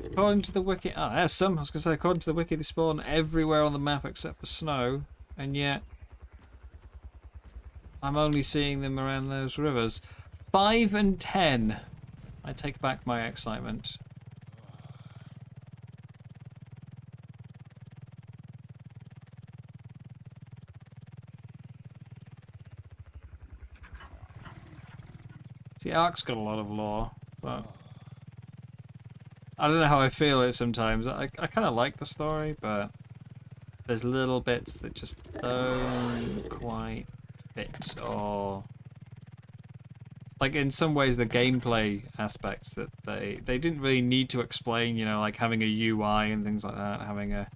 According to the wiki, oh, there's some. I was going to say, according to the wiki, they spawn everywhere on the map except for snow, and yet I'm only seeing them around those rivers. 5 and 10. I take back my excitement. See, ARK's got a lot of lore, but I don't know how I feel it sometimes. I kind of like the story, but there's little bits that just don't quite fit, or like in some ways the gameplay aspects that they didn't really need to explain, you know, like having a UI and things like that, having a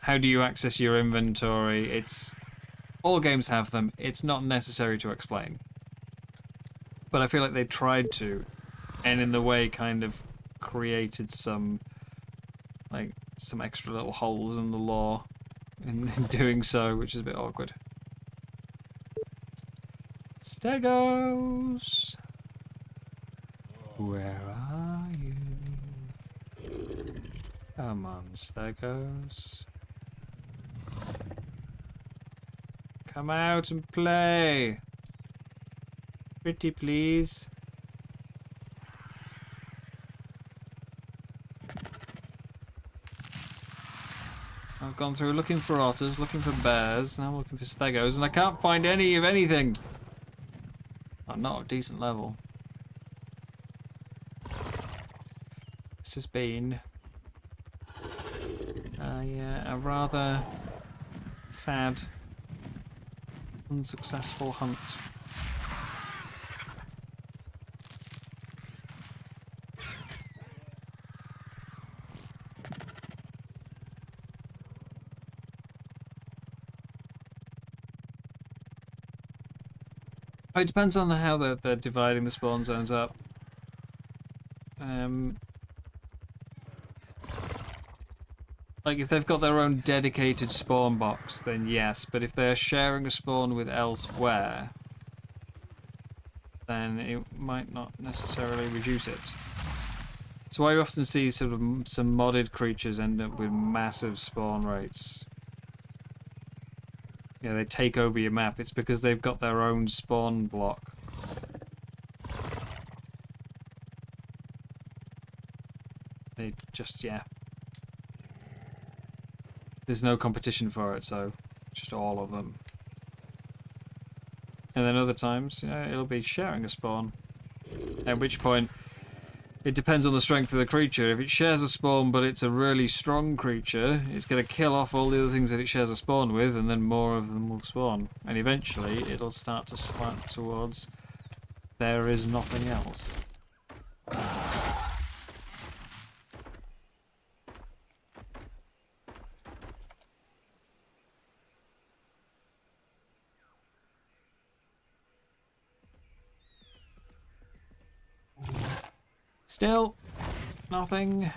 how do you access your inventory. It's all games have them. It's not necessary to explain. But I feel like they tried to, and in the way kind of created some, like, some extra little holes in the lore in doing so, which is a bit awkward. Stegos! Where are you? Come on, Stegos. Come out and play! Pretty please. I've gone through looking for otters, looking for bears, now I'm looking for stegos, and I can't find any of anything. I'm not at a decent level. It's just been yeah, a rather sad, unsuccessful hunt. It depends on how they're dividing the spawn zones up. Like if they've got their own dedicated spawn box, then yes. But if they're sharing a spawn with elsewhere, then it might not necessarily reduce it. So I often see sort of some modded creatures end up with massive spawn rates. Yeah, they take over your map. It's because they've got their own spawn block. They just, yeah. There's no competition for it, so just all of them. And then other times, you know, it'll be sharing a spawn. At which point, it depends on the strength of the creature. If it shares a spawn but it's a really strong creature, it's going to kill off all the other things that it shares a spawn with, and then more of them will spawn. And eventually, it'll start to slant towards there is nothing else. Still, nothing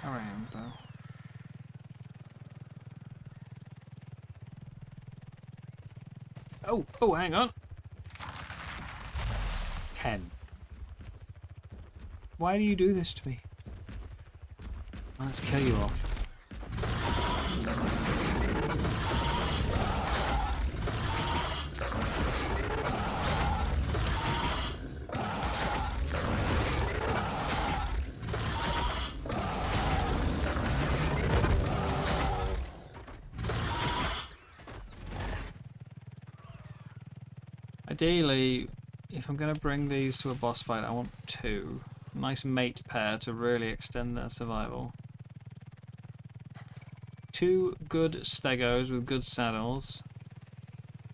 around though. Oh, hang on. 10. Why do you do this to me? Let's kill you off. Ideally, if I'm going to bring these to a boss fight, I want 2. Nice mate pair to really extend their survival. 2 good stegos with good saddles.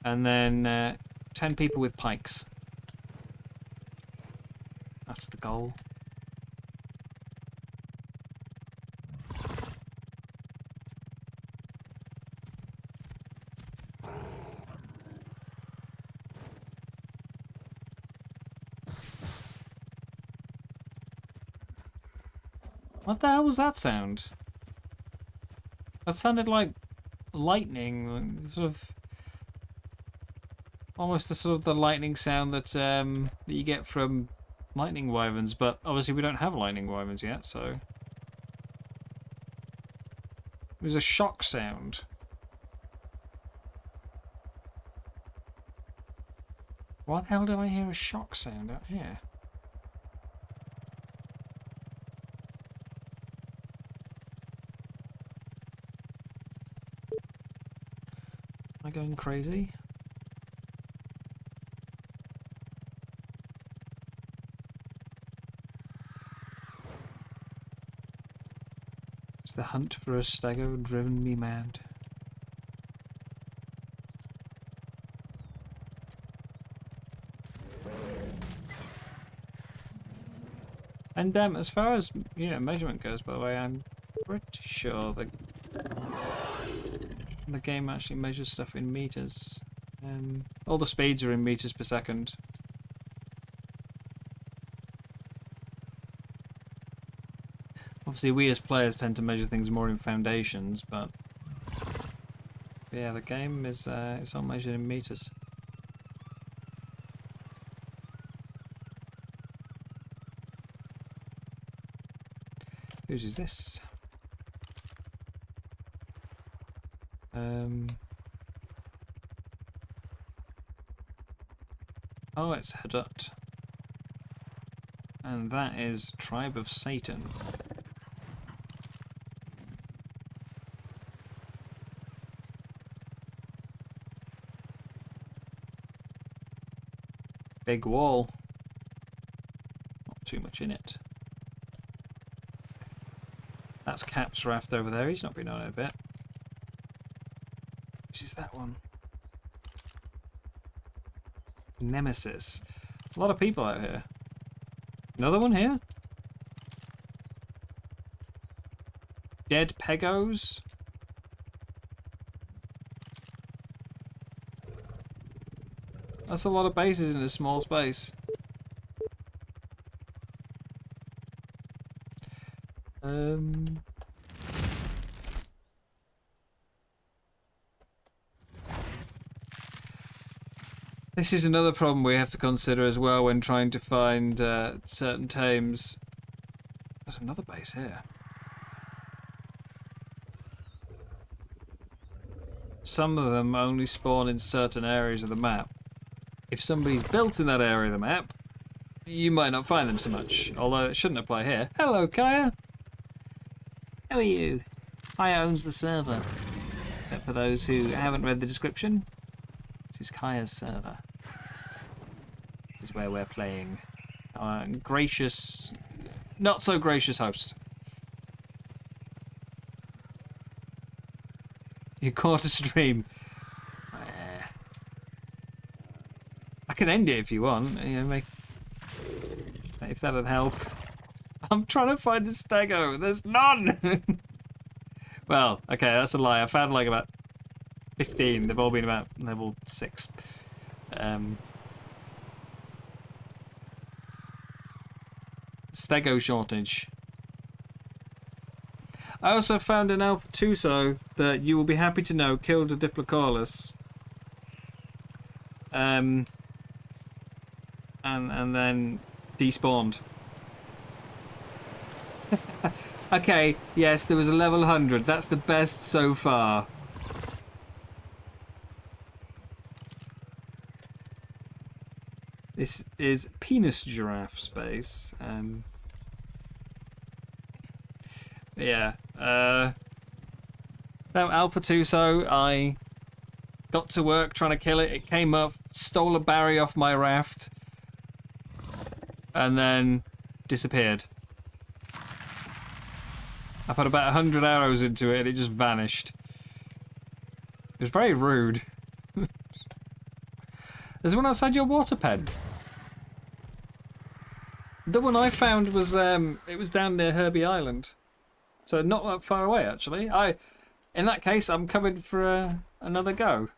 And then 10 people with pikes. That's the goal. What the hell was that sound? That sounded like lightning, sort of, almost the sort of the lightning sound that that you get from lightning wyverns. But obviously we don't have lightning wyverns yet, so it was a shock sound. Why the hell did I hear a shock sound out here? Am I going crazy? Has the hunt for a stego driven me mad? And as far as, you know, measurement goes, by the way, I'm pretty sure that the game actually measures stuff in meters. All the speeds are in meters per second. Obviously we as players tend to measure things more in foundations, but yeah, the game is it's all measured in meters. Whose is this? Oh, it's Hadut. And that is Tribe of Satan. Big wall. Not too much in it. That's Cap's Raft over there. He's not been on it a bit. Which is that one? Nemesis. A lot of people out here. Another one here? Dead Pegos? That's a lot of bases in a small space. This is another problem we have to consider as well when trying to find certain tames. There's another base here. Some of them only spawn in certain areas of the map. If somebody's built in that area of the map, you might not find them so much, although it shouldn't apply here. Hello, Kaya. How are you? Kaya owns the server. But for those who haven't read the description, this is Kaya's server. is where we're playing. Gracious, not so gracious host. You caught a stream. I can end it if you want. You know, if that'd help. I'm trying to find a stego. There's none. Well, okay, that's a lie. I found like about 15. They've all been about level 6. Stego shortage. I also found an Alpha Tuso that you will be happy to know killed a Diplocaulus. And then despawned. Okay, yes, there was a level 100. That's the best so far. This is penis giraffe space. Yeah. No, Alpha Tuso, I got to work trying to kill it. It came up, stole a berry off my raft, and then disappeared. I put about 100 arrows into it and it just vanished. It was very rude. There's one outside your water pen. The one I found was, it was down near Herbie Island. So not that far away, actually. In that case, I'm coming for another go.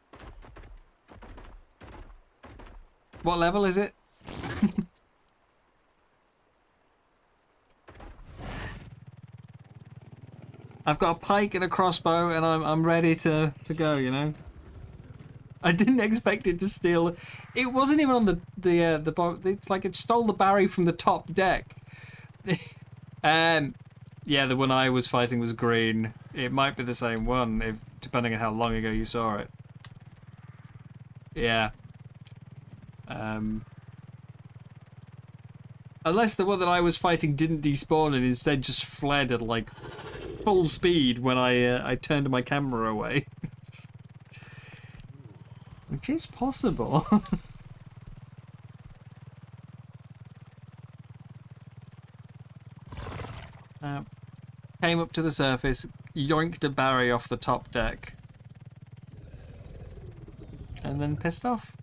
What level is it? I've got a pike and a crossbow, and I'm ready to go. You know. I didn't expect it to steal. It wasn't even on the boat. It's like it stole the berry from the top deck. Yeah, the one I was fighting was green. It might be the same one, depending on how long ago you saw it. Yeah. Unless the one that I was fighting didn't despawn and instead just fled at like full speed when I turned my camera away. Which is possible. Came up to the surface, yoinked a berry off the top deck, and then pissed off.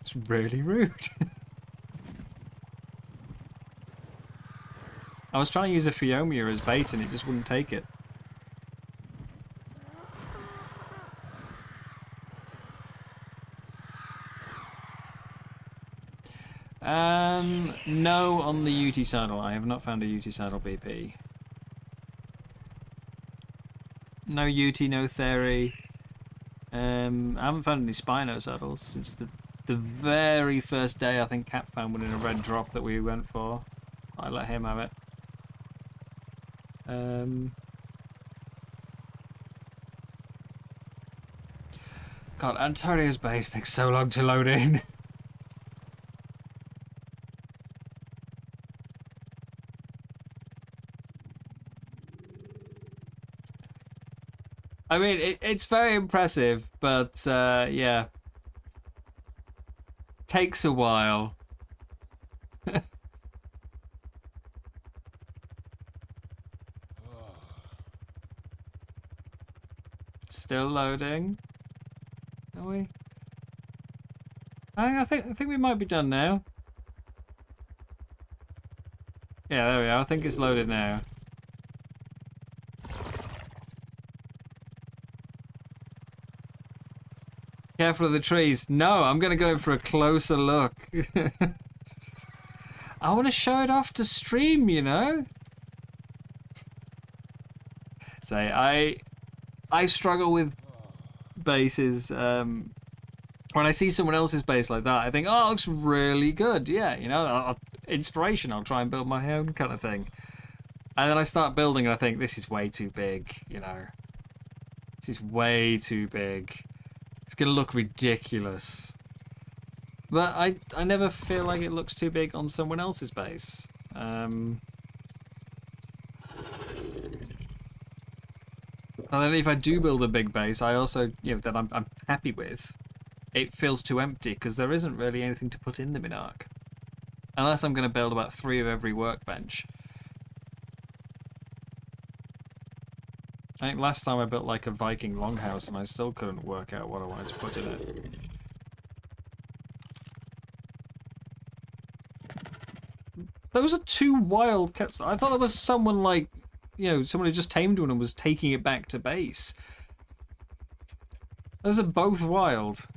It's really rude. I was trying to use a Phiomia as bait and it just wouldn't take it. No on the UT saddle. I have not found a UT saddle BP. No UT, no Theory. I haven't found any Spino saddles since the very first day. I think Cap found one in a red drop that we went for. I let him have it. God, Antonio's base takes so long to load in. I mean, it's very impressive, but yeah, takes a while. Still loading. Are we? I think we might be done now. Yeah, there we are. I think it's loaded now. Careful of the trees. No, I'm going to go for a closer look. I want to show it off to stream, you know? Say, I struggle with bases. When I see someone else's base like that, I think, oh, it looks really good. Yeah, you know, inspiration. I'll try and build my own kind of thing. And then I start building and I think, this is way too big, you know. This is way too big. It's going to look ridiculous. But I never feel like it looks too big on someone else's base. And then if I do build a big base, I also, that I'm happy with, it feels too empty because there isn't really anything to put in them in ARK. Unless I'm going to build about 3 of every workbench. I think last time I built like a Viking longhouse and I still couldn't work out what I wanted to put in it. Those are 2 wild cats. I thought there was someone like, someone who just tamed one and was taking it back to base. Those are both wild.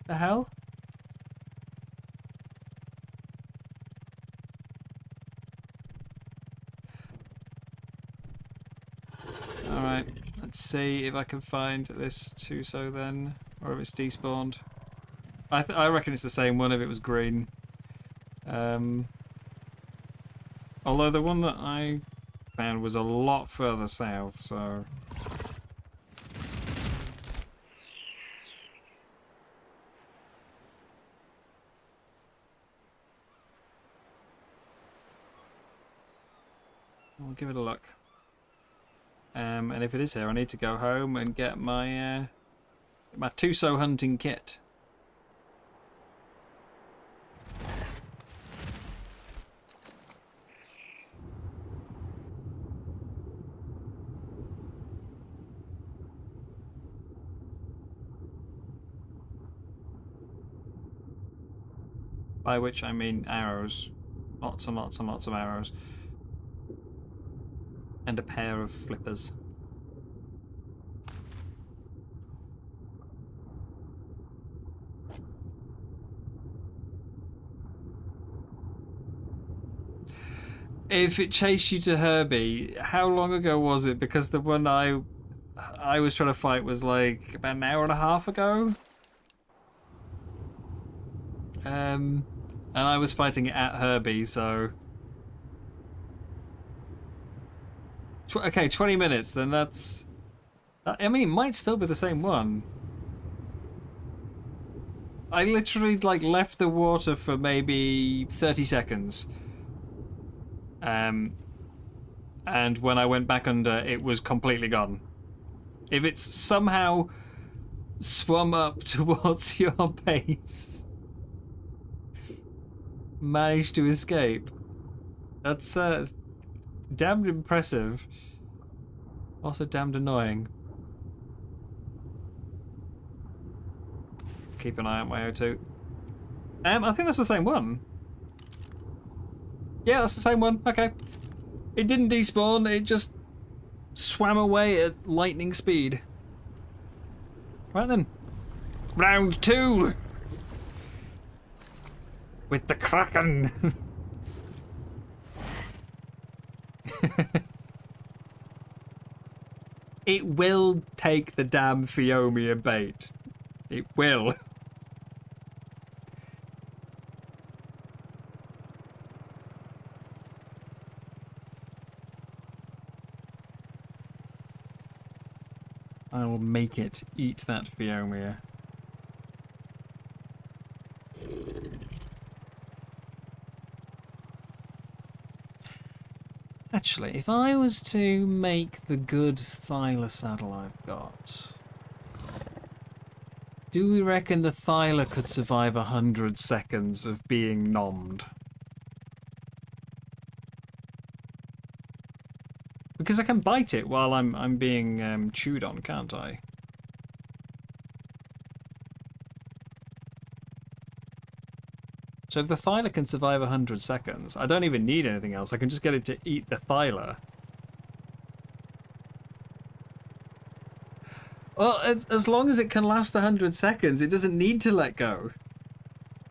The hell? Alright, let's see if I can find this Tuso then, or if it's despawned. I reckon it's the same one if it was green. Although the one that I found was a lot further south, so... I'll give it a look. And if it is here, I need to go home and get my my Tuso hunting kit. By which I mean arrows. Lots and lots and lots of arrows. And a pair of flippers. If it chased you to Herbie, how long ago was it? Because the one I was trying to fight was like about an hour and a half ago. And I was fighting it at Herbie, so... Okay, 20 minutes, then that's... I mean, it might still be the same one. I literally, like, left the water for maybe 30 seconds. And when I went back under, it was completely gone. If it's somehow swum up towards your base, managed to escape, that's damned impressive. Also damned annoying. Keep an eye on my O2. I think that's the same one. Yeah, that's the same one. Okay. It didn't despawn, it just swam away at lightning speed. Right then. Round 2! With the Kraken! It will take the damn Phiomia bait. It will. I will make it eat that Phiomia. Actually, if I was to make the good Thyla saddle I've got, do we reckon the Thyla could survive 100 seconds of being nommed? Because I can bite it while I'm being chewed on, can't I? So if the Thyla can survive 100 seconds, I don't even need anything else. I can just get it to eat the Thyla. Well, as long as it can last 100 seconds, it doesn't need to let go.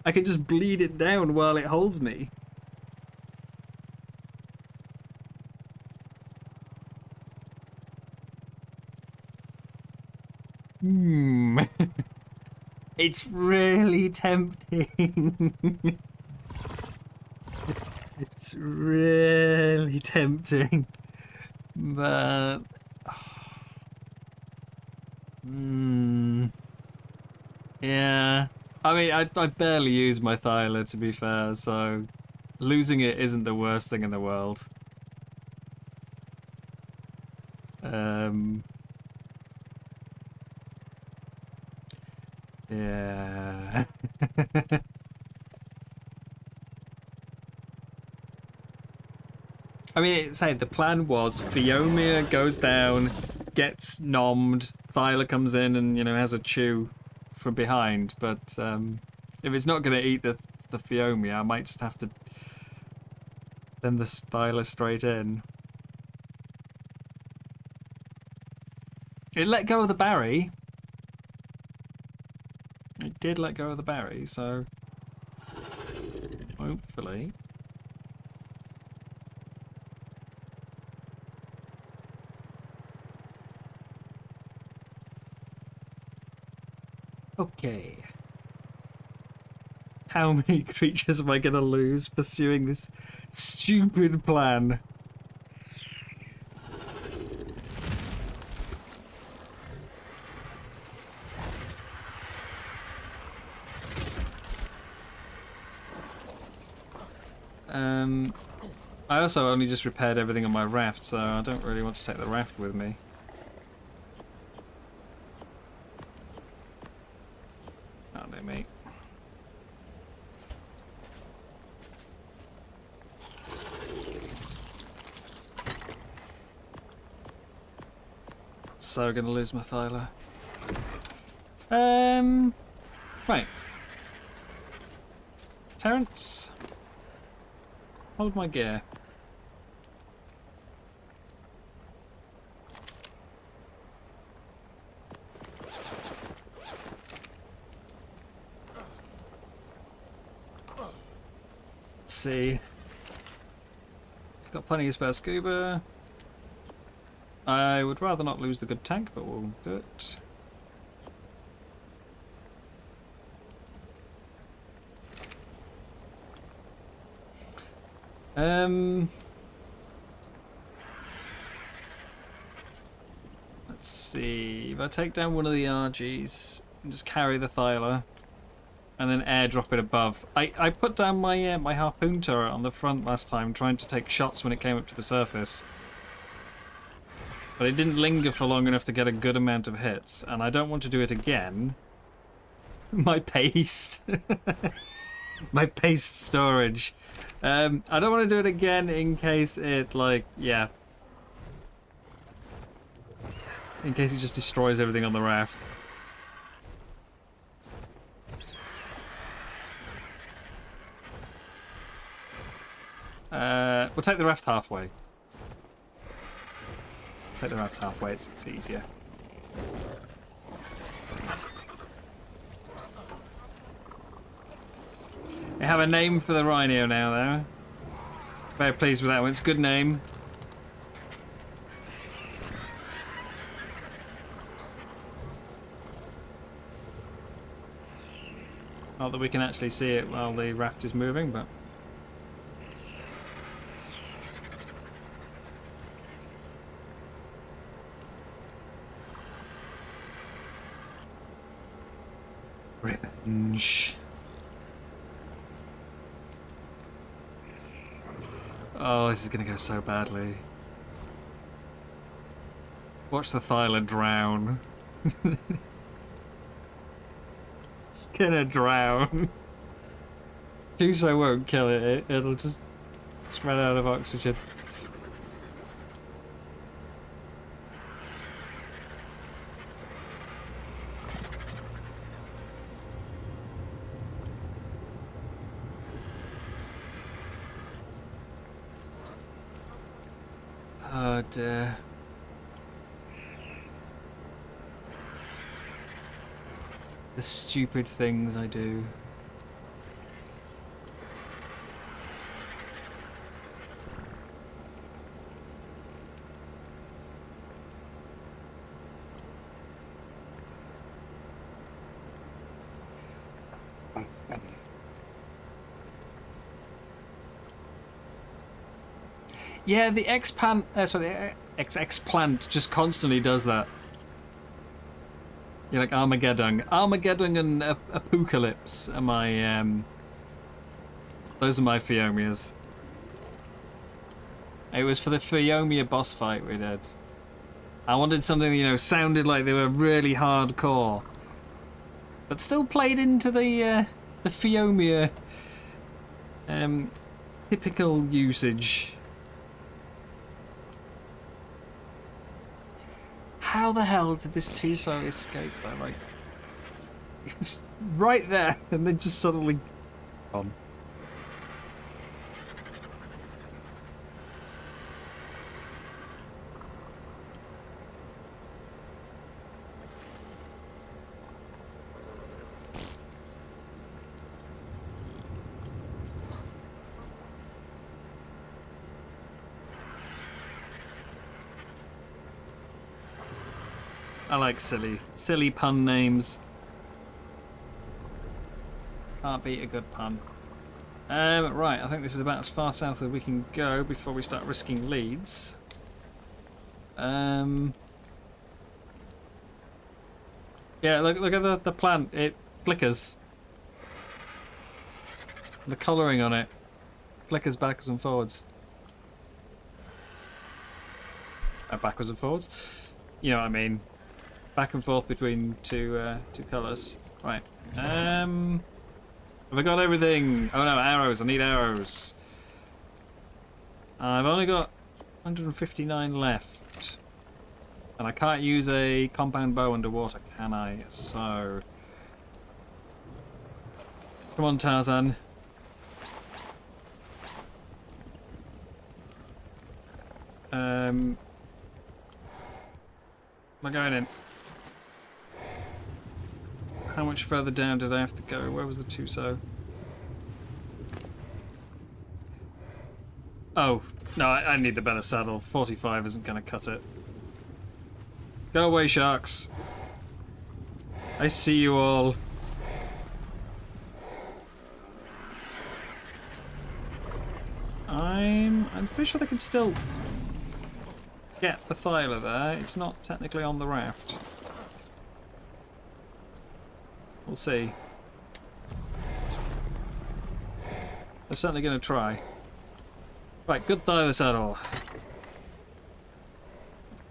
I can just bleed it down while it holds me. It's really tempting. It's really tempting. But... yeah. I mean, I barely use my Thyla, to be fair, so... Losing it isn't the worst thing in the world. Yeah. I mean, say the plan was Fiomia goes down, gets nommed, Thyla comes in and, you know, has a chew from behind, but if it's not going to eat the Fiomia, I might just have to send the Thyla straight in. It let go of the Barry. It did let go of the Barry, so hopefully. Okay. How many creatures am I gonna lose pursuing this stupid plan? I also only just repaired everything on my raft, so I don't really want to take the raft with me. Oh no, mate. So gonna lose my Thyla. Right. Terrence, hold my gear. Let's see. Got plenty of spare scuba. I would rather not lose the good tank, but we'll do it. Let's see. If I take down one of the RGs and just carry the Thyla and then airdrop it above. I put down my my harpoon turret on the front last time, trying to take shots when it came up to the surface. But it didn't linger for long enough to get a good amount of hits, and I don't want to do it again. My paste. My paste storage. I don't want to do it again in case it, like, yeah. In case it just destroys everything on the raft. We'll take the raft halfway. Take the raft halfway, it's easier. We have a name for the rhino now, though. Very pleased with that one. It's a good name. Not that we can actually see it while the raft is moving, but... Revenge. Oh, this is gonna go so badly. Watch the Thyla drown. It's gonna drown. Tuso won't kill it, it'll just run out of oxygen. Oh dear. The stupid things I do. Yeah, the X-plant just constantly does that. You're like Armageddon and Apocalypse are my Those are my Phiomias. It was for the Phiomia boss fight we did. I wanted something that, you know, sounded like they were really hardcore, but still played into the Phiomia typical usage. How the hell did this Tuso escape though? Like, it was right there and then just suddenly gone. I like silly pun names. Can't beat a good pun. Right, I think this is about as far south as we can go before we start risking leads. Yeah, look at the plant. It flickers. The colouring on it flickers backwards and forwards. Backwards and forwards? You know what I mean. Back and forth between two colours. Right. Have I got everything? Oh no, arrows. I need arrows. I've only got 159 left. And I can't use a compound bow underwater, can I? So... Come on, Tarzan. Am I going in? How much further down did I have to go? Where was the Tuso? Oh, no, I need the better saddle. 45 isn't going to cut it. Go away, sharks. I see you all. I'm pretty sure they can still get the Thyla there. It's not technically on the raft. We'll see. They're certainly going to try. Right, good Thyla saddle.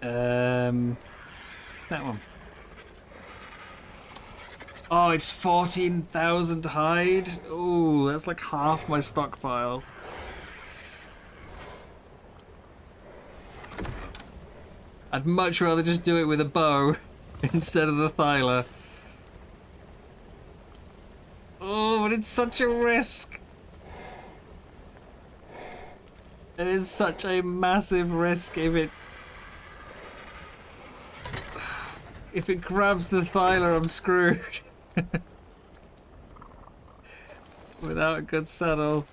That one. Oh, it's 14,000 hide. Ooh, that's like half my stockpile. I'd much rather just do it with a bow instead of the Thyla. Oh, but it's such a risk. It is such a massive risk if it grabs the Thyla, I'm screwed. Without a good saddle.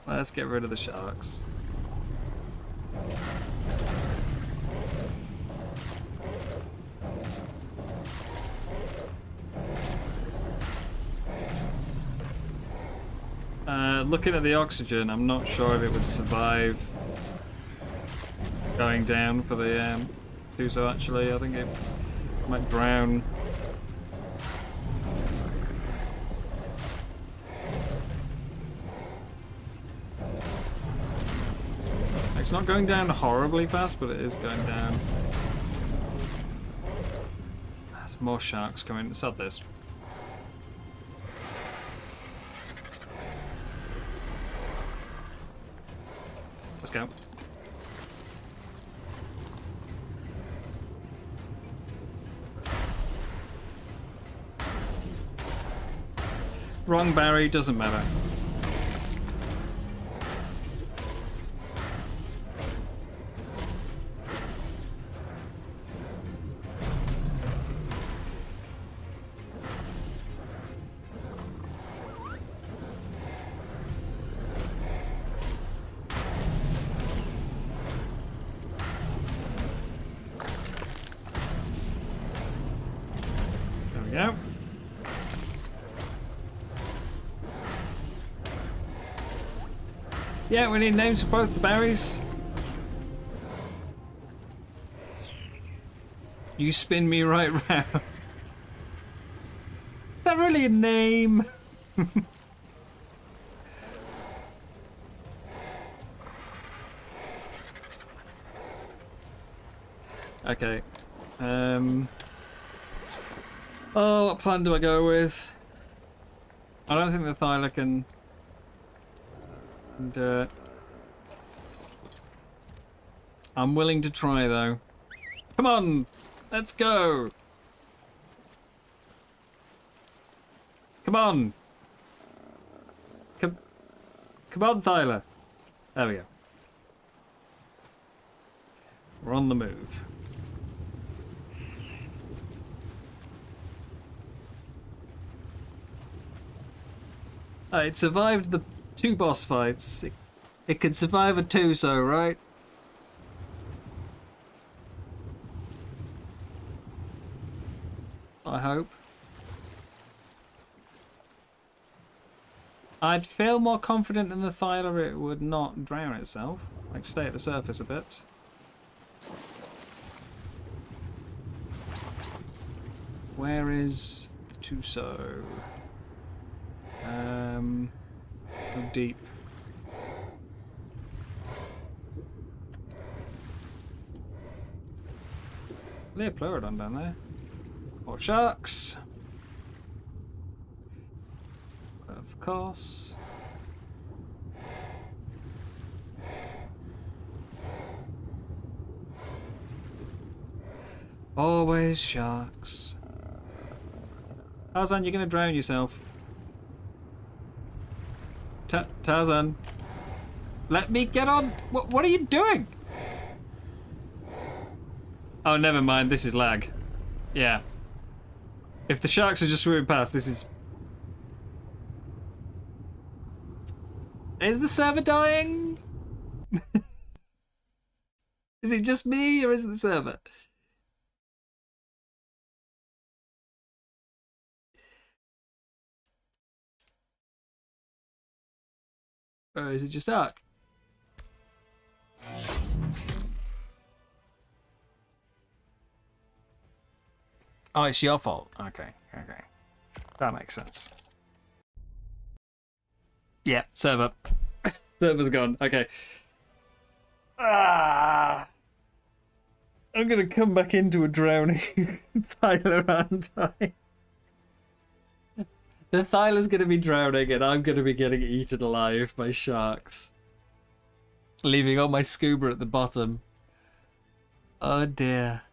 Let's get rid of the sharks. Looking at the oxygen, I'm not sure if it would survive going down for the Tuso actually. I think it might drown. It's not going down horribly fast, but it is going down. There's more sharks coming. Let's have this. Let's go. Wrong Barry, doesn't matter. There we go. Yeah, we need names for both the berries. You spin me right round. Is that really a name? Okay. Oh, what plan do I go with? I don't think the Thyla can do it. I'm willing to try, though. Come on! Let's go! Come on! Come on, Thyla! There we go. We're on the move. It survived the 2 boss fights. It could survive a 2, so right? I hope. I'd feel more confident in the Thyla it would not drown itself. Like, stay at the surface a bit. Where is the Tuso? Go deep. Clear Pleurodon down there. More sharks. Of course. Always sharks. Tarzan, you're gonna drown yourself. Tarzan. Let me get on. What are you doing? Oh, never mind. This is lag. Yeah. If the sharks are just swimming past, this is... Is the server dying? Is it just me, or is it the server? Or is it just ARK? Oh, it's your fault. Okay. That makes sense. Yeah, server. Server's gone. Okay. I'm gonna come back into a drowning Thyla, aren't I? The Thyla's gonna be drowning and I'm gonna be getting eaten alive by sharks. Leaving all my scuba at the bottom. Oh dear.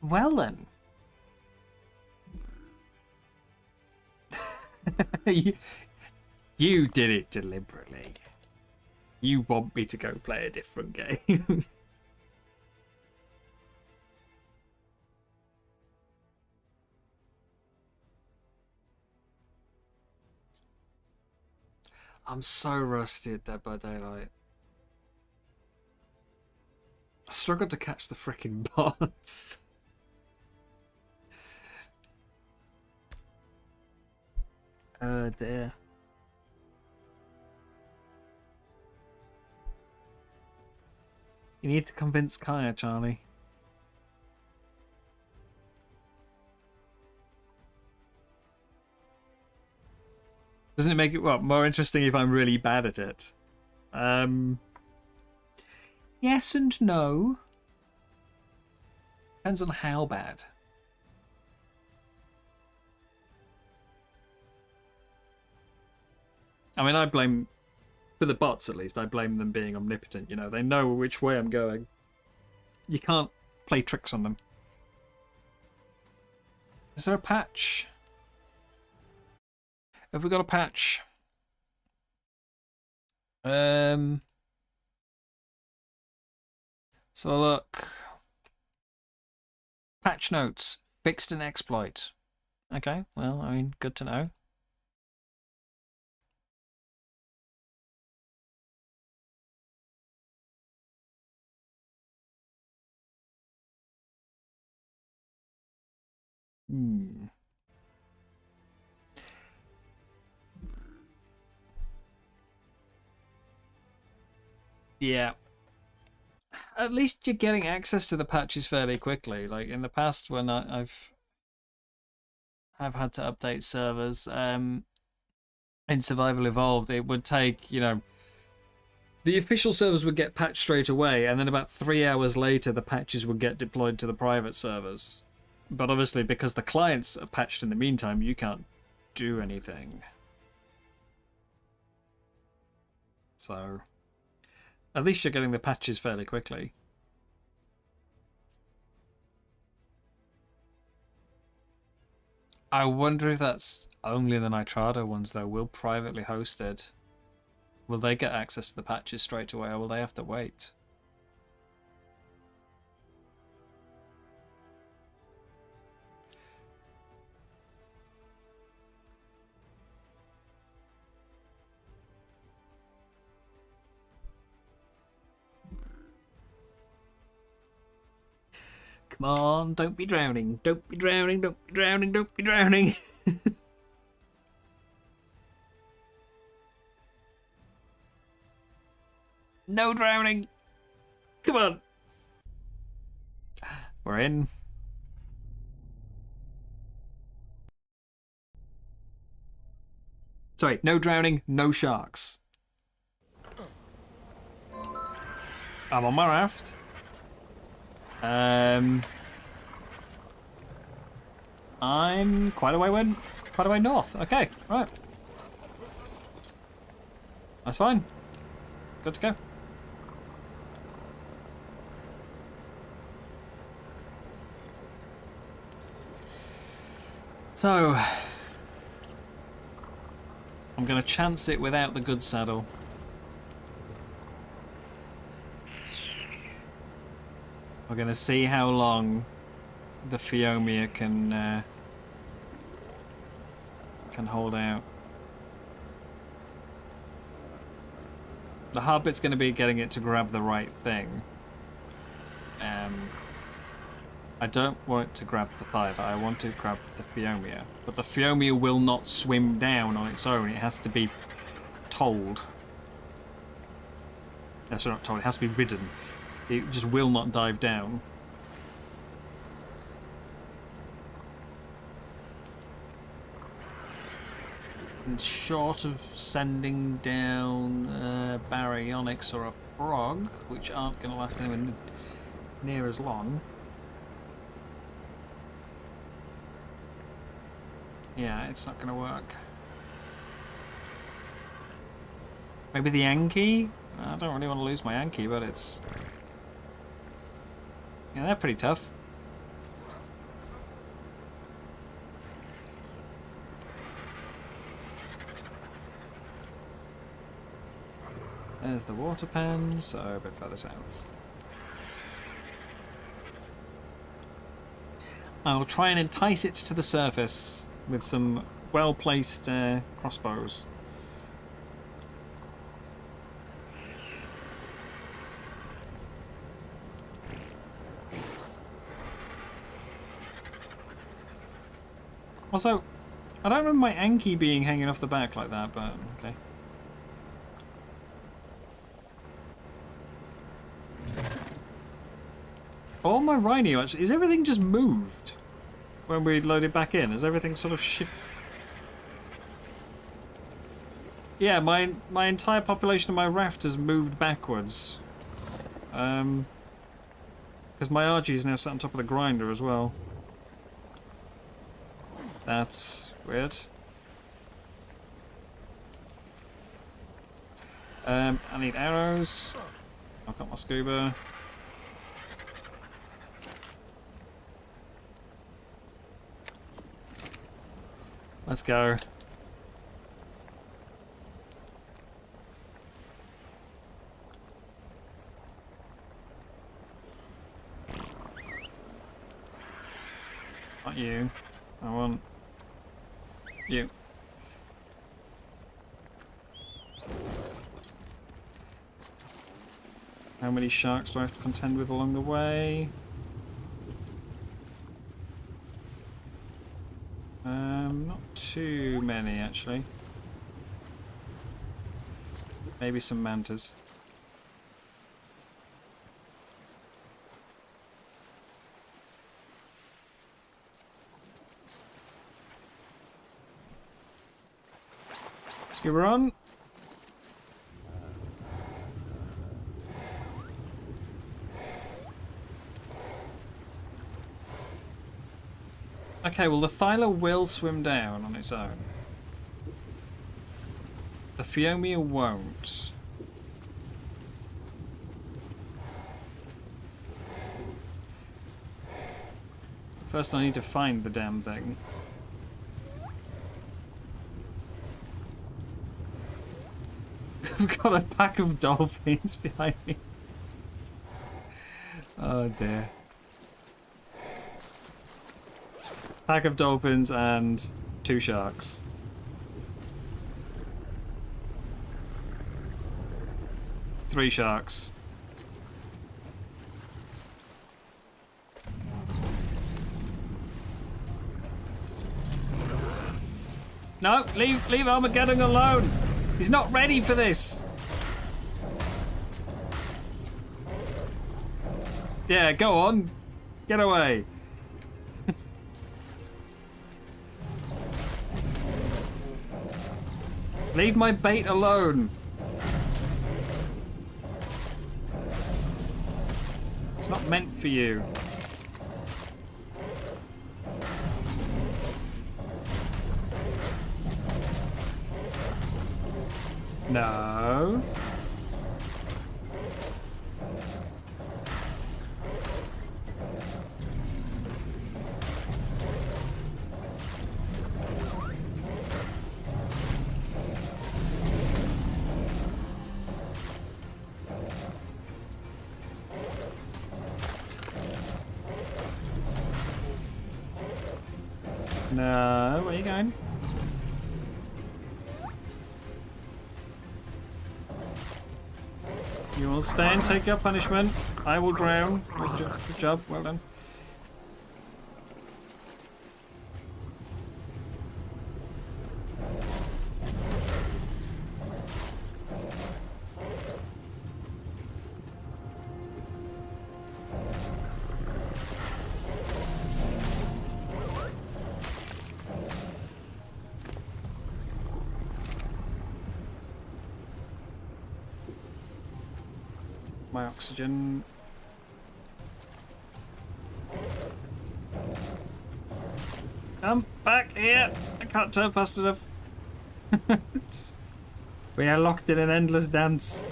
Well then. You did it deliberately. You want me to go play a different game. I'm so rusty at Dead by Daylight. I struggled to catch the frickin' bots. Oh dear. You need to convince Kaya, Charlie. Doesn't it make it more interesting if I'm really bad at it? Yes and no. Depends on how bad. I mean, I blame, for the bots at least, I blame them being omnipotent, you know. They know which way I'm going. You can't play tricks on them. Is there a patch? Have we got a patch? So look. Patch notes. Fixed an exploit. Okay, well, I mean, good to know. Yeah. At least you're getting access to the patches fairly quickly. Like in the past when I've had to update servers, in Survival Evolved, it would take, you know, the official servers would get patched straight away, and then about 3 hours later, the patches would get deployed to the private servers. But obviously, because the clients are patched in the meantime, you can't do anything. So, at least you're getting the patches fairly quickly. I wonder if that's only the Nitrado ones, though. Will privately hosted. Will they get access to the patches straight away, or will they have to wait? Come on, don't be drowning. Don't be drowning, don't be drowning, don't be drowning. No drowning. Come on. We're in. Sorry, no drowning, no sharks. I'm on my raft. I'm quite a way north. Okay, right. That's fine. Good to go. So, I'm going to chance it without the good saddle. We're going to see how long the Fiomia can hold out. The hard bit's going to be getting it to grab the right thing. I don't want it to grab the Thyla, I want to grab the Fiomia. But the Fiomia will not swim down on its own, it has to be told. No, sorry, not told, it has to be ridden. It just will not dive down. And short of sending down Baryonyx or a frog, which aren't going to last anywhere near as long. Yeah, it's not going to work. Maybe the Yankee? I don't really want to lose my Yankee, but it's... Yeah, they're pretty tough. There's the water pen, so a bit further south. I'll try and entice it to the surface with some well-placed crossbows. Also, I don't remember my Anki being hanging off the back like that, but okay. Oh, my Rhino, actually. Is everything just moved when we load it back in? Is everything sort of Yeah, my entire population of my raft has moved backwards. Because my RG is now sat on top of the grinder as well. That's weird. I need arrows. I've got my scuba. Let's go. Not you. I want you. How many sharks do I have to contend with along the way? Not too many actually. Maybe some mantas. Skipper on. Okay, well the Thyla will swim down on its own. The Phiomia won't. First I need to find the damn thing. I've got a pack of dolphins behind me. Oh dear. Pack of dolphins and 2 sharks. Three sharks. No, leave Armageddon alone. He's not ready for this. Yeah, go on. Get away. Leave my bait alone. It's not meant for you. No. No, where are you going? You will stay and take your punishment. I will drown. Good job, well done. My oxygen. Come back here! I can't turn fast enough. We are locked in an endless dance.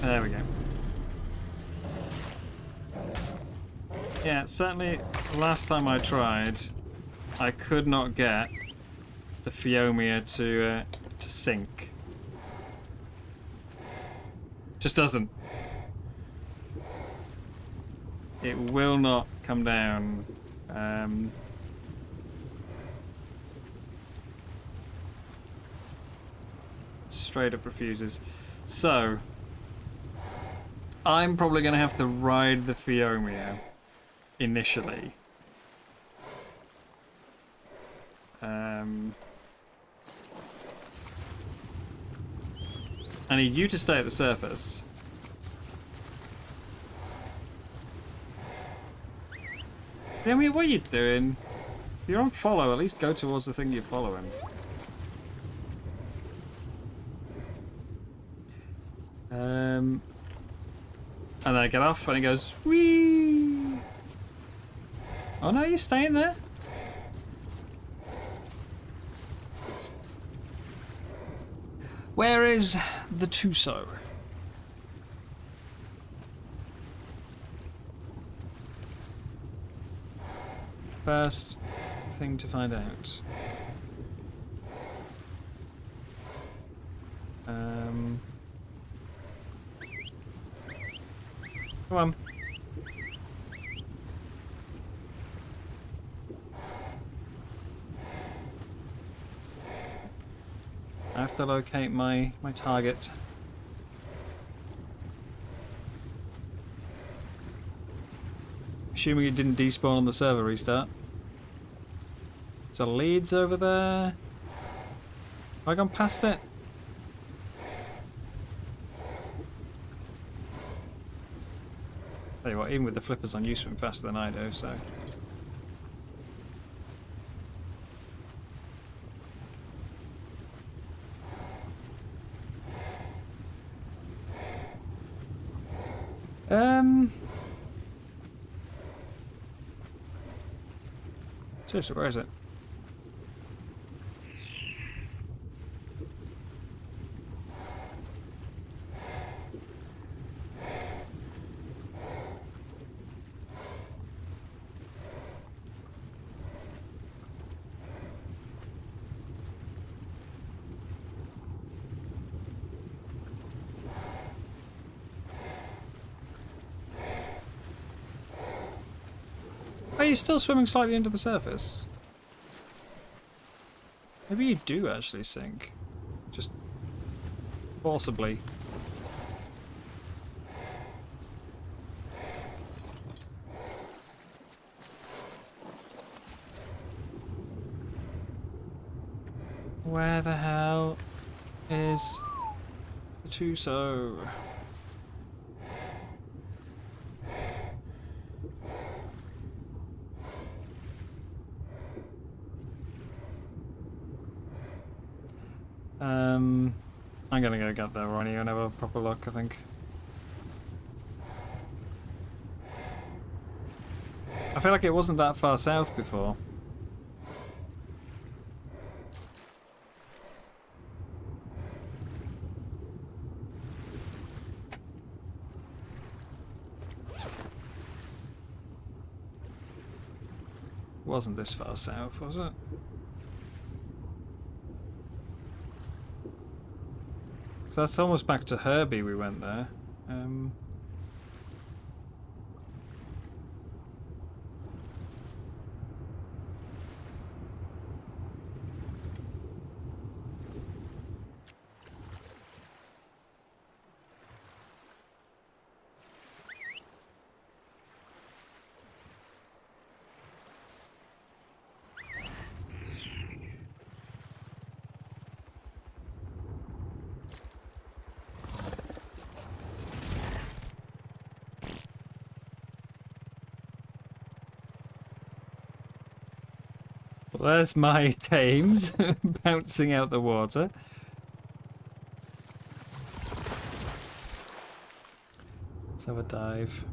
There we go. Yeah, certainly last time I tried, I could not get the Phiomia to sink. Just doesn't. It will not come down. Straight up refuses. So, I'm probably going to have to ride the Phiomia initially. I need you to stay at the surface. I mean, what are you doing? If you're on follow, at least go towards the thing you're following. And then I get off and it goes, whee! Oh no, you're staying there? Where is the Tuso? First thing to find out. Come on. I have to locate my target. Assuming it didn't despawn on the server restart. So leads over there. Have I gone past it? Tell you what, even with the flippers on, you swim faster than I do, so. Seriously, where is it? Are you still swimming slightly into the surface? Maybe you do actually sink. Just forcibly. Where the hell is the Tuso? I'm gonna go get there, Ronnie, and have a proper look, I think. I feel like it wasn't that far south before. It wasn't this far south, was it? So that's almost back to Herbie we went there. Well, there's my Thames bouncing out the water. Let's have a dive.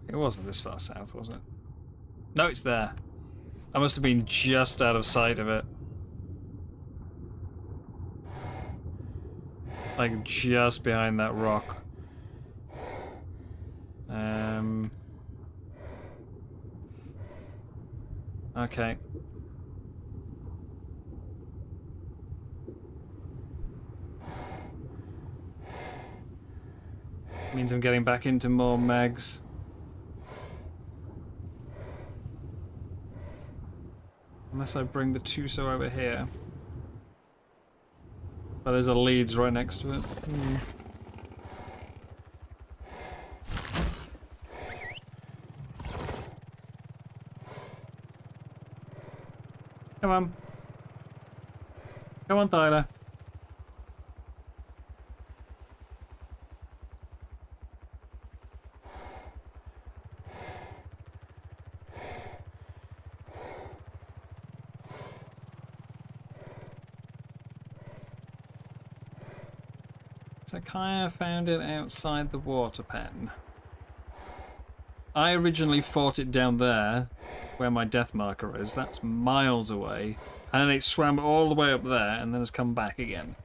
It wasn't this far south, was it? No, it's there. I must have been just out of sight of it. Like, just behind that rock. Okay. Means I'm getting back into more megs. Unless I bring the Tuso over here. But there's a Leeds right next to it. Come on. Come on, Tyler. So Kaya found it outside the water pen. I originally fought it down there, where my death marker is. That's miles away. And then it swam all the way up there, and then has come back again.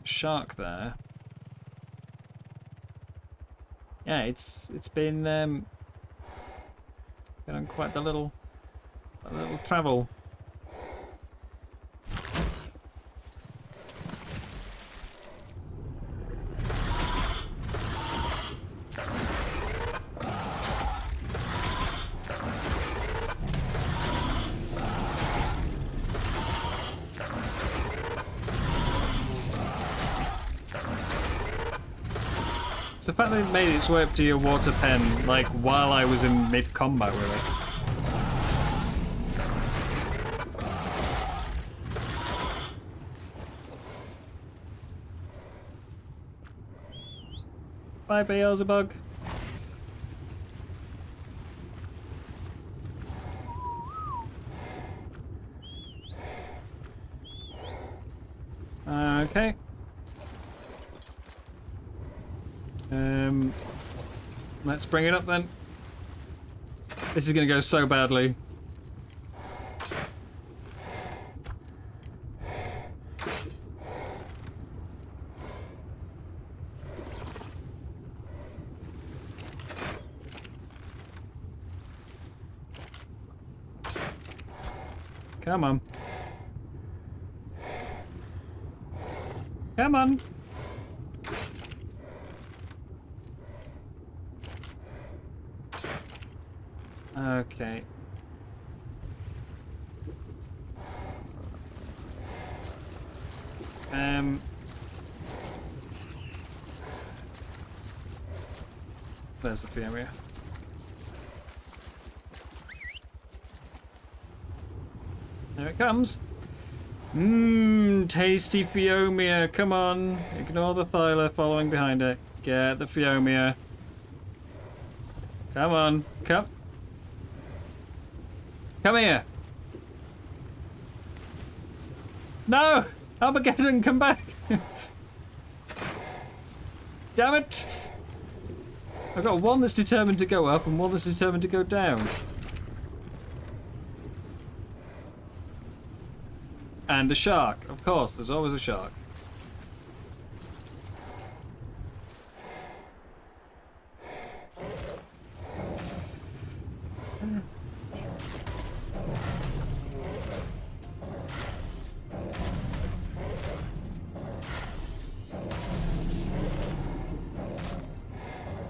Shark there. Yeah, it's been on quite the little travel. It's the fact that it made its way up to your water pen, like, while I was in mid-combat with it. Bye, Beelzebub. Okay. Let's bring it up then. This is going to go so badly. Come on. Come on. Okay. There's the area. There it comes. Mmm, tasty Phiomia. Come on. Ignore the Thyla following behind it. Get the Phiomia. Come on. Come here. No! Armageddon, come back! Damn it! I've got one that's determined to go up and one that's determined to go down. And a shark. Of course, there's always a shark.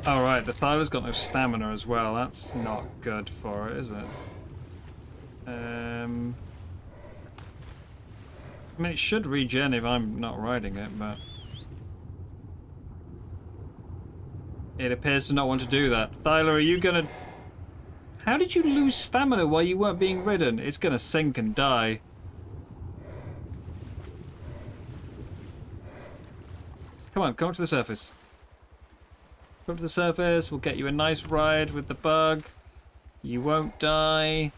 Alright, the Thyla's got no stamina as well. That's not good for it, is it? I mean, it should regen if I'm not riding it, but... it appears to not want to do that. Thyla, are you gonna... How did you lose stamina while you weren't being ridden? It's gonna sink and die. Come on, come to the surface. Come to the surface, we'll get you a nice ride with the bug. You won't die.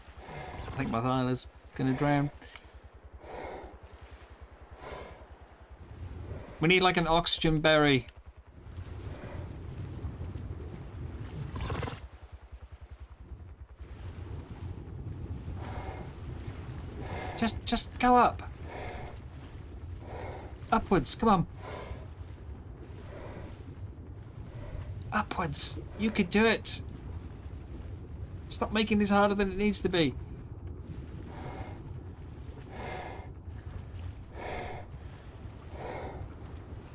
I think my Thyla's gonna drown. We need like an oxygen berry. Just go up. Upwards, come on. Upwards. You could do it. Stop making this harder than it needs to be.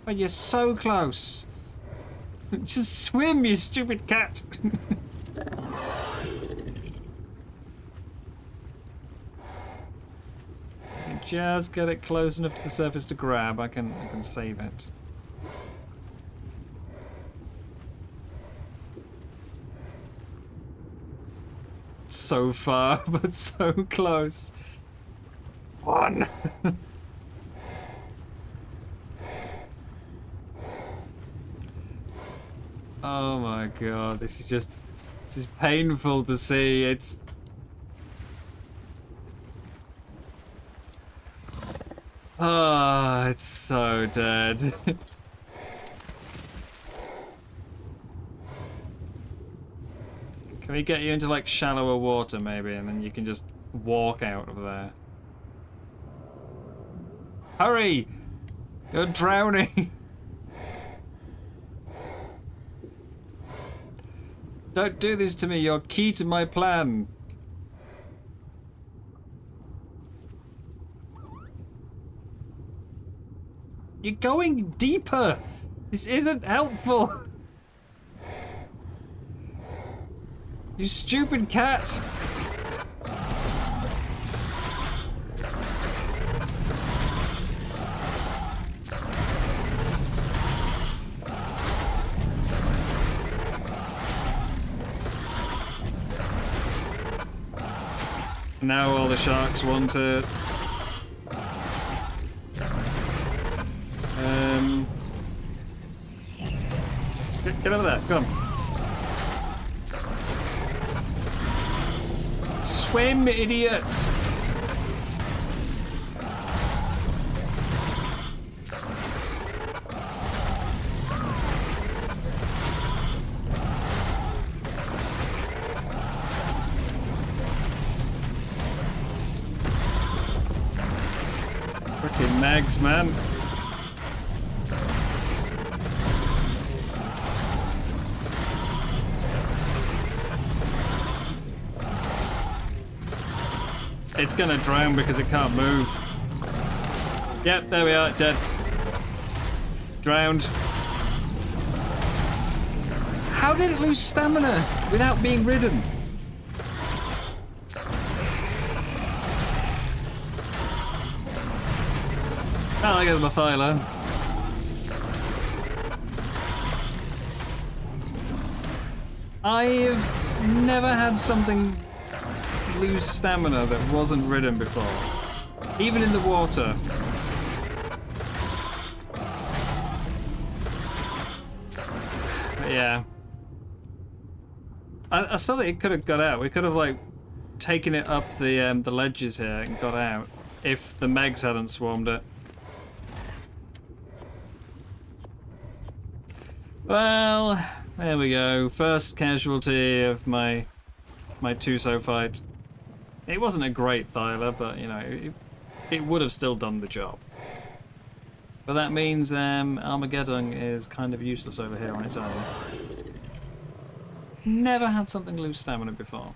Oh, you're so close. Just swim, you stupid cat. Just get it close enough to the surface to grab. I can save it. So far, but so close. One. Oh my god, this is painful to see. It's it's so dead. Can we get you into like shallower water maybe, and then you can just walk out of there? Hurry! You're drowning! Don't do this to me, you're key to my plan. You're going deeper! This isn't helpful! You stupid cat! Now all the sharks want it. Get over there, come on. Swim, idiot! Frickin' Megs, man. It's gonna drown because it can't move. Yep, there we are, dead. Drowned. How did it lose stamina without being ridden? Oh, look at the Thyla. I've never had something lose stamina that wasn't ridden before. Even in the water. But yeah. I still think it could have got out. We could have like taken it up the ledges here and got out if the Megs hadn't swarmed it. Well, there we go. First casualty of my Tuso fight. It wasn't a great Thyla, but you know, it would have still done the job. But that means Armageddon is kind of useless over here on its own. Never had something lose stamina before.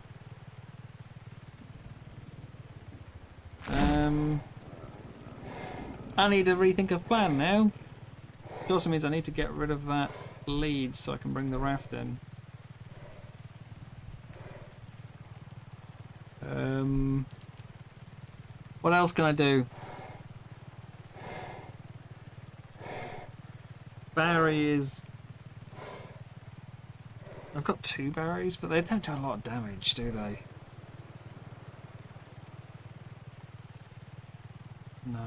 I need to rethink of plan now. It also means I need to get rid of that lead so I can bring the raft in. What else can I do? Barriers. I've got 2 barriers, but they don't do a lot of damage, do they? No.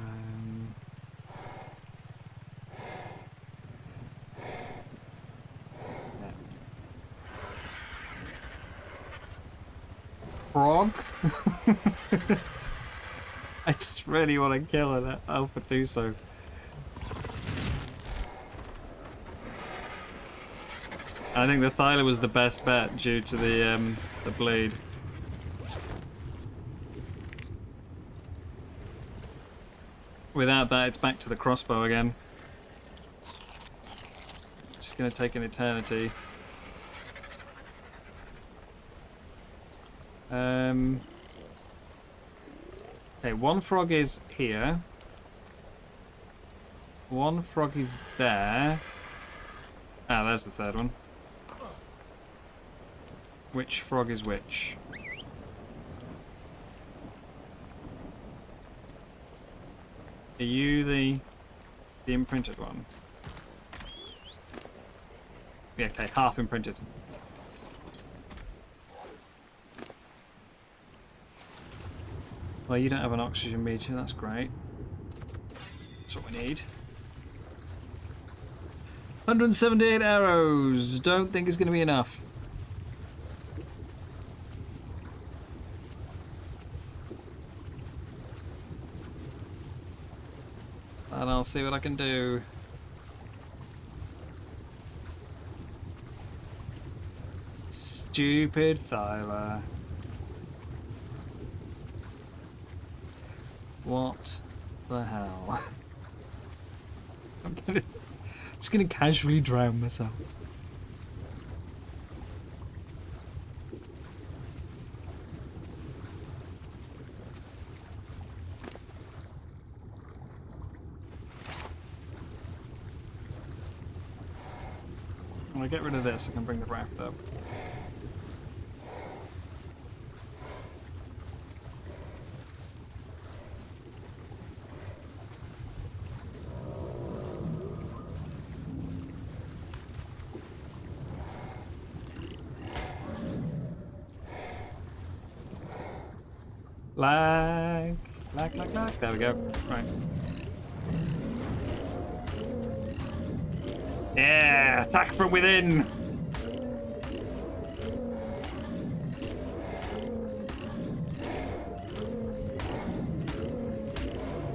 Frog? I just really want to kill an Alpha Tuso. I think the Thyla was the best bet due to the bleed. Without that, it's back to the crossbow again. It's going to take an eternity. Okay, 1 frog is here. 1 frog is there. Ah, there's the 3rd one. Which frog is which? Are you the imprinted one? Yeah, okay, half imprinted. Well, you don't have an oxygen meter, that's great. That's what we need. 178 arrows. Don't think it's going to be enough. And I'll see what I can do. Stupid Thyla. What the hell? I'm just gonna casually drown myself. When I get rid of this, I can bring the raft up. Lag. Lag, lag, lag. There we go. Right. Yeah! Attack from within!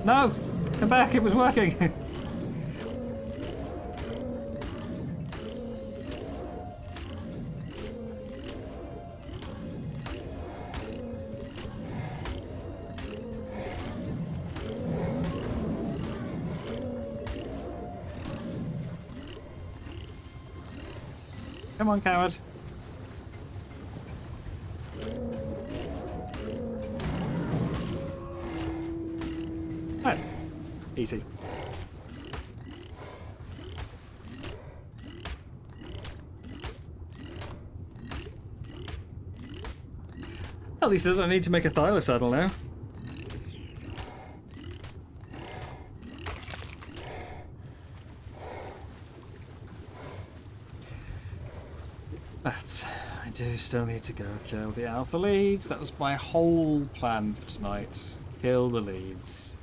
No! Come back, it was working! Come on, coward. Oh, easy. At least I don't need to make a thyla saddle now. But I do still need to go kill the alpha leads. That was my whole plan for tonight. Kill the leads.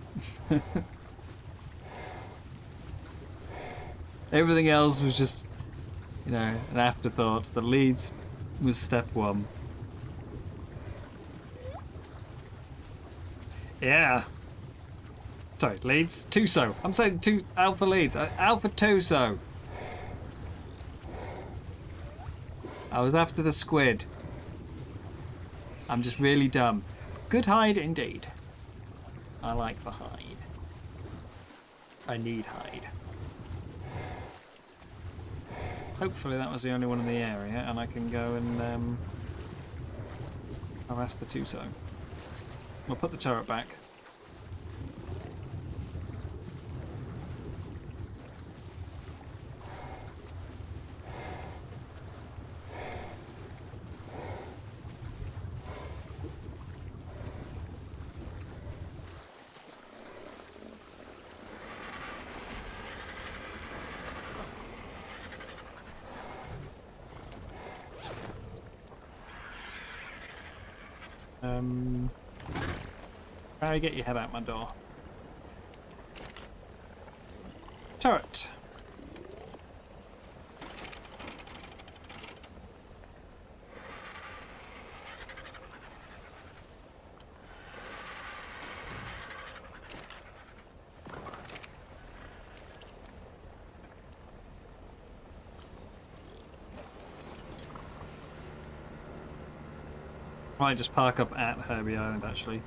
Everything else was just, you know, an afterthought. The leads was step one. Yeah. Sorry, leads? Tuso. I'm saying two alpha leads. Alpha Tuso. I was after the squid. I'm just really dumb. Good hide indeed. I like the hide. I need hide. Hopefully that was the only one in the area and I can go and harass the Tuso. We'll put the turret back. Barry, get your head out my door. Turret. Might just park up at Herbie Island actually.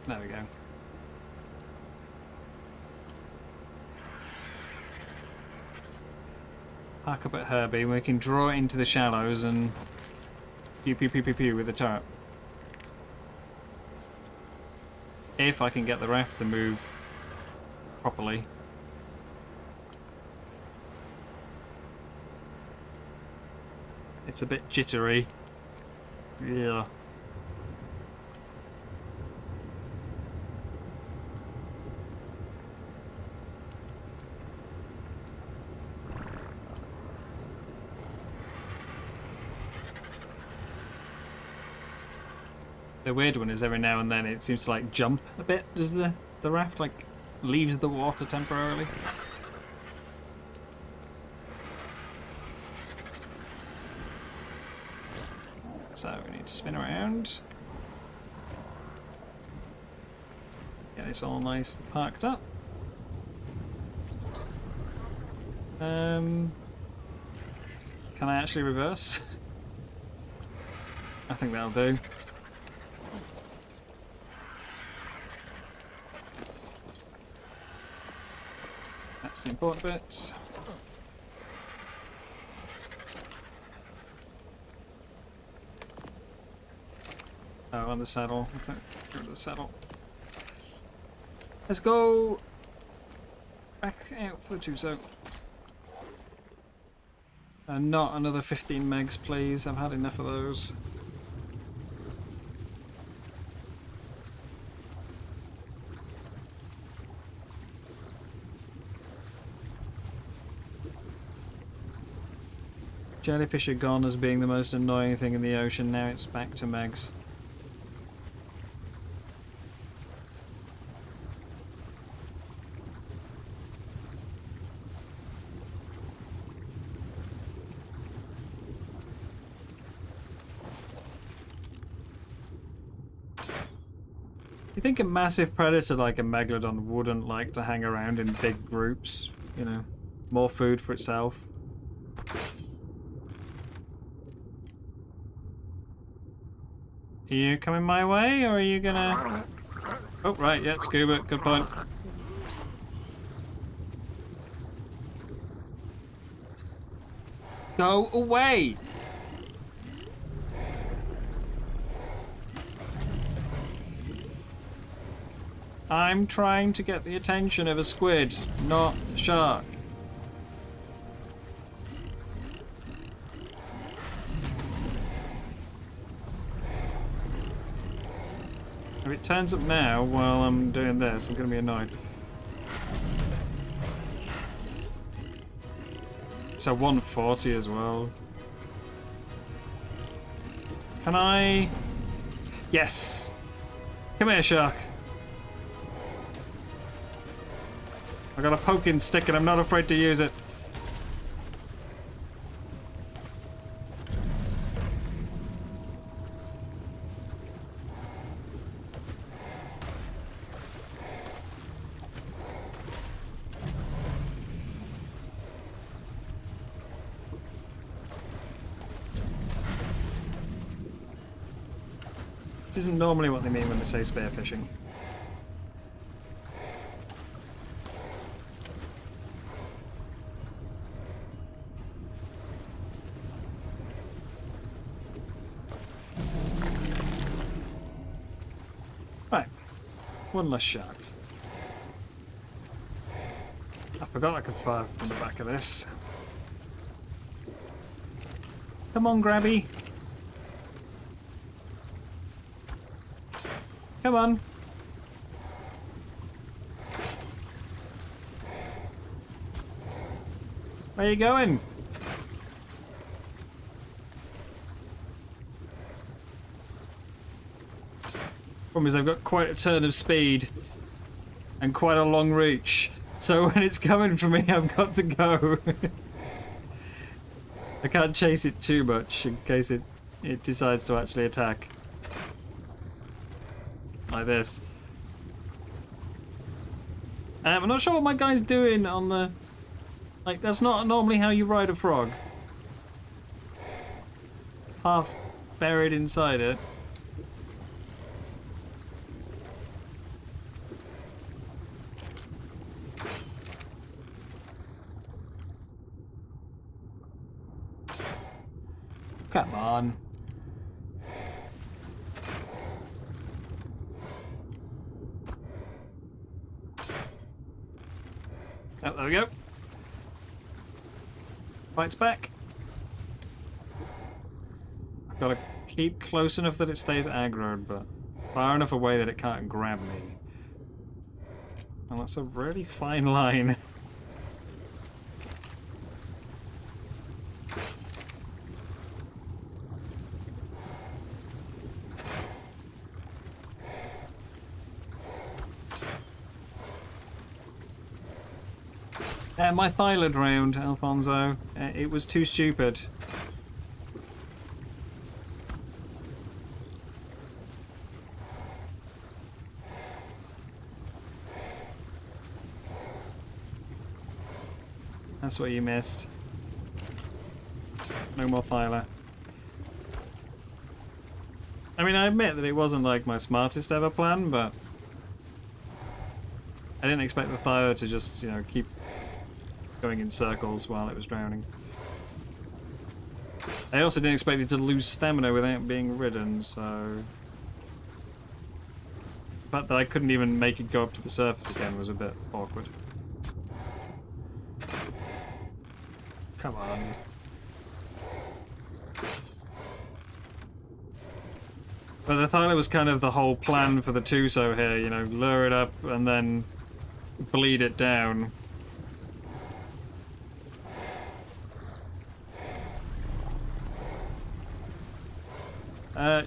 There we go. Park up at Herbie and we can draw it into the shallows and pew pew pew pew pew with the turret. If I can get the raft to move properly. It's a bit jittery. Yeah. The weird one is every now and then it seems to like jump a bit. Does the raft like leaves the water temporarily? So we need to spin around. Get this all nice parked up. Can I actually reverse? I think that'll do. That's the important bit. Oh, on the saddle. Go to the saddle. Let's go back out for the Tuso. And not another 15 megs, please. I've had enough of those. Jellyfish are gone as being the most annoying thing in the ocean. Now it's back to Megs. You think a massive predator like a megalodon wouldn't like to hang around in big groups? You know, more food for itself. Are you coming my way, or are you gonna... Oh, right, yeah, scuba, good point. Go away! I'm trying to get the attention of a squid, not a shark. If it turns up now while I'm doing this, I'm going to be annoyed. It's a 140 as well. Can I... Yes! Come here, shark. I got a poking stick and I'm not afraid to use it. This isn't normally what they mean when they say spearfishing. One less shark. I forgot I could fire from the back of this. Come on, Grabby. Come on. Where are you going? Problem is I've got quite a turn of speed and quite a long reach, so when it's coming for me I've got to go. I can't chase it too much in case it decides to actually attack. Like this. I'm not sure what my guy's doing on the... Like, that's not normally how you ride a frog. Half buried inside it. Come on. Oh, there we go. Fights back. I've got to keep close enough that it stays aggroed, but far enough away that it can't grab me. Well, that's a really fine line. My Thyla drowned, Alfonso. It was too stupid. That's what you missed. No more Thyla. I mean, I admit that it wasn't like my smartest ever plan, but I didn't expect the Thyla to just, you know, keep going in circles while it was drowning. I also didn't expect it to lose stamina without being ridden, so... The fact that I couldn't even make it go up to the surface again was a bit awkward. Come on. But the Thyla was kind of the whole plan for the Tuso here, you know, lure it up and then bleed it down.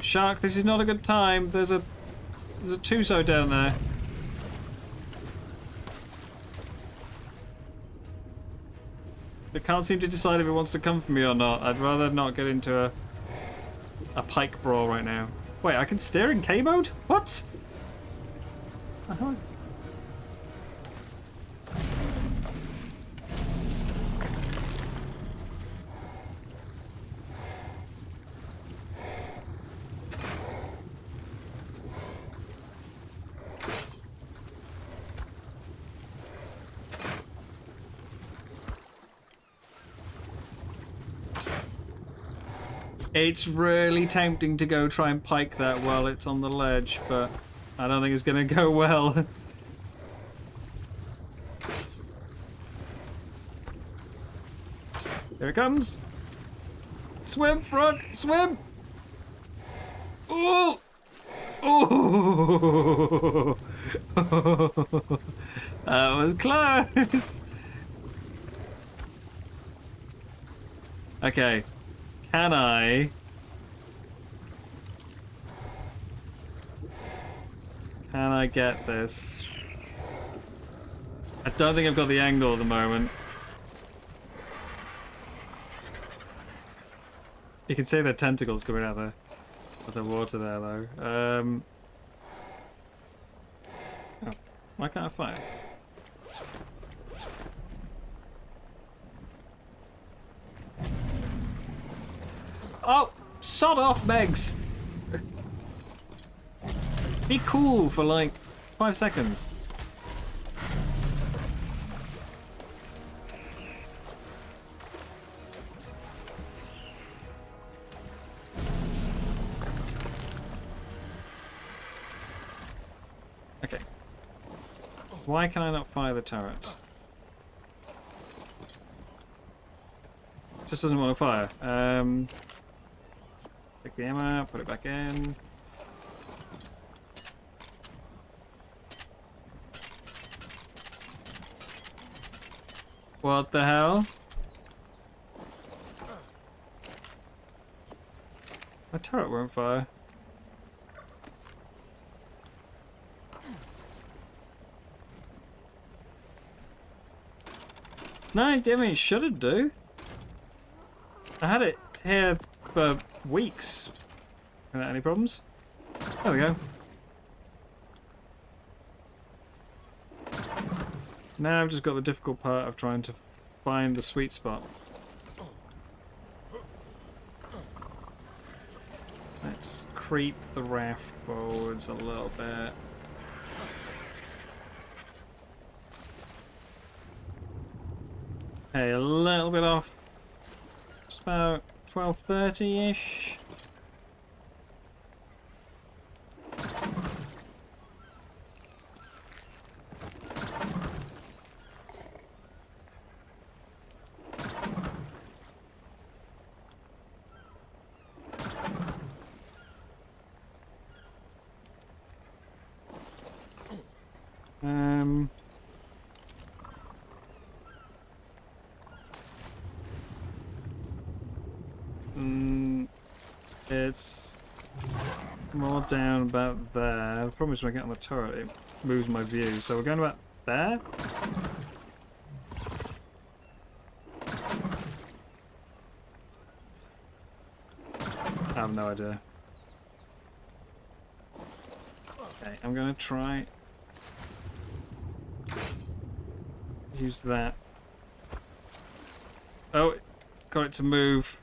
Shark, this is not a good time. There's a Tuso down there. It can't seem to decide if it wants to come for me or not. I'd rather not get into a pike brawl right now. Wait, I can steer in K mode? What? Uh-huh. It's really tempting to go try and pike that while it's on the ledge, but I don't think it's going to go well. Here it comes. Swim, frog, swim! Ooh! Ooh! That was close! Okay. Can I get this? I don't think I've got the angle at the moment. You can see the tentacles coming out of the water there, though. Oh, why can't I fire? Oh, sod off, Megs! Be cool for like 5 seconds. Okay. Why can I not fire the turret? Just doesn't want to fire. Pick the ammo, put it back in. What the hell? My turret won't fire. No, damn it, should it do? I had it here for weeks. Any problems? There we go. Now I've just got the difficult part of trying to find the sweet spot. Let's creep the raft forwards a little bit. Okay, a little bit off. Just about 12:30-ish. It's more down about there. The problem is when I get on the turret, it moves my view. So we're going about there? I have no idea. Okay, I'm gonna try use that. Oh, got it to move.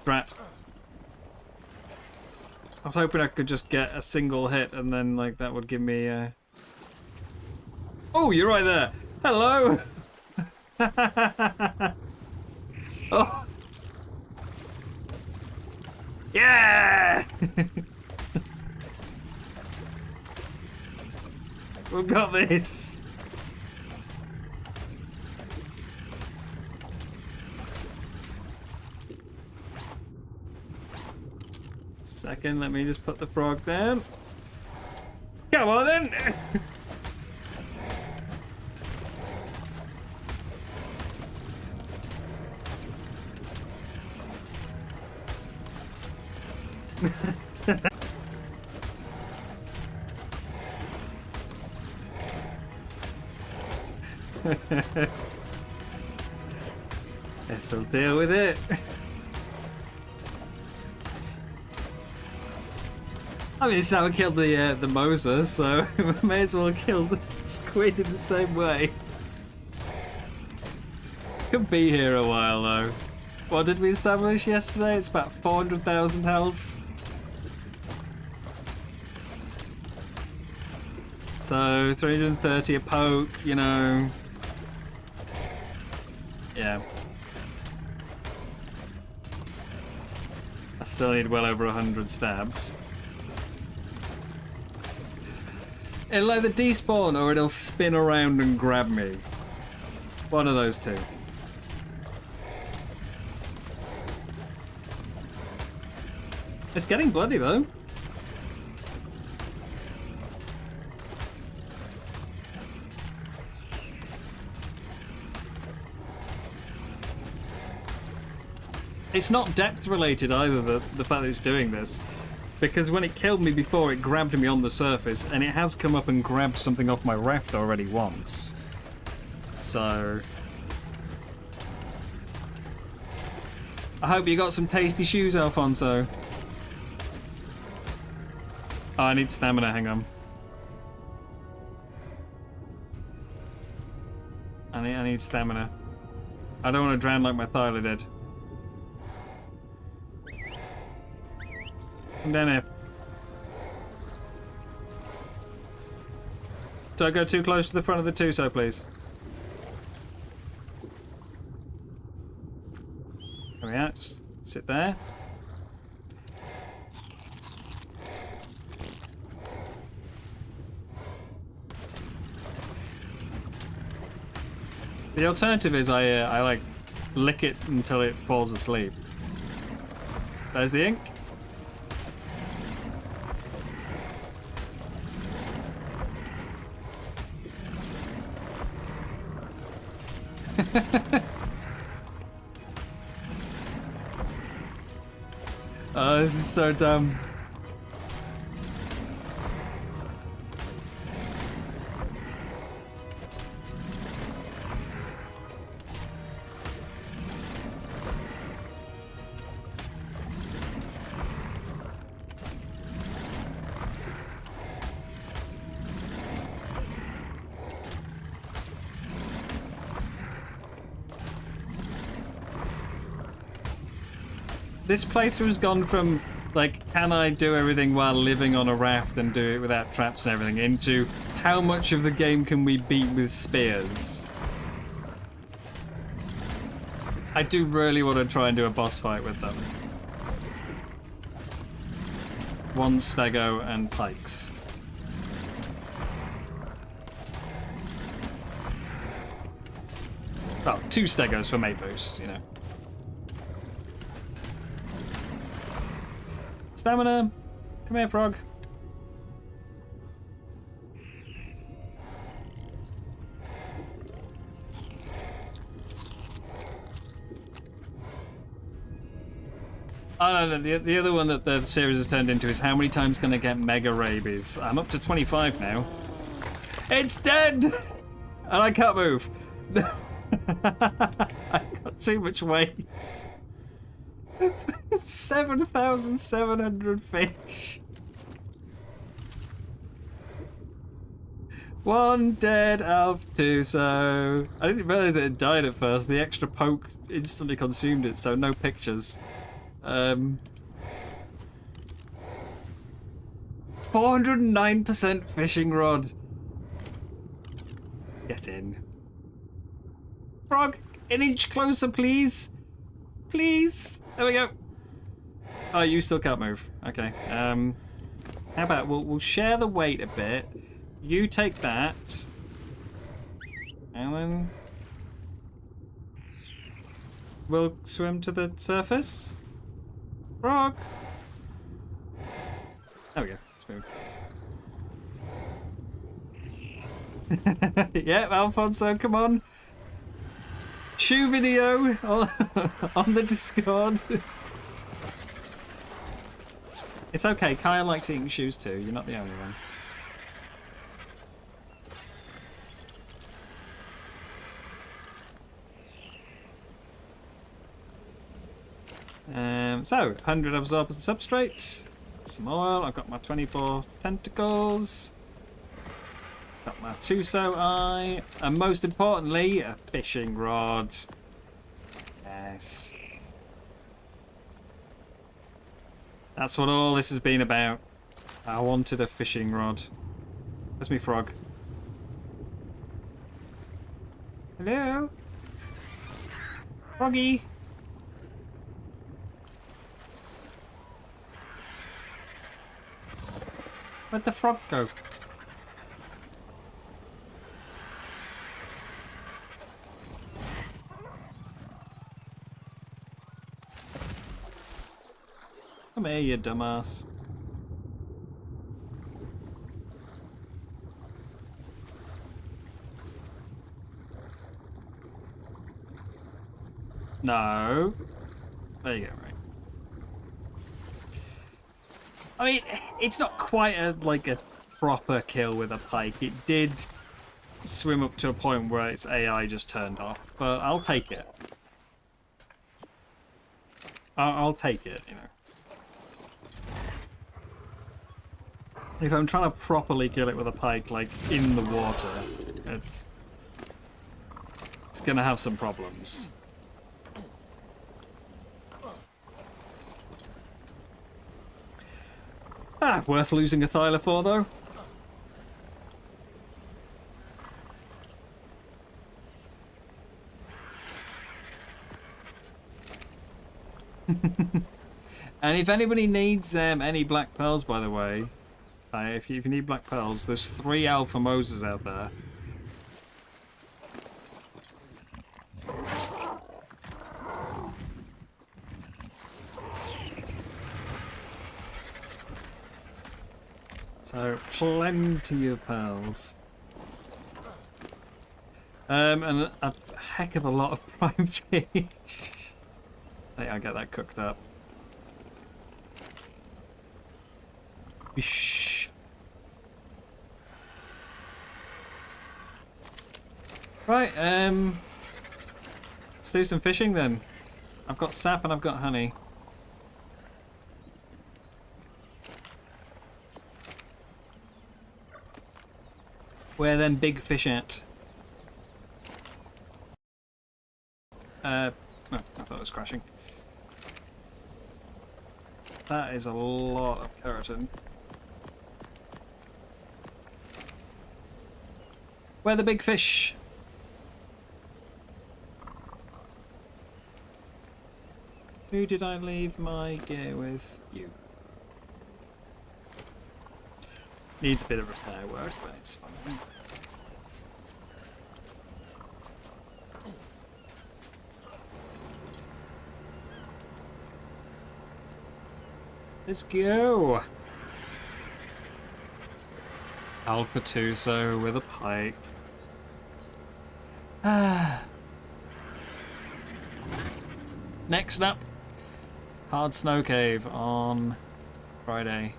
Drat. I was hoping I could just get a single hit and then like that would give me a... Oh, you're right there. Hello. Oh. Yeah. We've got this. Second, let me just put the frog down. Come on then! This'll deal with it. I mean, this is how I killed the Moser, so we may as well kill the squid in the same way. Could be here a while though. What did we establish yesterday? It's about 400,000 health. So 330 a poke, you know. Yeah. I still need well over 100 stabs. It'll either despawn or it'll spin around and grab me. One of those two. It's getting bloody though. It's not depth related either, the fact that it's doing this. Because when it killed me before, it grabbed me on the surface, and it has come up and grabbed something off my raft already once. So... I hope you got some tasty shoes, Alfonso. Oh, I need stamina, hang on. I need stamina. I don't want to drown like my Thyla did. Come down here. Don't go too close to the front of the Tuso, please. There we are, just sit there. The alternative is I like lick it until it falls asleep. There's the ink. Oh, this is so dumb. This playthrough has gone from, like, can I do everything while living on a raft and do it without traps and everything, into how much of the game can we beat with spears? I do really want to try and do a boss fight with them. One stego and pikes. Well, 2 stegos for mate boost, you know. Stamina! Come here, frog. Oh no, the other one that the series has turned into is how many times can I get mega rabies? I'm up to 25 now. It's dead! And I can't move. I've got too much weight. 7,700 fish. One dead Alp Tuso. I didn't realise it had died at first. The extra poke instantly consumed it, so no pictures. 409% fishing rod. Get in. Frog, an inch closer, please. Please. There we go. Oh, you still can't move. Okay. How about we'll share the weight a bit. You take that. And then we'll swim to the surface. Frog. There we go. Let's move. Yep, Alfonso, come on. Shoe video on the Discord. It's okay. Kaya likes eating shoes too. You're not the only one. So, 100 absorbers and substrate. Some oil. I've got my 24 tentacles. Got my Tuso eye. And most importantly, a fishing rod. Yes. That's what all this has been about. I wanted a fishing rod. Where's me frog? Hello? Froggy? Where'd the frog go? Come here, you dumbass. No. There you go, right. I mean, it's not quite like a proper kill with a pike. It did swim up to a point where its AI just turned off, but I'll take it. I'll take it, you know. If I'm trying to properly kill it with a pike, like, in the water, it's gonna have some problems. Ah, worth losing a thyla for, though. And if anybody needs any black pearls, by the way, if you need black pearls, there's 3 Alpha Moses out there. So, plenty of pearls. And a heck of a lot of prime fish. I think I'll get that cooked up. Shh. Right, let's do some fishing then. I've got sap and I've got honey. Where then big fish at? Oh, I thought it was crashing. That is a lot of keratin. Where the big fish? Who did I leave my gear with? You. Needs a bit of repair work, but it's fine. Let's go! Alpha Tuso with a pike. Next up, Hard Snow Cave on Friday.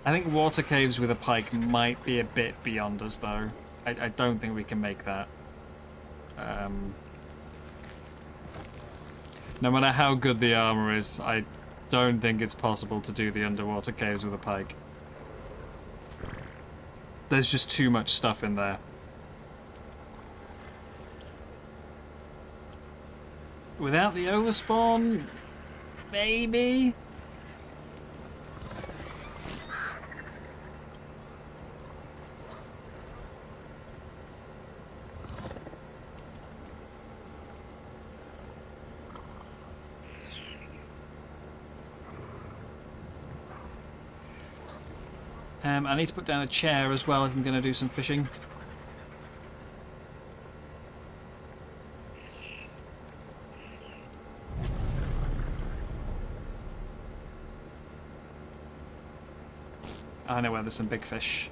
I think water caves with a pike might be a bit beyond us, though. I don't think we can make that. No matter how good the armor is, I don't think it's possible to do the underwater caves with a pike. There's just too much stuff in there. Without the overspawn, maybe? I need to put down a chair as well if I'm going to do some fishing. I know where there's some big fish.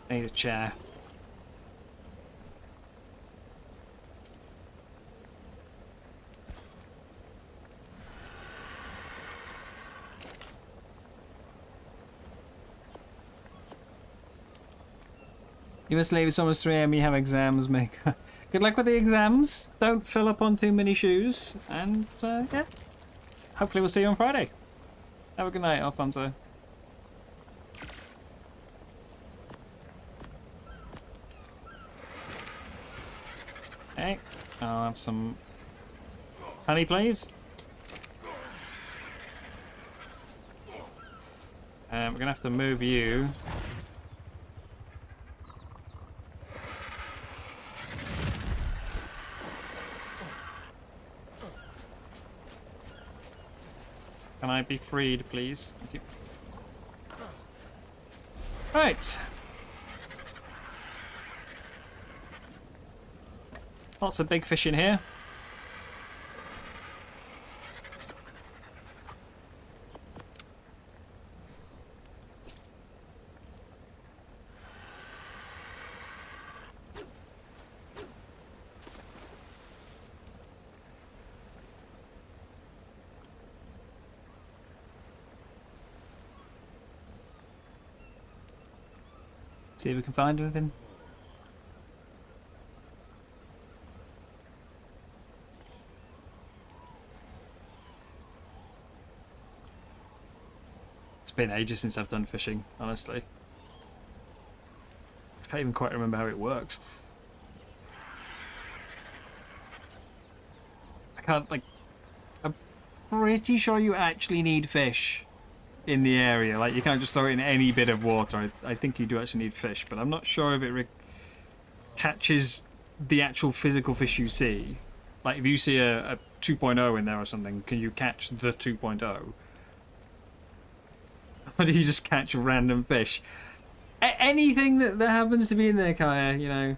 I need a chair. You must leave. It's almost 3 AM. You have exams. Make good luck with the exams. Don't fill up on too many shoes. And yeah, hopefully we'll see you on Friday. Have a good night, Alfonso. Okay, I'll have some honey, please. We're gonna have to move you. Can I be freed, please? Thank you. Right. Lots of big fish in here. See if we can find anything. It's been ages since I've done fishing, honestly. I can't even quite remember how it works. I can't, like... I'm pretty sure you actually need fish in the area. Like, you can't just throw it in any bit of water. I think you do actually need fish, but I'm not sure if it catches the actual physical fish you see. Like, if you see a 2.0 in there or something, can you catch the 2.0? Or do you just catch random fish? Anything that happens to be in there, Kaya, you know.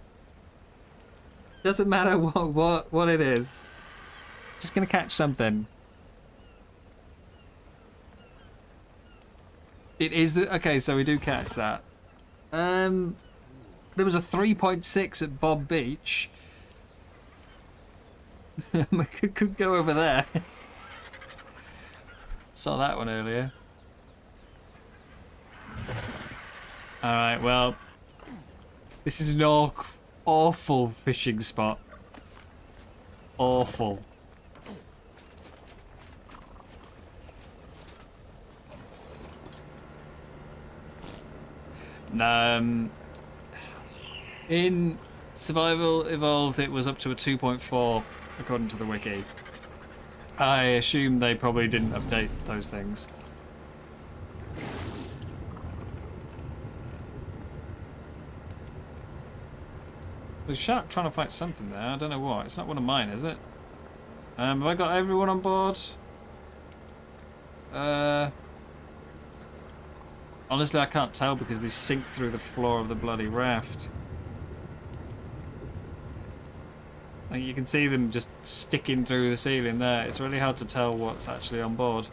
Doesn't matter what it is. Just gonna catch something. It is the... Okay, so we do catch that. There was a 3.6 at Bob Beach. I could go over there. Saw that one earlier. Alright, well... This is an awful fishing spot. Awful. In Survival Evolved, it was up to a 2.4, according to the wiki. I assume they probably didn't update those things. There's a shark trying to fight something there. I don't know what. It's not one of mine, is it? Have I got everyone on board? Honestly, I can't tell because they sink through the floor of the bloody raft. Like, you can see them just sticking through the ceiling there. It's really hard to tell what's actually on board.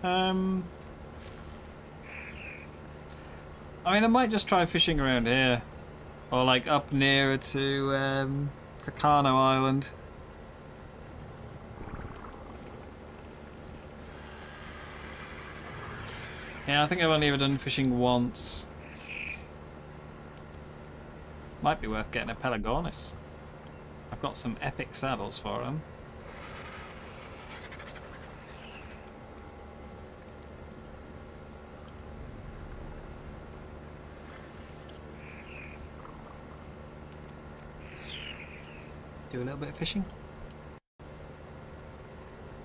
I mean, I might just try fishing around here. Or, like, up nearer to Kano Island. Yeah, I think I've only ever done fishing once. Might be worth getting a Pelagonus. I've got some epic saddles for them. Do a little bit of fishing.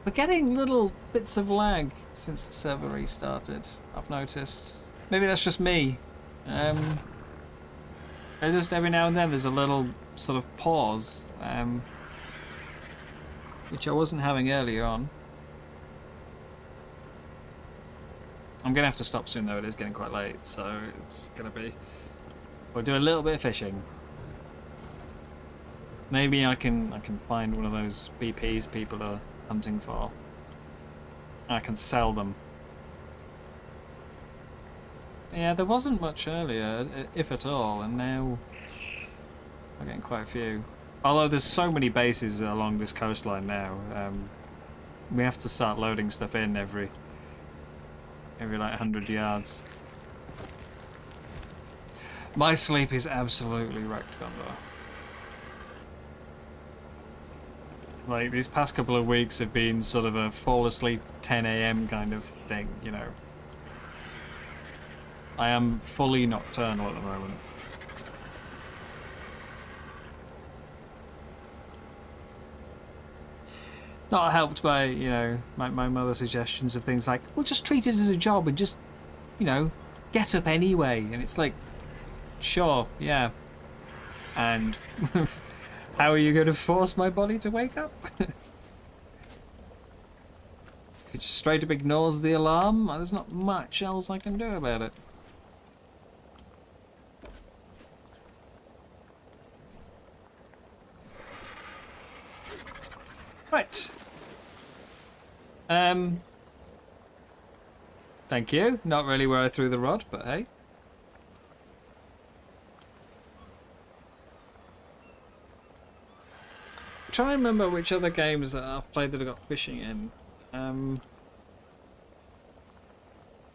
We're getting little bits of lag since the server restarted, I've noticed. Maybe that's just me. Just every now and then there's a little sort of pause, which I wasn't having earlier on. I'm going to have to stop soon though, it is getting quite late, so it's going to be... We'll do a little bit of fishing. Maybe I can find one of those BPs people are hunting for. I can sell them. Yeah, there wasn't much earlier, if at all, and now we're getting quite a few. Although there's so many bases along this coastline now, we have to start loading stuff in every like 100 yards. My sleep is absolutely wrecked, Gondor. Like, these past couple of weeks have been sort of a fall asleep 10 AM kind of thing, you know. I am fully nocturnal at the moment. Not helped by, you know, my mother's suggestions of things like, well, just treat it as a job and just, you know, get up anyway. And it's like, sure, yeah. And how are you going to force my body to wake up? If it just straight up ignores the alarm, there's not much else I can do about it. Right. Thank you. Not really where I threw the rod, but hey. I'm trying to remember which other games that I've played that I got fishing in.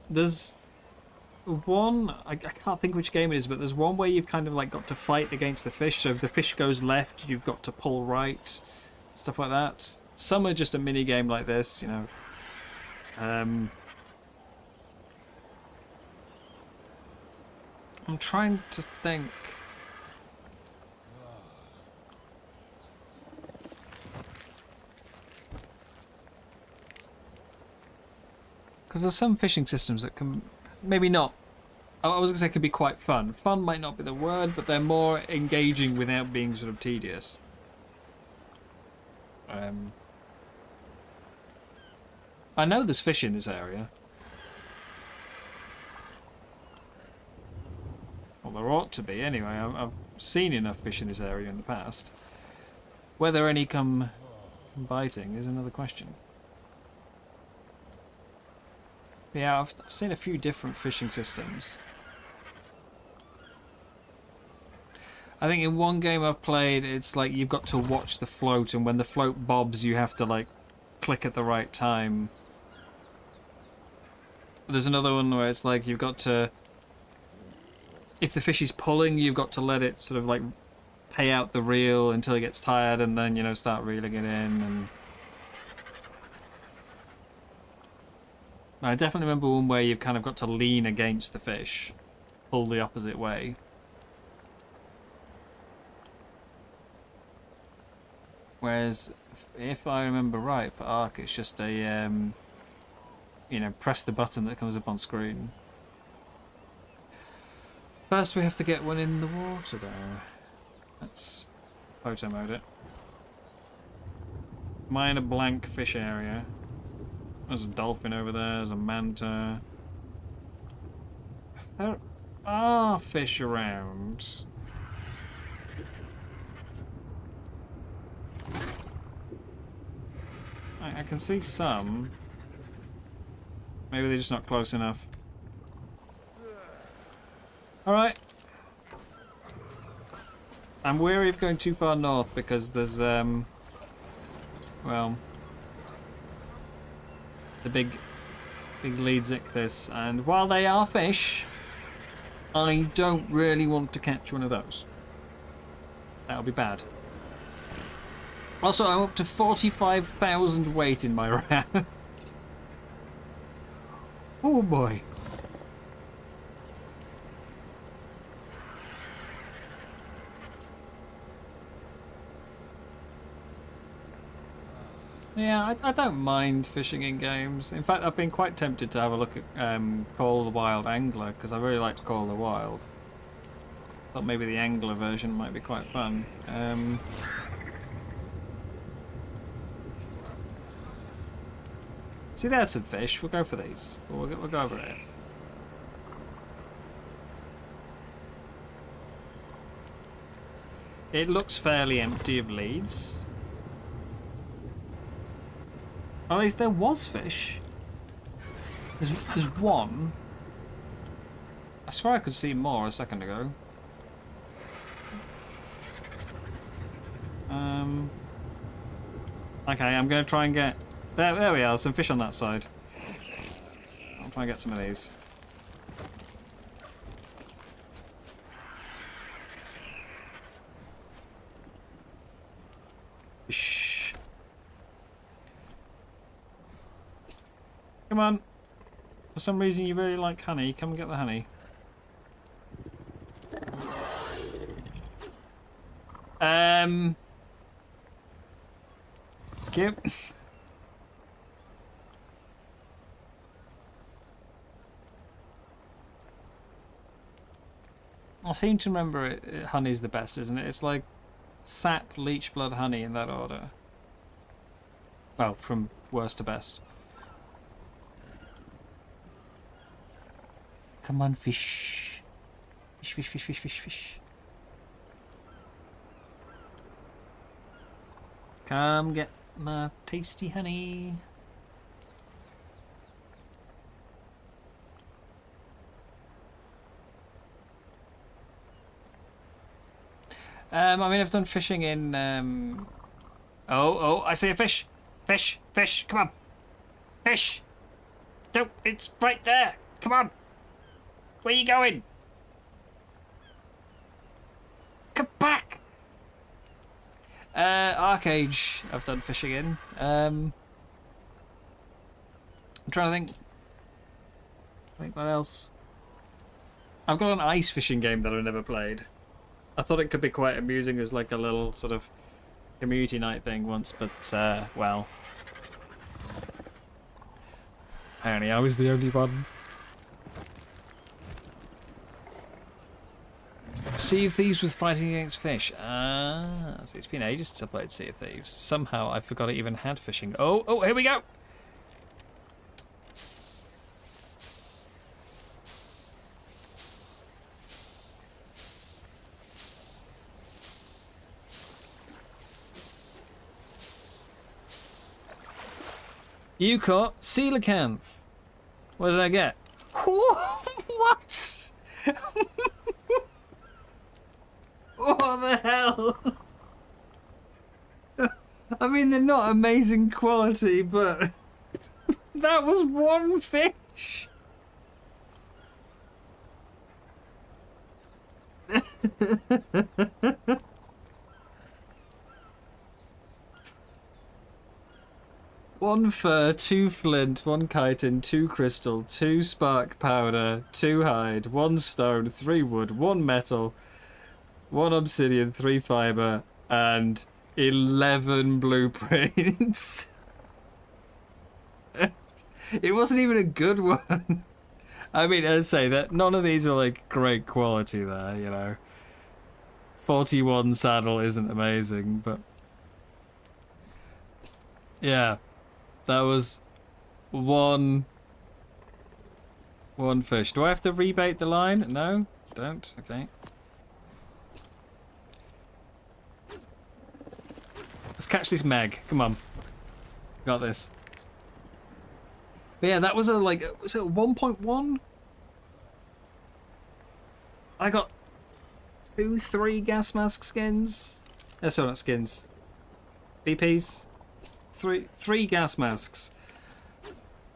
There's one, I can't think which game it is, but there's one where you've kind of like got to fight against the fish. So if the fish goes left, you've got to pull right. Stuff like that. Some are just a mini game like this, you know. I'm trying to think. Because there's some fishing systems that can, maybe not. I was going to say could be quite fun. Fun might not be the word, but they're more engaging without being sort of tedious. I know there's fish in this area. Well, there ought to be anyway. I've seen enough fish in this area in the past. Whether any come biting is another question. Yeah, I've seen a few different fishing systems. I think in one game I've played, it's like you've got to watch the float, and when the float bobs, you have to like click at the right time. There's another one where it's like you've got to, if the fish is pulling, you've got to let it sort of like pay out the reel until it gets tired, and then, you know, start reeling it in. And I definitely remember one where you've kind of got to lean against the fish, pull the opposite way. Whereas, if I remember right, for ARK, it's just a, you know, press the button that comes up on screen. First, we have to get one in the water, though. Let's photo mode it. Mine a blank fish area. There's a dolphin over there. There's a manta. There are fish around. I can see some. Maybe they're just not close enough. Alright. I'm wary of going too far north because there's, well, the big lead ichthys, and while they are fish, I don't really want to catch one of those. That'll be bad. Also, I'm up to 45,000 weight in my raft. Oh boy. Yeah, I don't mind fishing in games. In fact, I've been quite tempted to have a look at Call the Wild Angler, because I really liked Call the Wild. Thought maybe the Angler version might be quite fun. See, there's some fish. We'll go for these. We'll go over it. It looks fairly empty of leads. Or at least there was fish. There's one. I swear I could see more a second ago. Okay, I'm going to try and get... There we are, some fish on that side. I'll try and get some of these. Fish. Come on. For some reason you really like honey. Come and get the honey. Thank you. I seem to remember honey's the best, isn't it? It's like sap, leech blood, honey in that order. Well, from worst to best. Come on, fish. Fish, fish, fish, fish, fish, fish. Come get my tasty honey. I mean, I've done fishing in... Oh, I see a fish. Fish, fish, come on. Fish. Don't, it's right there. Come on. Where are you going? Come back. ARK I've done fishing in. I'm trying to think what else. I've got an ice fishing game that I've never played. I thought it could be quite amusing as like a little sort of community night thing once, but well, apparently I was the only one. Sea of Thieves was fighting against fish. So it's been ages since I played Sea of Thieves. Somehow I forgot it even had fishing. Oh, here we go! You caught coelacanth. What did I get? What? What the hell? I mean, they're not amazing quality, but that was one fish. One fur, 2 flint, 1 chitin, 2 crystal, 2 spark powder, 2 hide, 1 stone, 3 wood, 1 metal, 1 obsidian, 3 fiber, and 11 blueprints. It wasn't even a good one. I mean, I'd say that none of these are like great quality there, you know. 41 saddle isn't amazing, but yeah. That was one fish. Do I have to rebait the line? No? Don't? Okay. Let's catch this Meg. Come on. Got this. But yeah, that was a like, was it 1.1? I got 3 gas mask skins. Oh, sorry, not skins. BPs. Three gas masks.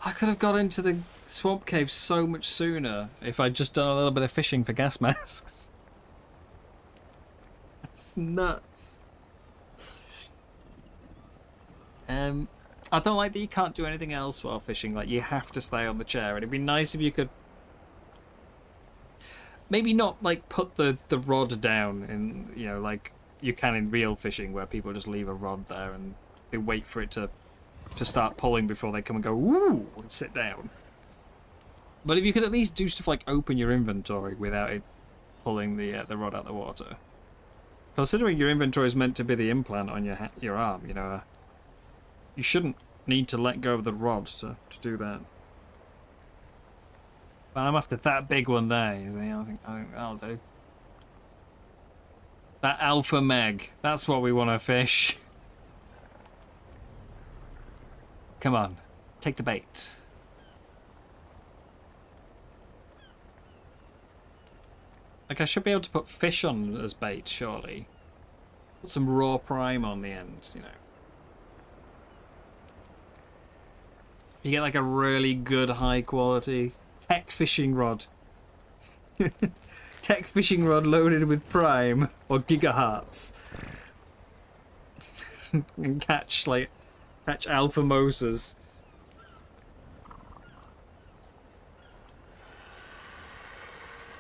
I could have got into the swamp cave so much sooner if I'd just done a little bit of fishing for gas masks. That's nuts. I don't like that you can't do anything else while fishing. Like, you have to stay on the chair. And it'd be nice if you could maybe not like put the rod down in, you know, like you can in real fishing where people just leave a rod there and they wait for it to start pulling before they come and go, ooh, and sit down. But if you could at least do stuff like open your inventory without it pulling the rod out of the water. Considering your inventory is meant to be the implant on your arm, you know, you shouldn't need to let go of the rod to do that. But I'm after that big one there, you see? I think that'll do. That alpha meg, that's what we want to fish. Come on, take the bait. Like, I should be able to put fish on as bait, surely. Put some raw prime on the end, you know. You get like a really good high quality tech fishing rod. Tech fishing rod loaded with prime or gigahertz. And catch alpha mosas.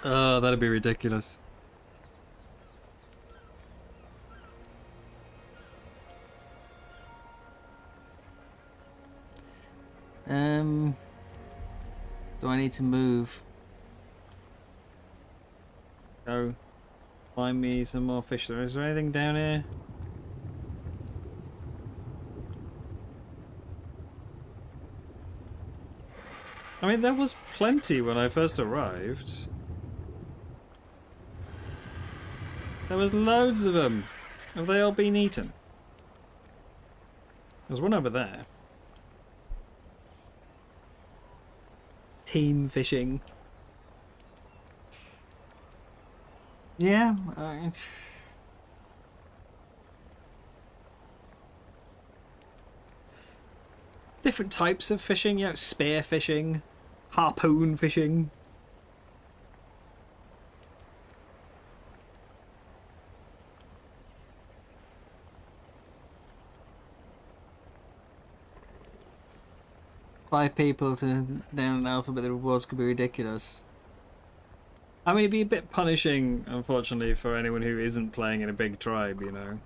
Oh, that'd be ridiculous. Do I need to move? Go find me some more fish. Is there anything down here? I mean, there was plenty when I first arrived. There was loads of them. Have they all been eaten? There's one over there. Team fishing. Yeah. Different types of fishing, you know, spear fishing, harpoon fishing. Five people to down an alpha, but the rewards could be ridiculous. I mean, it'd be a bit punishing, unfortunately, for anyone who isn't playing in a big tribe, you know.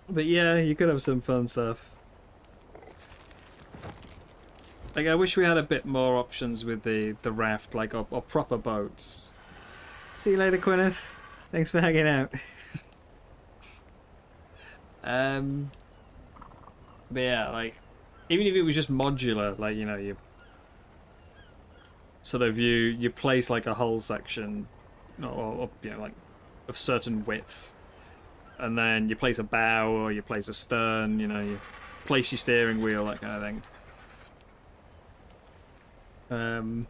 But yeah, you could have some fun stuff. Like, I wish we had a bit more options with the raft, like, or proper boats. See you later, Gwyneth. Thanks for hanging out. But yeah, like, even if it was just modular, like, you know, you sort of you place like a hull section, or you know, like of certain width, and then you place a bow or you place a stern, you know, you place your steering wheel, that kind of thing.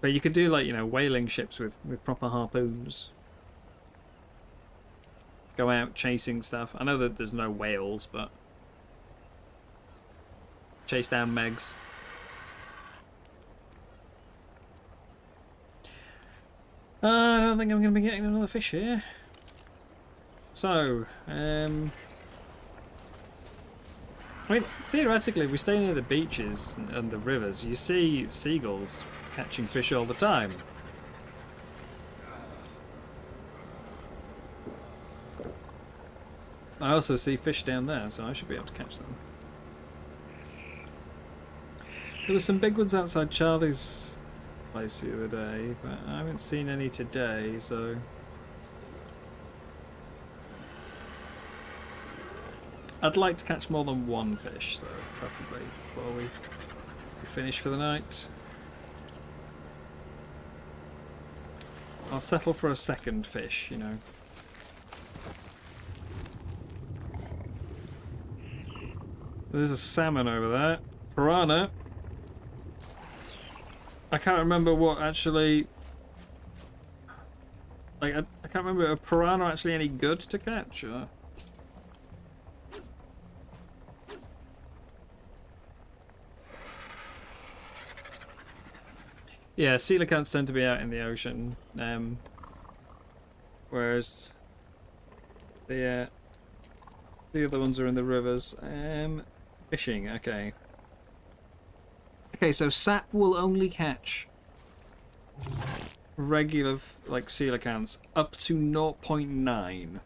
But you could do like, you know, whaling ships with proper harpoons. Go out chasing stuff. I know that there's no whales, but chase down megs. I don't think I'm going to be getting another fish here. So, I mean, theoretically, if we stay near the beaches and the rivers, you see seagulls catching fish all the time. I also see fish down there, so I should be able to catch them. There were some big ones outside Charlie's place the other day, but I haven't seen any today, so... I'd like to catch more than one fish, though, preferably, before we finish for the night. I'll settle for a second fish, you know. There's a salmon over there. Piranha. I can't remember what actually... Like, I can't remember, are piranha actually any good to catch, or... Yeah, coelacanths tend to be out in the ocean, whereas the other ones are in the rivers. Fishing, okay. Okay, so sap will only catch regular, like, coelacanths up to 0.9.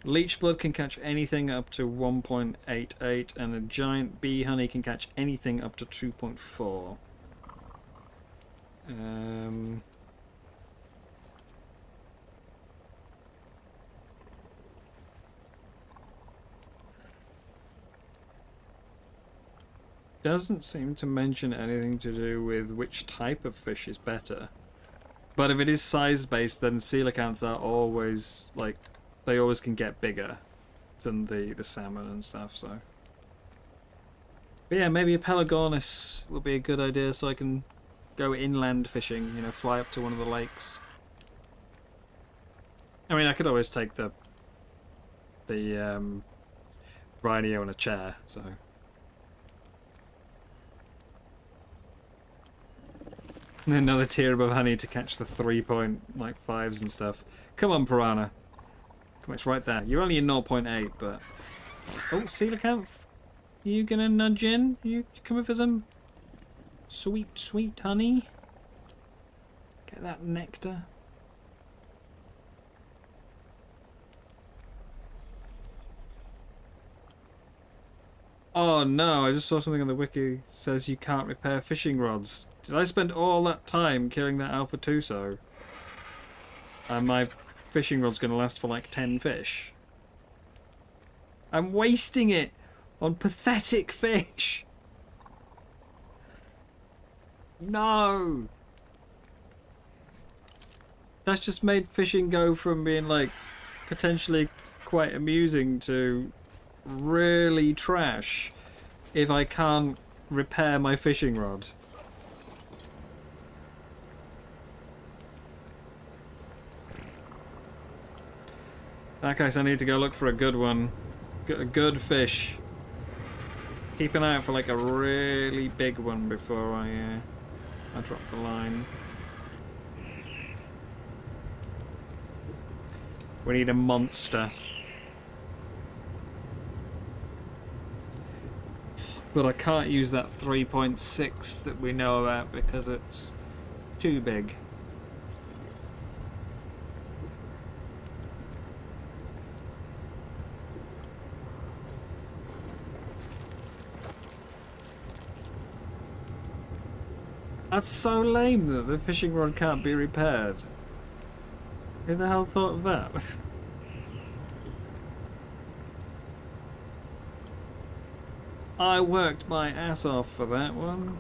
Leech blood can catch anything up to 1.88, and a giant bee honey can catch anything up to 2.4. Doesn't seem to mention anything to do with which type of fish is better. But if it is size based, then coelacanths are always, like, they always can get bigger than the salmon and stuff, so. But yeah, maybe a Pelagornis will be a good idea, so I can go inland fishing, you know, fly up to one of the lakes. I mean, I could always take the radio in a chair, so... And another tier above honey to catch the 3.5s and stuff. Come on, piranha. Come on, it's right there. You're only in 0.8, but... Oh, coelacanth. You gonna nudge in? You coming for some sweet, sweet honey? Get that nectar. Oh no, I just saw something on the wiki that says you can't repair fishing rods. Did I spend all that time killing that Alpha Tuso? And my fishing rod's gonna last for like 10 fish. I'm wasting it on pathetic fish. No! That's just made fishing go from being like potentially quite amusing to really trash if I can't repair my fishing rod. In that case, I need to go look for a good one. A good fish. Keep an eye out for like a really big one before I drop the line. We need a monster. But I can't use that 3.6 that we know about because it's too big. That's so lame that the fishing rod can't be repaired. Who the hell thought of that? I worked my ass off for that one.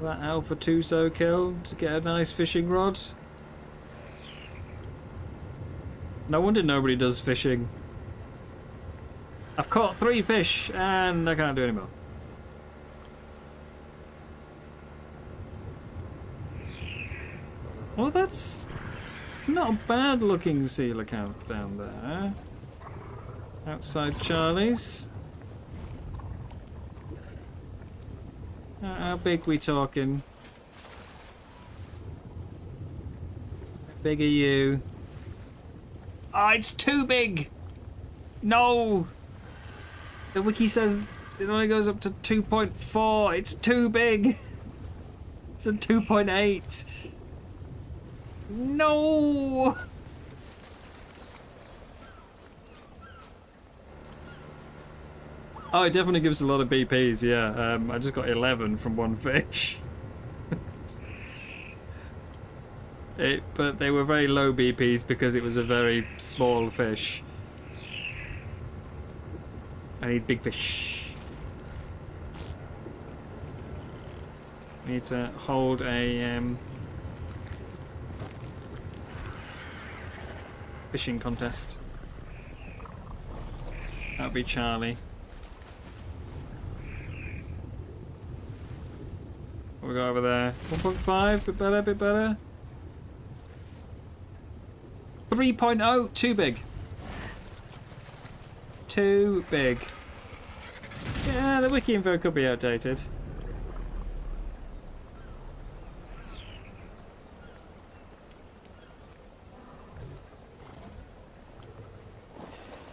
That Alpha Tuso kill to get a nice fishing rod. No wonder nobody does fishing. I've caught 3 fish and I can't do any more. Well, it's not a bad looking coelacanth down there. Outside Charlie's. How big we talking? How big are you? Ah, it's too big! No! The wiki says it only goes up to 2.4. It's too big! It's a 2.8. No! Oh, it definitely gives a lot of BPs, yeah. I just got 11 from one fish. But they were very low BPs because it was a very small fish. I need big fish. I need to hold a fishing contest. That'll be Charlie. What we got over there? 1.5, bit better, bit better. 3.0, too big. Too big. Yeah, the wiki info could be outdated.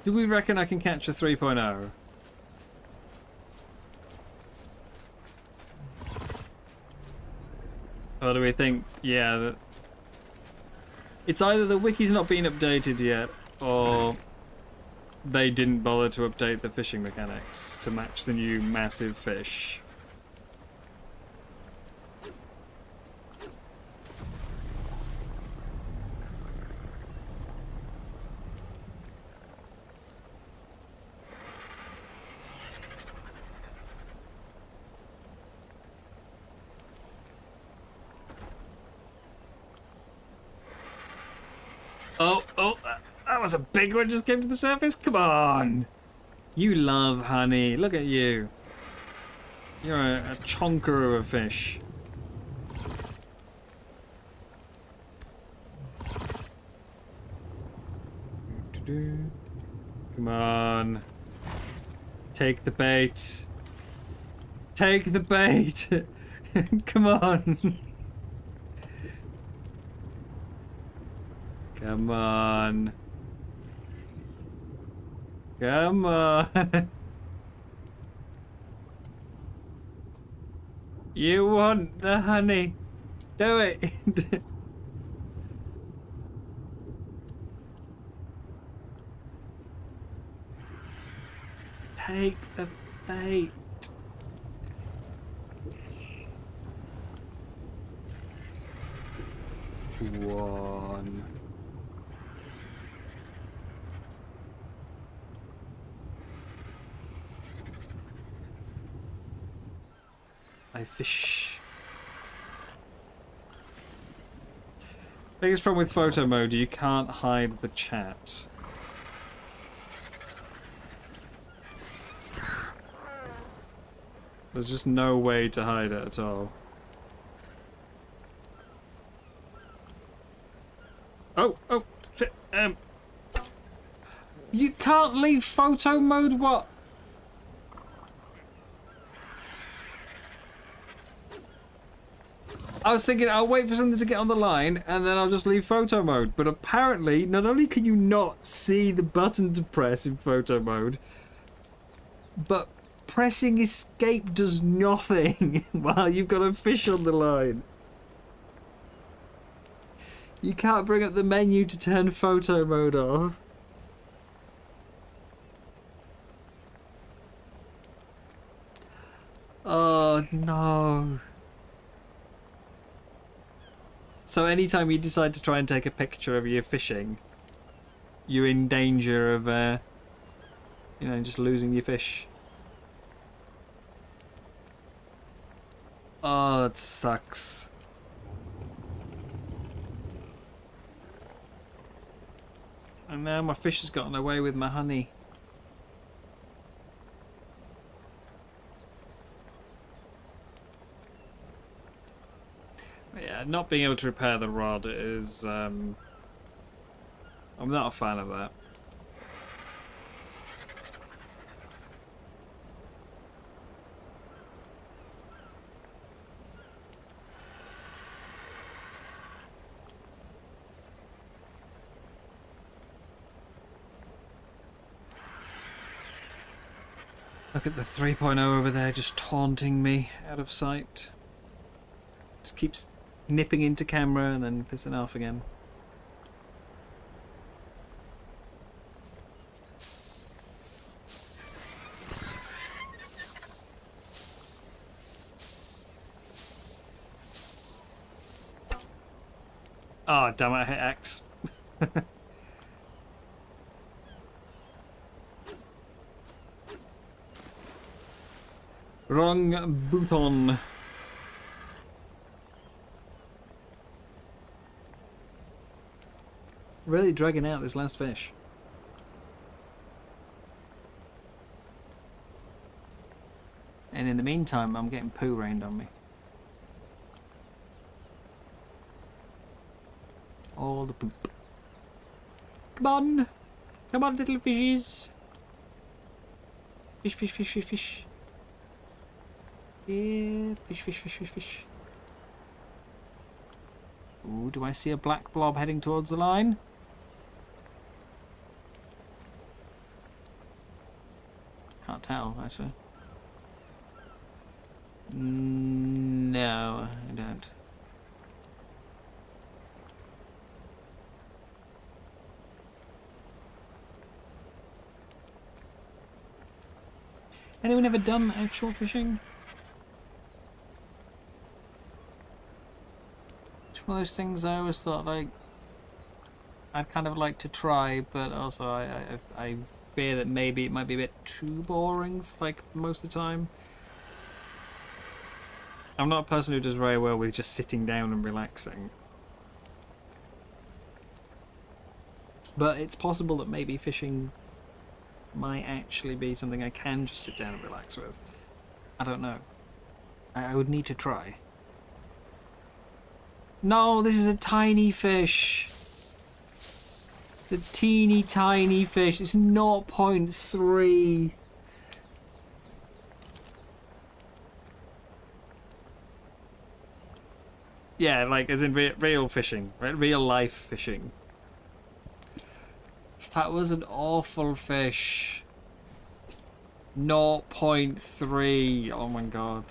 Do we reckon I can catch a 3.0? Or do we think, yeah, that it's either the wiki's not been updated yet, or they didn't bother to update the fishing mechanics to match the new massive fish. Oh, that was a big one, just came to the surface. Come on. You love honey. Look at you. You're a chonker of a fish. Come on. Take the bait. Take the bait. Come on. Come on. Come on. You want the honey. Do it. Take the bait. One. I fish. Biggest problem with photo mode, you can't hide the chat. There's just no way to hide it at all. Oh, shit, you can't leave photo mode, what? I was thinking I'll wait for something to get on the line and then I'll just leave photo mode. But apparently, not only can you not see the button to press in photo mode, but pressing escape does nothing while you've got a fish on the line. You can't bring up the menu to turn photo mode off. Oh no. So anytime you decide to try and take a picture of your fishing, you're in danger of, you know, just losing your fish. Oh, that sucks. And now my fish has gotten away with my honey. Yeah, not being able to repair the rod is, I'm not a fan of that. Look at the 3.0 over there just taunting me out of sight. Just keeps nipping into camera and then pissing off again. Oh, damn it, I hit X. Wrong button. Really dragging out this last fish. And in the meantime, I'm getting poo rained on me. All the poop. Come on! Come on, little fishies! Fish, fish, fish, fish, fish. Yeah, fish, fish, fish, fish, fish. Ooh, do I see a black blob heading towards the line? Can't tell, actually. No, I don't. Anyone ever done actual fishing? It's one of those things I always thought, like, I'd kind of like to try, but also I fear that maybe it might be a bit too boring, like, most of the time. I'm not a person who does very well with just sitting down and relaxing. But it's possible that maybe fishing might actually be something I can just sit down and relax with. I don't know. I would need to try. No, this is a tiny fish. It's a teeny tiny fish. It's 0.3. Yeah, like as in real fishing, right? Real life fishing. That was an awful fish. 0.3. Oh my god.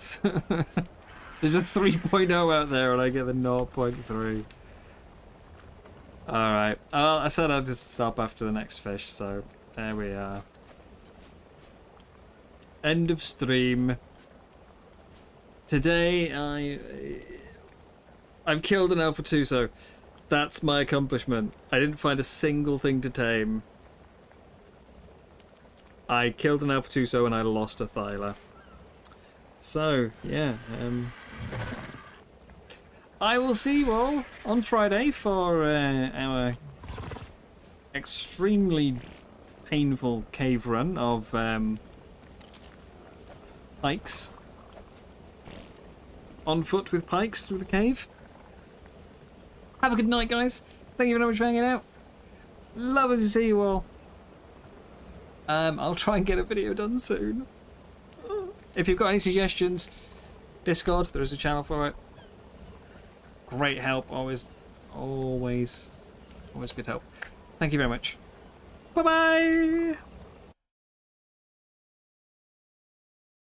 There's a 3.0 out there and I get the 0.3. Alright. Well, I said I'd just stop after the next fish, so there we are. End of stream. Today I've killed an Alpha 2, so that's my accomplishment. I didn't find a single thing to tame. I killed an Alpha 2, so and I lost a Thyla. So, yeah. I will see you all on Friday for our extremely painful cave run of pikes. On foot with pikes through the cave. Have a good night, guys. Thank you very much for hanging out. Lovely to see you all. I'll try and get a video done soon. If you've got any suggestions, Discord, there is a channel for it. Great help, always good help. Thank you very much. Bye-bye!